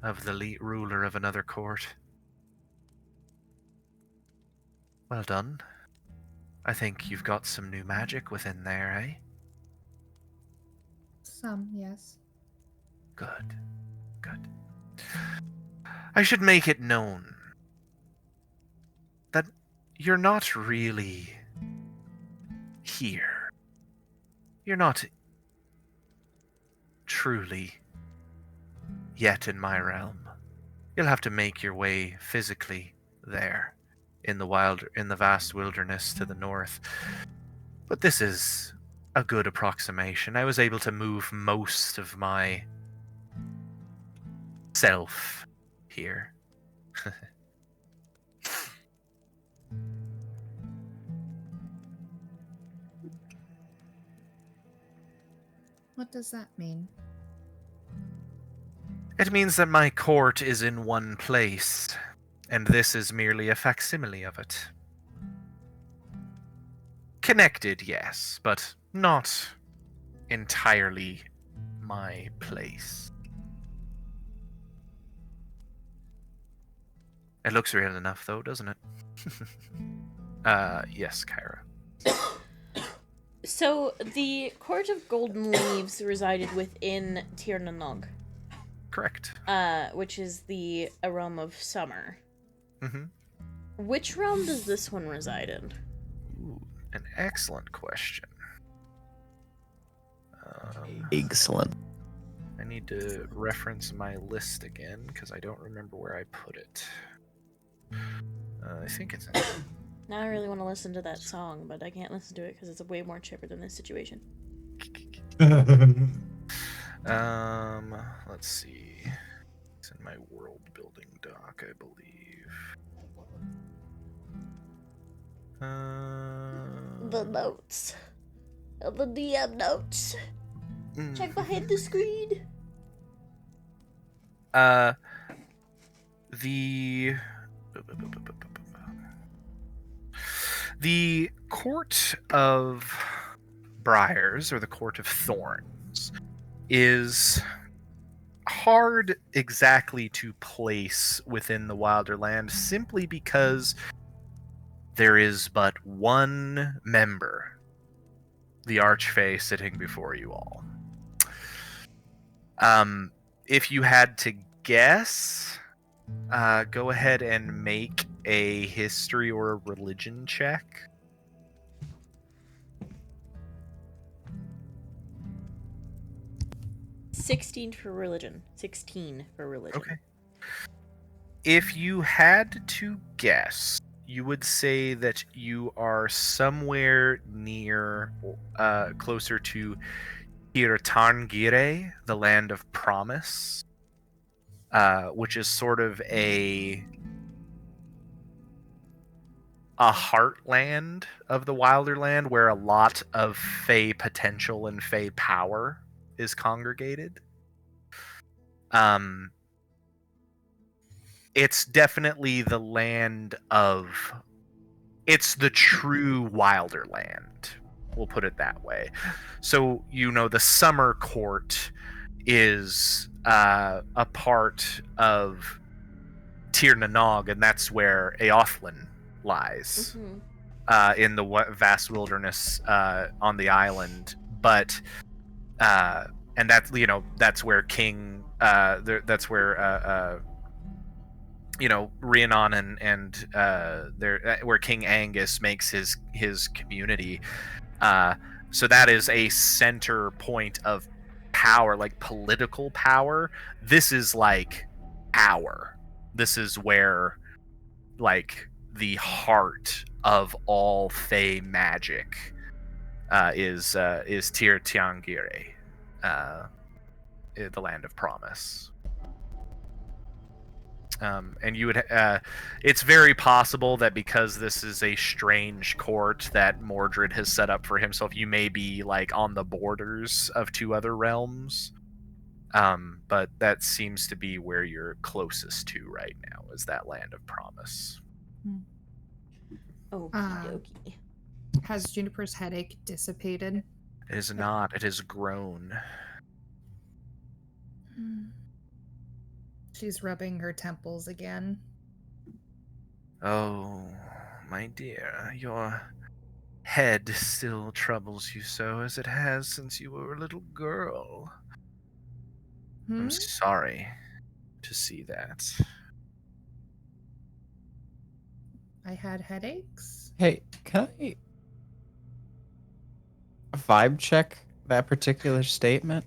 of the ruler of another court. Well done. I think you've got some new magic within there, eh? Some, yes. Good. I should make it known that you're not really here. You're not truly yet in my realm. You'll have to make your way physically there in the vast wilderness to the north. But this is a good approximation. I was able to move most of my self here. What does that mean? It means that my court is in one place, and this is merely a facsimile of it. Connected, yes, but not entirely my place. It looks real enough, though, doesn't it? Yes, Kyra. So, the Court of Golden Leaves resided within Tir na Nog. Correct. Which is the a realm of summer. Mm-hmm. Which realm does this one reside in? Ooh, an excellent question. Excellent. I need to reference my list again because I don't remember where I put it. I think it's in. Now I really want to listen to that song, but I can't listen to it because it's way more chipper than this situation. Let's see. It's in my world building doc, I believe. The notes. The DM notes. Check behind the screen. The Court of Briars, or the Court of Thorns, is hard exactly to place within the Wilderland simply because there is but one member, the Archfey, sitting before you all. If you had to guess, go ahead and make a history or a religion check. $16 for religion. 16 for religion. Okay. If you had to guess, you would say that you are somewhere near, closer to Tirtangire, the land of promise, which is sort of a heartland of the Wilderland where a lot of Fey potential and Fey power is congregated. It's definitely the land of... It's the true Wilderland. We'll put it that way. So, the Summer Court is a part of Tir na Nog, and that's where Eothlin lies. Mm-hmm. In the vast wilderness on the island. But... and that's where King... that's where... Rhiannon and where King Angus makes his community. So that is a center point of power, like political power. This is like power. This is where, like, the heart of all Fey magic is Tir Tiangire, the land of promise. And you would, it's very possible that because this is a strange court that Mordred has set up for himself, you may be like on the borders of two other realms. But that seems to be where you're closest to right now, is that land of promise. Okie dokie. Has Juniper's headache dissipated? It is not. It has grown. She's rubbing her temples again. Oh, my dear, your head still troubles you so as it has since you were a little girl. I'm sorry to see that. I had headaches. Hey, can I vibe check that particular statement?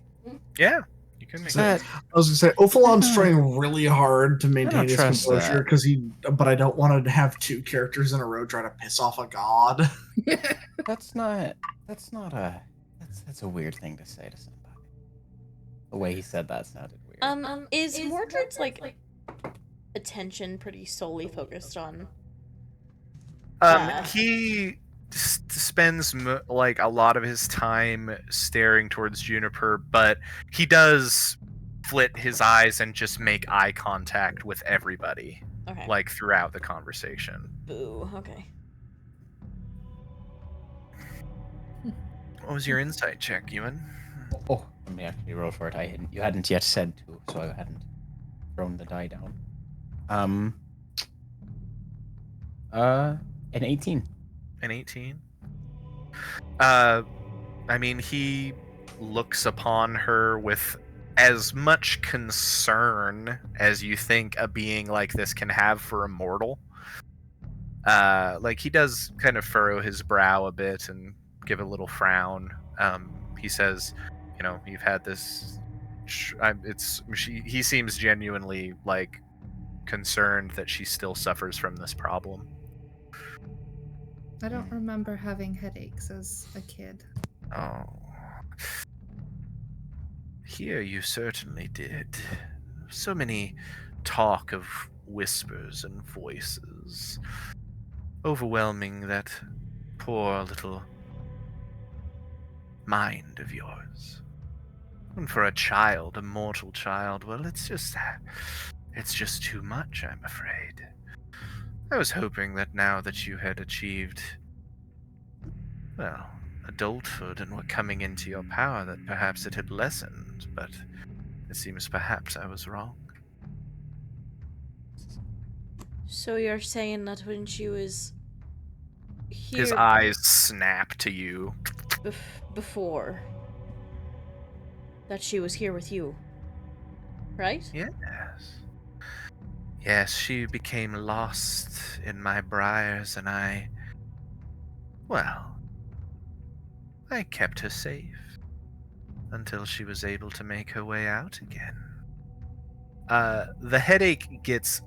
Yeah, you can make That- I was gonna say Ophalon's trying really hard to maintain his trust composure that. but I don't want to have two characters in a row try to piss off a god. That's a weird thing to say to somebody. The way he said that sounded weird. Is Mordred's like attention pretty solely focused on? He spends like a lot of his time staring towards Juniper, but he does flit his eyes and just make eye contact with everybody, Okay. like throughout the conversation. Boo. Okay. What was your insight check, Ewan? Oh, let me actually roll for it. You hadn't yet said to, so I hadn't thrown the die down. An 18. An 18? I mean, he looks upon her with as much concern as you think a being like this can have for a mortal. Like, he does kind of furrow his brow a bit and give a little frown. He says, you know, you've had this. He seems genuinely like concerned that she still suffers from this problem. I don't remember having headaches as a kid. Oh. Here you certainly did. So many talk of whispers and voices, overwhelming that poor little mind of yours. And for a child, a mortal child, well, it's just too much, I'm afraid. I was hoping that now that you had achieved, well, adulthood and were coming into your power, that perhaps it had lessened, but it seems perhaps I was wrong. So you're saying that when she was here His eyes snap to you. before, that she was here with you, right? Yes. Yes, she became lost in my briars, and I kept her safe until she was able to make her way out again. The headache gets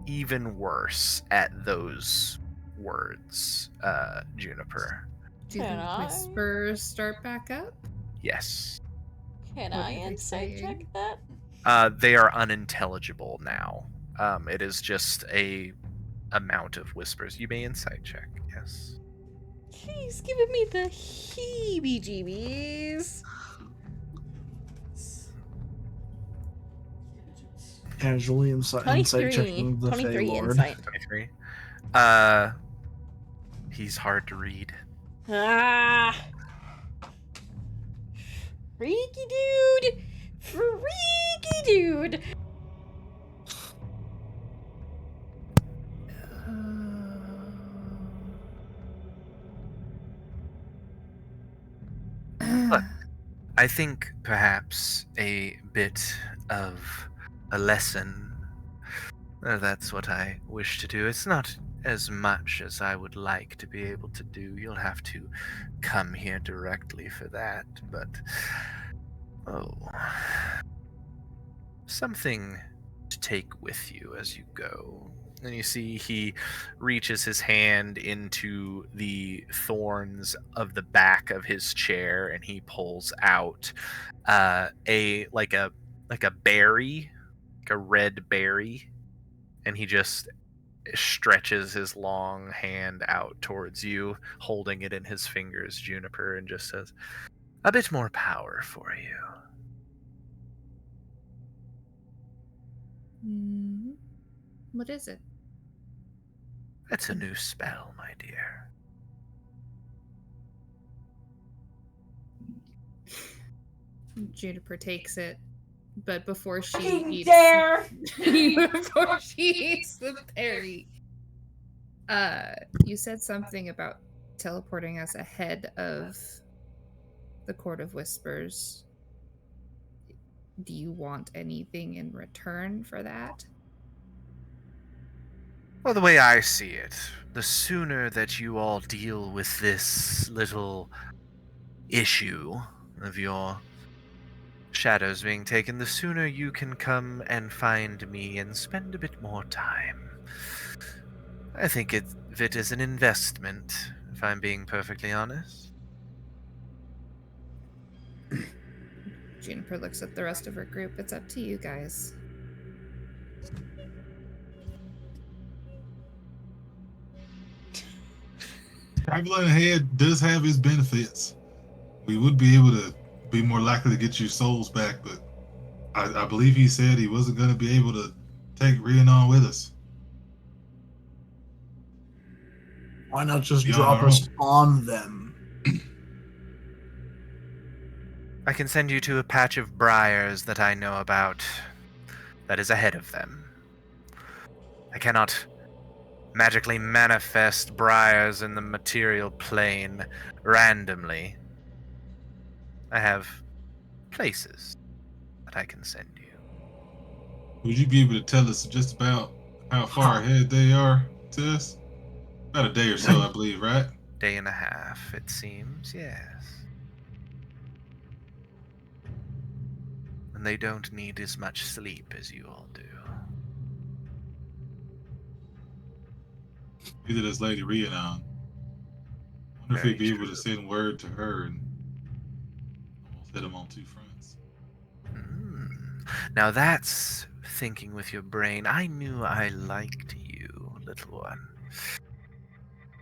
even worse at those words, Juniper. Do the Can I? whispers start back up? Yes. Can What I are they insight check saying? that? They are unintelligible now. It is just a amount of whispers. You may insight check, yes. He's giving me the heebie-jeebies. Casually insight 23. checking the 23 Fey Lord. insight. 23. He's hard to read. Ah! Freaky dude! Freaky dude! I think perhaps a bit of a lesson. That's what I wish to do. It's not as much as I would like to be able to do. You'll have to come here directly for that, but something to take with you as you go. And you see he reaches his hand into the thorns of the back of his chair, and he pulls out a berry, like a red berry, and he just stretches his long hand out towards you, holding it in his fingers, Juniper, and just says, "A bit more power for you." What is it? That's a new spell, my dear. Juniper takes it, but before she eats, before she eats the berry, you said something about teleporting us ahead of the Court of Whispers. Do you want anything in return for that? Well, the way I see it, the sooner that you all deal with this little issue of your shadows being taken, the sooner you can come and find me and spend a bit more time. I think of it as an investment, if I'm being perfectly honest. Juniper looks at the rest of her group. It's up to you guys. Traveling ahead does have its benefits. We would be able to be more likely to get your souls back, but I believe he said he wasn't going to be able to take Rhiannon with us. Why not just Be on drop our us own. on them? I can send you to a patch of briars that I know about that is ahead of them. I cannot magically manifest briars in the material plane randomly. I have places that that I can send you. Would you be able to tell us just about how far ahead they are to us? About a day or so, I believe, right? Day and a half, it seems, yes. And they don't need as much sleep as you all do. Either does Lady Rhiannon. I wonder if Very we'd be able true. to send word to her and almost hit them on two fronts. Now that's thinking with your brain. I knew I liked you, little one.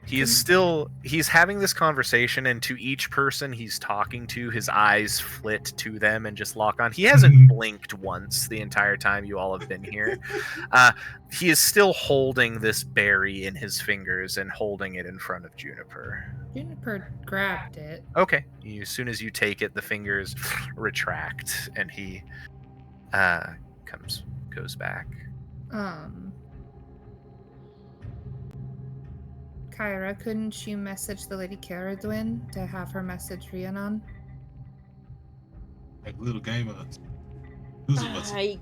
He's having this conversation, and to each person he's talking to, his eyes flit to them and just lock on. He hasn't blinked once the entire time you all have been here. He is still holding this berry in his fingers and holding it in front of Juniper. Juniper grabbed it. Okay. As soon as you take it, the fingers retract, and he goes back. Kyra, couldn't you message the Lady Caradwin to have her message Rhiannon? Like a little game of who's a what's I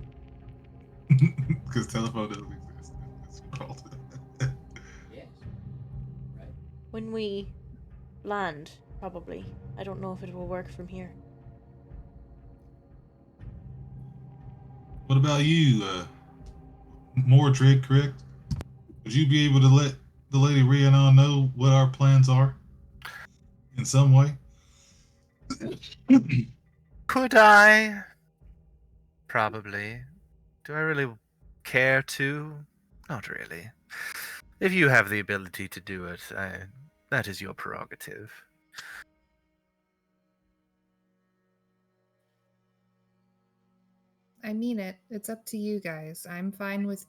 because telephone doesn't exist. It's called. Yes. Right. when we land, probably. I don't know if it will work from here. What about you, Mordred, correct? Would you be able to let the Lady Rhiannon know what our plans are in some way? Could I? Probably. Do I really care to? Not really. If you have the ability to do it, that is your prerogative. I mean it. It's up to you guys. I'm fine with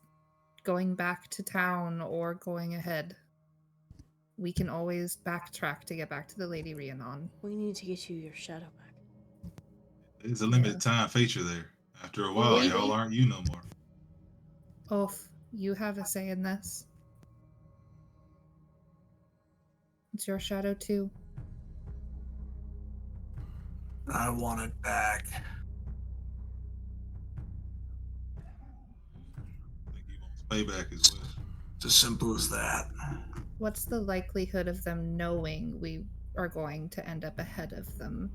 going back to town or going ahead. We can always backtrack to get back to the Lady Rhiannon. We need to get you your shadow back. There's a limited time feature there. After a while, Really? y'all aren't you no more. Oaf, you have a say in this. It's your shadow too. I want it back. I think he wants payback as well. It's as simple as that. What's the likelihood of them knowing we are going to end up ahead of them?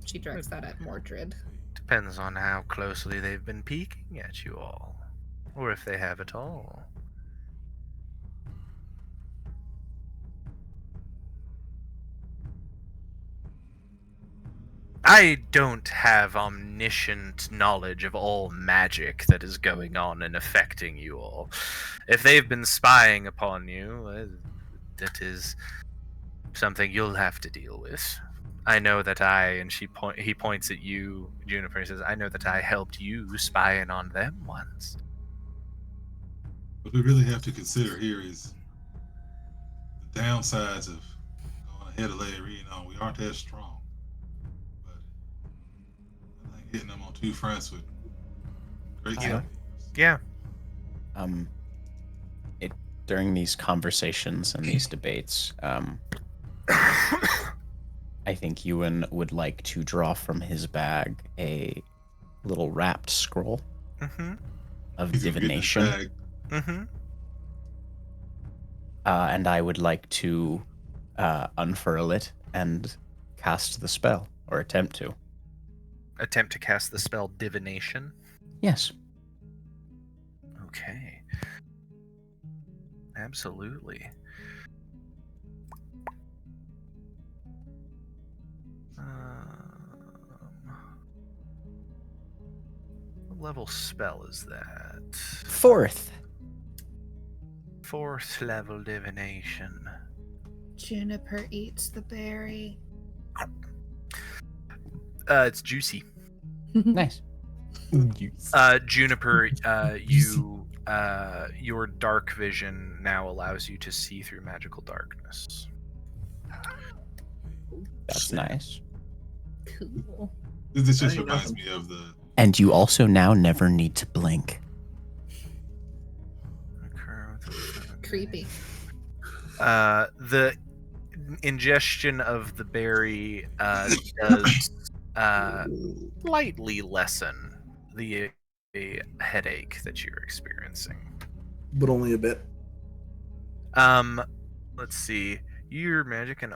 She directs that at Mordred. Depends on how closely they've been peeking at you all. Or if they have at all. I don't have omniscient knowledge of all magic that is going on and affecting you all. If they've been spying upon you, that is something you'll have to deal with. I know that he points at you, Juniper, and says, I know that I helped you spying on them once. What we really have to consider here is the downsides of going ahead of Lady Rhiannon. We aren't as strong. But I think hitting them on two fronts would great Yeah. help. Yeah. During these conversations and these debates, I think Ewan would like to draw from his bag a little wrapped scroll of He's gonna get this divination. bag. And I would like to unfurl it and cast the spell, or attempt to. Attempt to cast the spell divination. Yes. Okay. Absolutely. What level spell is that? Fourth. 4th level divination. Juniper eats the berry. It's juicy. Nice. Juniper, your dark vision now allows you to see through magical darkness. That's nice. Cool. This just Hey, reminds nothing. me of the And you also now never need to blink. Creepy. The ingestion of the berry does slightly lessen the a headache that you're experiencing. But only a bit. Let's see. Your magic and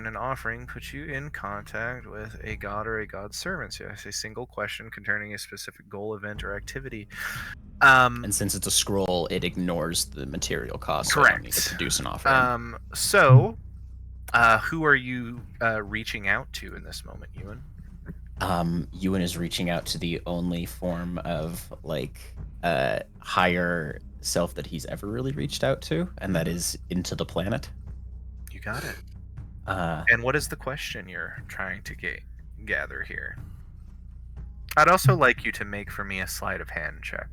an offering puts you in contact with a god or a god's servant. So it's a single question concerning a specific goal, event, or activity. And since it's a scroll, it ignores the material cost, so I don't need to Correct. produce an offering. So, who are you reaching out to in this moment, Ewan? Ewan is reaching out to the only form of higher self that he's ever really reached out to, and that is into the planet. You got it. Uh, And what is the question you're trying to gather here? I'd also like you to make for me a sleight of hand check.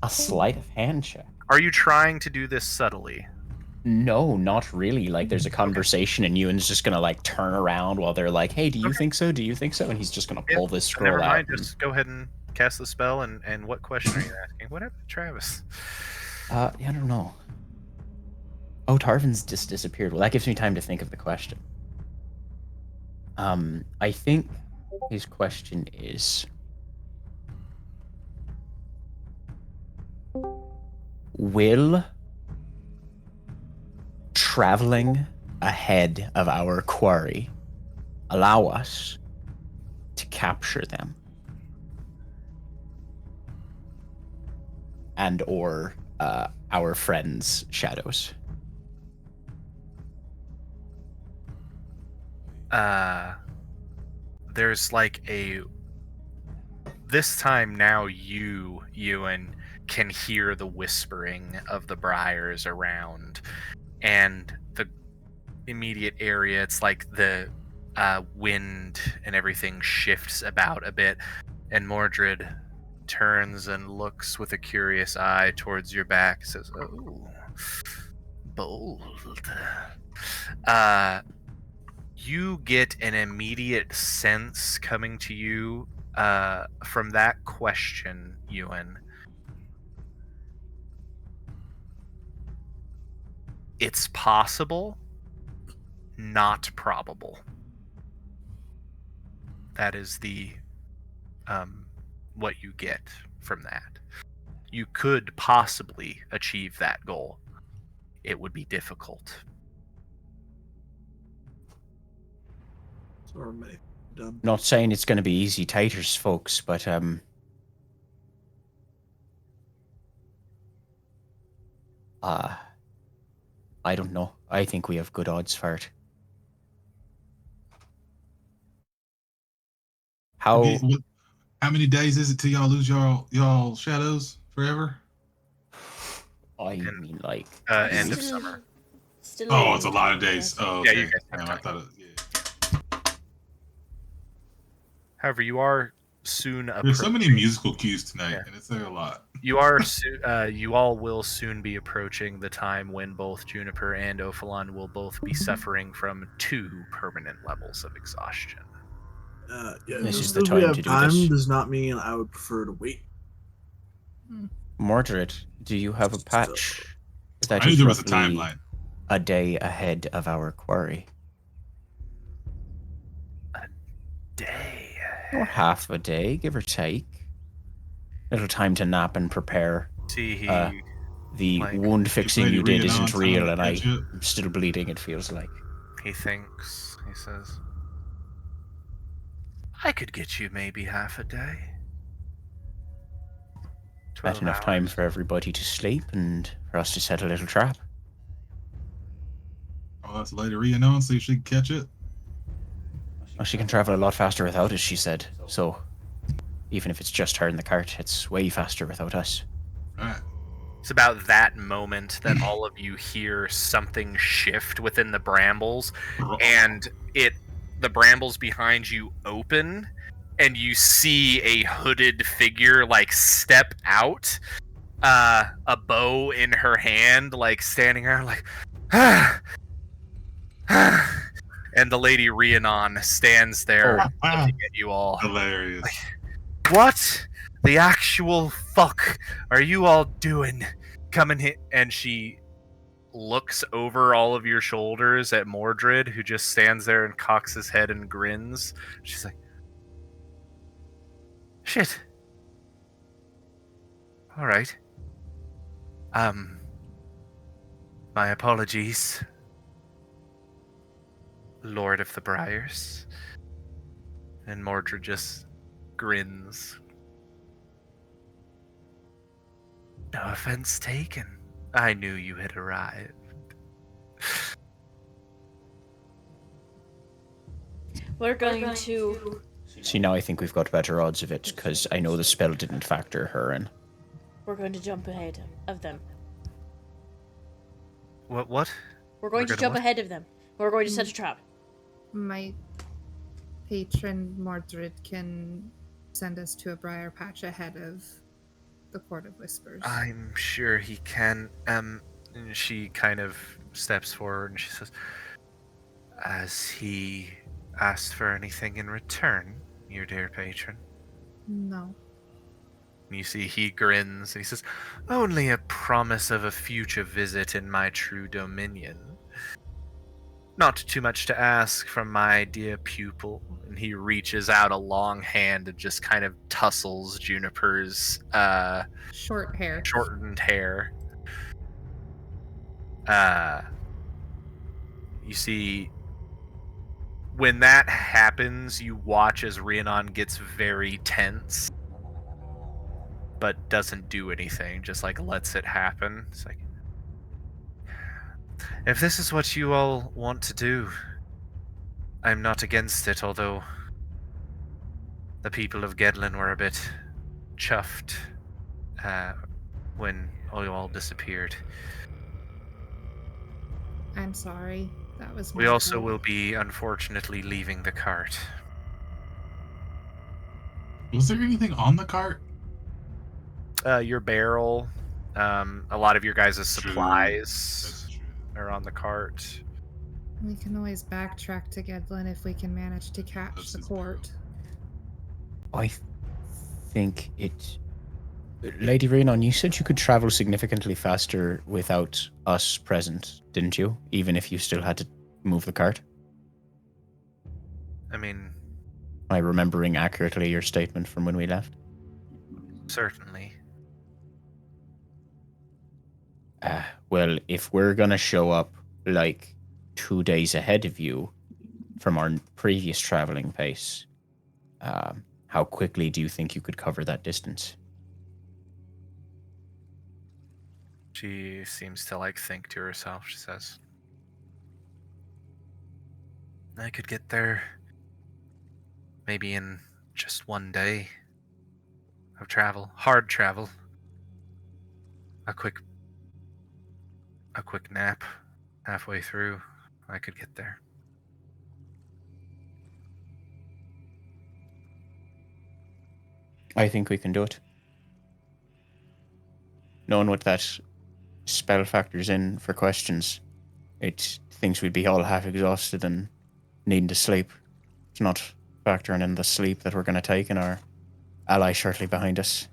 a sleight of hand check. Are you trying to do this subtly? No, not really. Like, there's a conversation, and Ewan's just gonna like turn around while they're like, "Hey, do you think so? Do you think so?" And he's just gonna pull this scroll Never mind. out. Just go ahead and cast the spell. And what question are you asking? What happened to Travis? Yeah, I don't know. Oh, Tarvin's just disappeared. Well, that gives me time to think of the question. I think his question is, will traveling ahead of our quarry allow us to capture them and or our friends' shadows? There's like this time now Ewan, can hear the whispering of the briars around, and the immediate area, it's like the wind and everything shifts about a bit, and Mordred turns and looks with a curious eye towards your back, says, "Oh, bold." You get an immediate sense coming to you from that question, Ewan. It's possible, not probable. That is the what you get from that. You could possibly achieve that goal. It would be difficult. Sorry, mate. Done. Not saying it's going to be easy titers, folks, but I don't know. I think we have good odds for it. How many days is it till y'all lose y'all shadows forever? I mean, like, End of Still- summer. Still Oh, it's a lot of time, days. yes. Oh, Yeah, okay. you guys have Damn, I time. thought it, However, you are soon There's so many approaching. musical cues tonight, Yeah. and it's a lot. You are you all will soon be approaching the time when both Juniper and Ophalon will both be suffering from 2 permanent levels of exhaustion. Yeah, This just is the because we time have to do time this. does not mean I would prefer to wait. Mordred, do you have a patch that I knew is there was a roughly timeline. a day ahead of our quarry? Day. Or half a day, give or take. Little time to nap and prepare. See, he The like, wound fixing Lady you did Rhiannon isn't telling real, her and to catch up. I'm still bleeding, it feels like. he thinks. He says, "I could get you maybe half a day. 12 That's enough time hours. for everybody to sleep and for us to set a little trap. Oh, that's Lady Rhiannon, so she can catch it. Well, she can travel a lot faster without us, she said. So, even if it's just her in the cart, it's way faster without us. Right. It's about that moment that all of you hear something shift within the brambles, and the brambles behind you open, and you see a hooded figure like step out, a bow in her hand, like standing around like and the Lady Rhiannon stands there looking at you all. Hilarious. What the actual fuck are you all doing? Coming here. And she looks over all of your shoulders at Mordred, who just stands there and cocks his head and grins. She's like, shit. All right. My apologies, Lord of the Briars. And Mordred just grins. No offense taken. I knew you had arrived. We're going to. See, now I think we've got better odds of it, because I know the spell didn't factor her in. We're going to jump ahead of them. What? We're going to gonna jump what? ahead of them. We're going to set a trap. My patron Mordred can send us to a briar patch ahead of the Court of Whispers. I'm sure he can. And she kind of steps forward and she says, "Has he asked for anything in return, your dear patron?" No. And you see he grins and he says, "Only a promise of a future visit in my true dominion. Not too much to ask from my dear pupil." And he reaches out a long hand and just kind of tussles Juniper's Short hair. shortened hair. You see, when that happens, you watch as Rhiannon gets very tense, but doesn't do anything, just like lets it happen. It's like, if this is what you all want to do, I'm not against it, although the people of Gedlin were a bit chuffed when you all disappeared. I'm sorry. That was We my also fault. will be, unfortunately, leaving the cart. Was there anything on the cart? Your barrel, a lot of your guys' True. supplies That's true. are on the cart. We can always backtrack to Gedlin if we can manage to catch That's the his court. I think it... Lady Rhiannon, you said you could travel significantly faster without us present, didn't you? Even if you still had to move the cart? I mean, Am I remembering accurately your statement from when we left? certainly. Well, if we're gonna show up like 2 days ahead of you from our previous traveling pace, how quickly do you think you could cover that distance? She seems to think to herself. She says, I could get there maybe in just 1 day of travel. Hard travel. A quick nap halfway through. I could get there. I think we can do it. Knowing what that spell factors in for questions, it thinks we'd be all half exhausted and needing to sleep. It's not factoring in the sleep that we're going to take and our ally shortly behind us.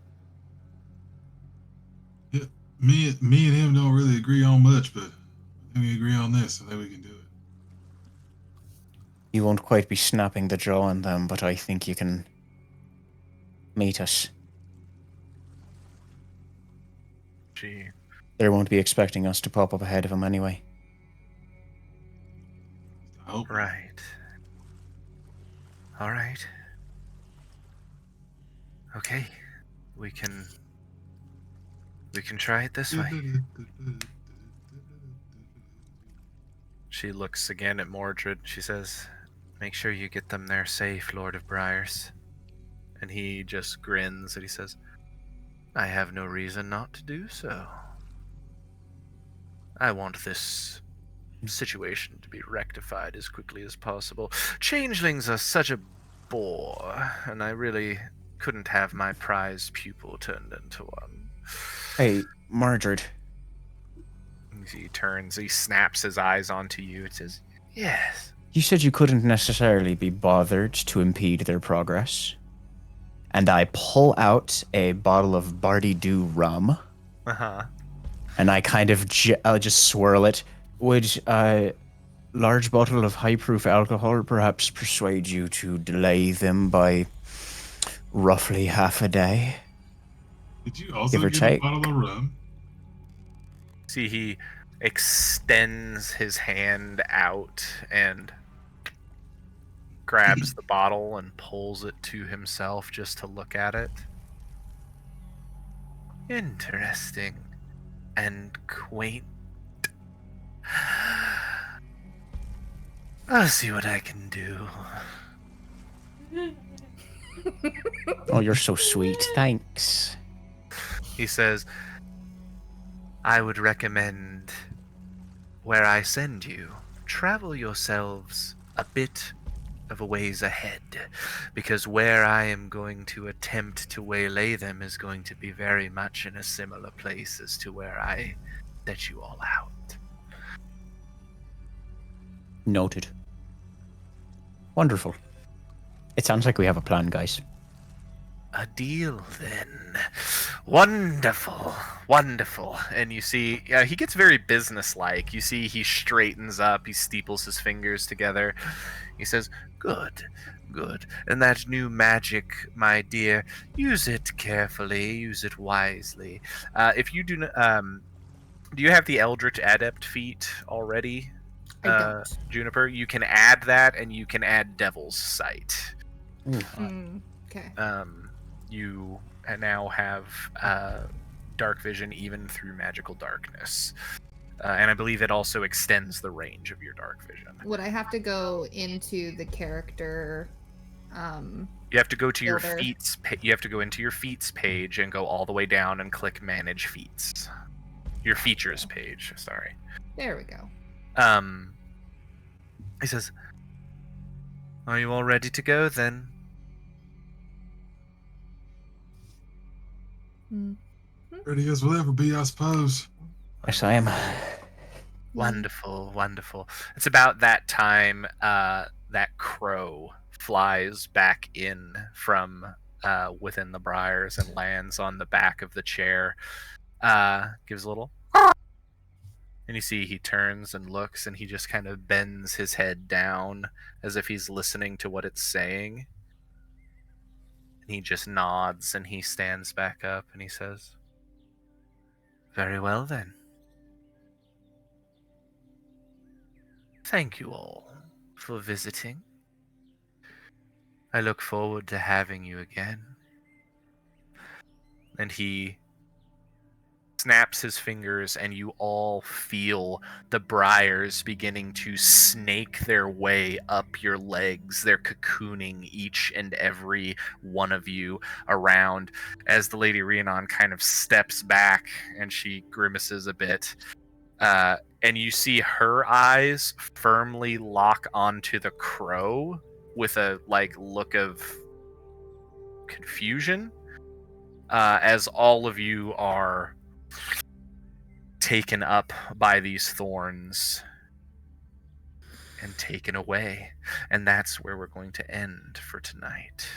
Yeah, me and him don't really agree on much, but I think we agree on this. I think we can do it. You won't quite be snapping the jaw on them, but I think you can meet us. They won't be expecting us to pop up ahead of them anyway. I hope. Right. All right. Okay. We can try it this way. She looks again at Mordred. She says, make sure you get them there safe, Lord of Briars. And he just grins and he says, I have no reason not to do so. I want this situation to be rectified as quickly as possible. Changelings are such a bore, and I really couldn't have my prized pupil turned into one. Hey, Mordred. He turns, he snaps his eyes onto you. It says, yes. You said you couldn't necessarily be bothered to impede their progress. And I pull out a bottle of Bardi Dew rum. Uh-huh. And I kind of I'll just swirl it. Would a large bottle of high-proof alcohol perhaps persuade you to delay them by roughly half a day? Did you also Give or get a take. bottle of rum? See, he extends his hand out and grabs the bottle and pulls it to himself just to look at it. Interesting and quaint. I'll see what I can do. Oh, you're so sweet. Thanks. He says, I would recommend where I send you, travel yourselves a bit of a ways ahead, because where I am going to attempt to waylay them is going to be very much in a similar place as to where I set you all out. Noted. Wonderful. It sounds like we have a plan, guys. A deal, then. Wonderful, wonderful. And you see, he gets very businesslike. You see, he straightens up, he steeples his fingers together. He says, "Good, good. And that new magic, my dear, use it carefully, use it wisely. If you do you have the Eldritch Adept feat already, I don't. Juniper? You can add that, and you can add Devil's Sight. Okay. You now have dark vision even through magical darkness, and I believe it also extends the range of your dark vision. Would I have to go into the character? You have to go to your Builder. feats. You have to go into your feats page and go all the way down and click Manage Feats. Your features page. Sorry. There we go. He says, "Are you all ready to go then?" Ready as we'll ever be, I suppose. Yes, I am. Wonderful, wonderful. It's about that time that crow flies back in from within the briars and lands on the back of the chair. Gives a little, and you see he turns and looks, and he just kind of bends his head down as if he's listening to what it's saying. And he just nods, and he stands back up, and he says, "Very well then. Thank you all for visiting. I look forward to having you again." And he snaps his fingers, and you all feel the briars beginning to snake their way up your legs. They're cocooning each and every one of you around as the Lady Rhiannon kind of steps back and she grimaces a bit. And you see her eyes firmly lock onto the crow with a look of confusion, as all of you are taken up by these thorns and taken away. And that's where we're going to end for tonight.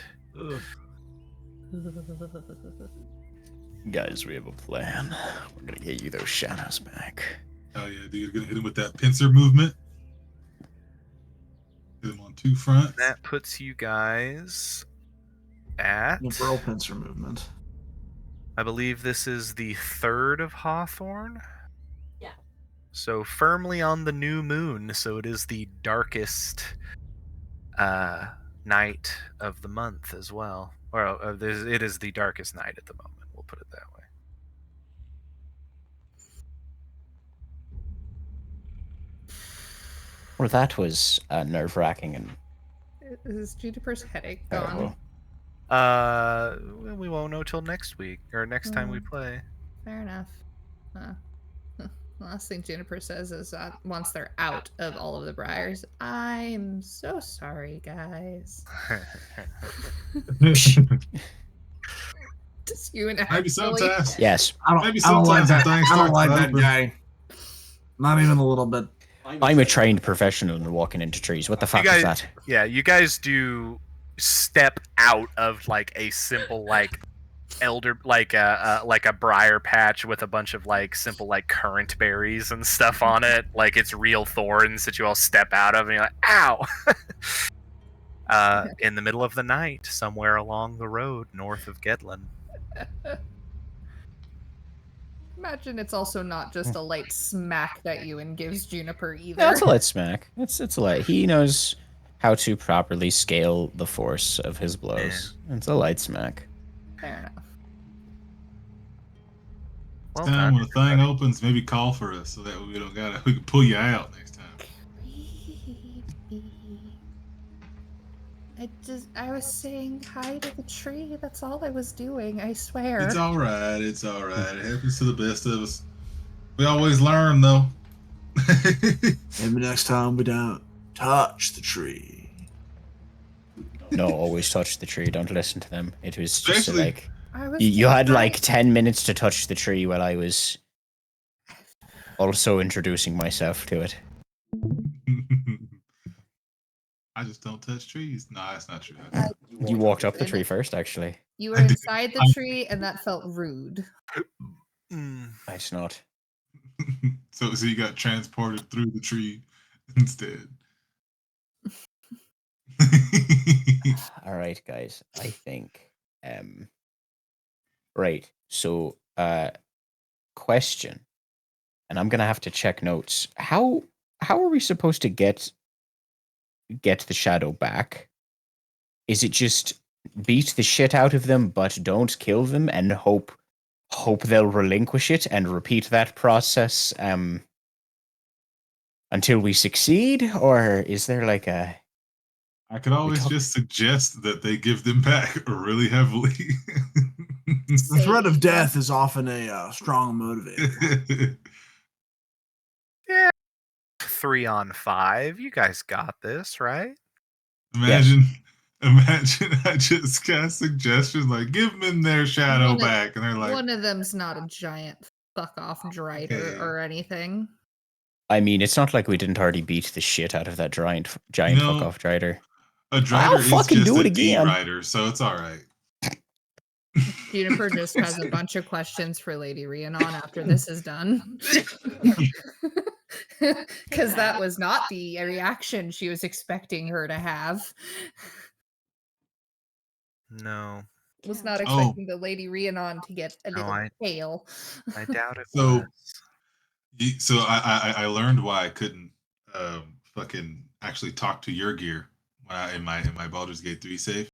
Guys, we have a plan. We're gonna get you those shadows back. Oh yeah, dude, you're gonna hit him with that pincer movement. Hit him on two fronts. That puts you guys at, The burl pincer movement. I believe this is the 3rd of Hawthorne. Yeah. So firmly on the new moon, so it is the darkest night of the month as well. Or it is the darkest night at the moment, we'll put it that way. Well, that was nerve-wracking and Is Juniper's headache terrible. gone? We won't know till next week, or next time we play. Fair enough. The last thing Juniper says is once they're out of all of the briars, I'm so sorry, guys. Just you and Maybe actually. sometimes. Yes, I don't, Maybe I don't like sometimes that. things I don't start like to that open. guy. Not even a little bit. I'm a trained professional in walking into trees. What the fuck guys- is that? Yeah, you guys do step out of a simple elder a briar patch with a bunch of simple currant berries and stuff on it. It's real thorns that you all step out of, and you're like, ow. In the middle of the night, somewhere along the road north of Gedlin. Imagine it's also not just a light smack that Ewan gives Juniper either. Yeah, it's a light smack. It's a light. He knows how to properly scale the force of his blows. It's a light smack. Fair enough. Well Next time done. when the thing opens, maybe call for us so that we can pull you out next time. I was saying hi to the tree. That's all I was doing, I swear. It's all right. It's all right. It happens to the best of us. We always learn, though. Maybe next time we don't touch the tree. No, always touch the tree. Don't listen to them. It was just Especially- like I was you just had like trying- 10 minutes to touch the tree while I was also introducing myself to it. I just don't touch trees. No, that's not true. You walked up the tree first, actually. You were I did. inside the tree, and that felt rude. It's not. So you got transported through the tree instead. All right, guys. I think. Right. So, question, and I'm gonna have to check notes. How are we supposed to get the shadow back? Is it just beat the shit out of them, but don't kill them, and hope they'll relinquish it, and repeat that process until we succeed? Or is there like a... I could always just suggest that they give them back really heavily. The threat of death is often a strong motivator. Yeah. 3 on 5. You guys got this, right? Imagine I just cast suggestions like give them their shadow back, and they're like, one of them's not a giant fuck off drider Okay. or anything. I mean, it's not like we didn't already beat the shit out of that giant You know, fuck off drider. a drider I'll is fucking just do it a D again. rider, so it's all right. Juniper just has a bunch of questions for Lady Rhiannon after this is done. Because that was not the reaction she was expecting her to have. No. Was not Oh. expecting the Lady Rhiannon to get a little pale. I doubt it So- was. So I learned why I couldn't fucking actually talk to your gear when in my Baldur's Gate 3 save.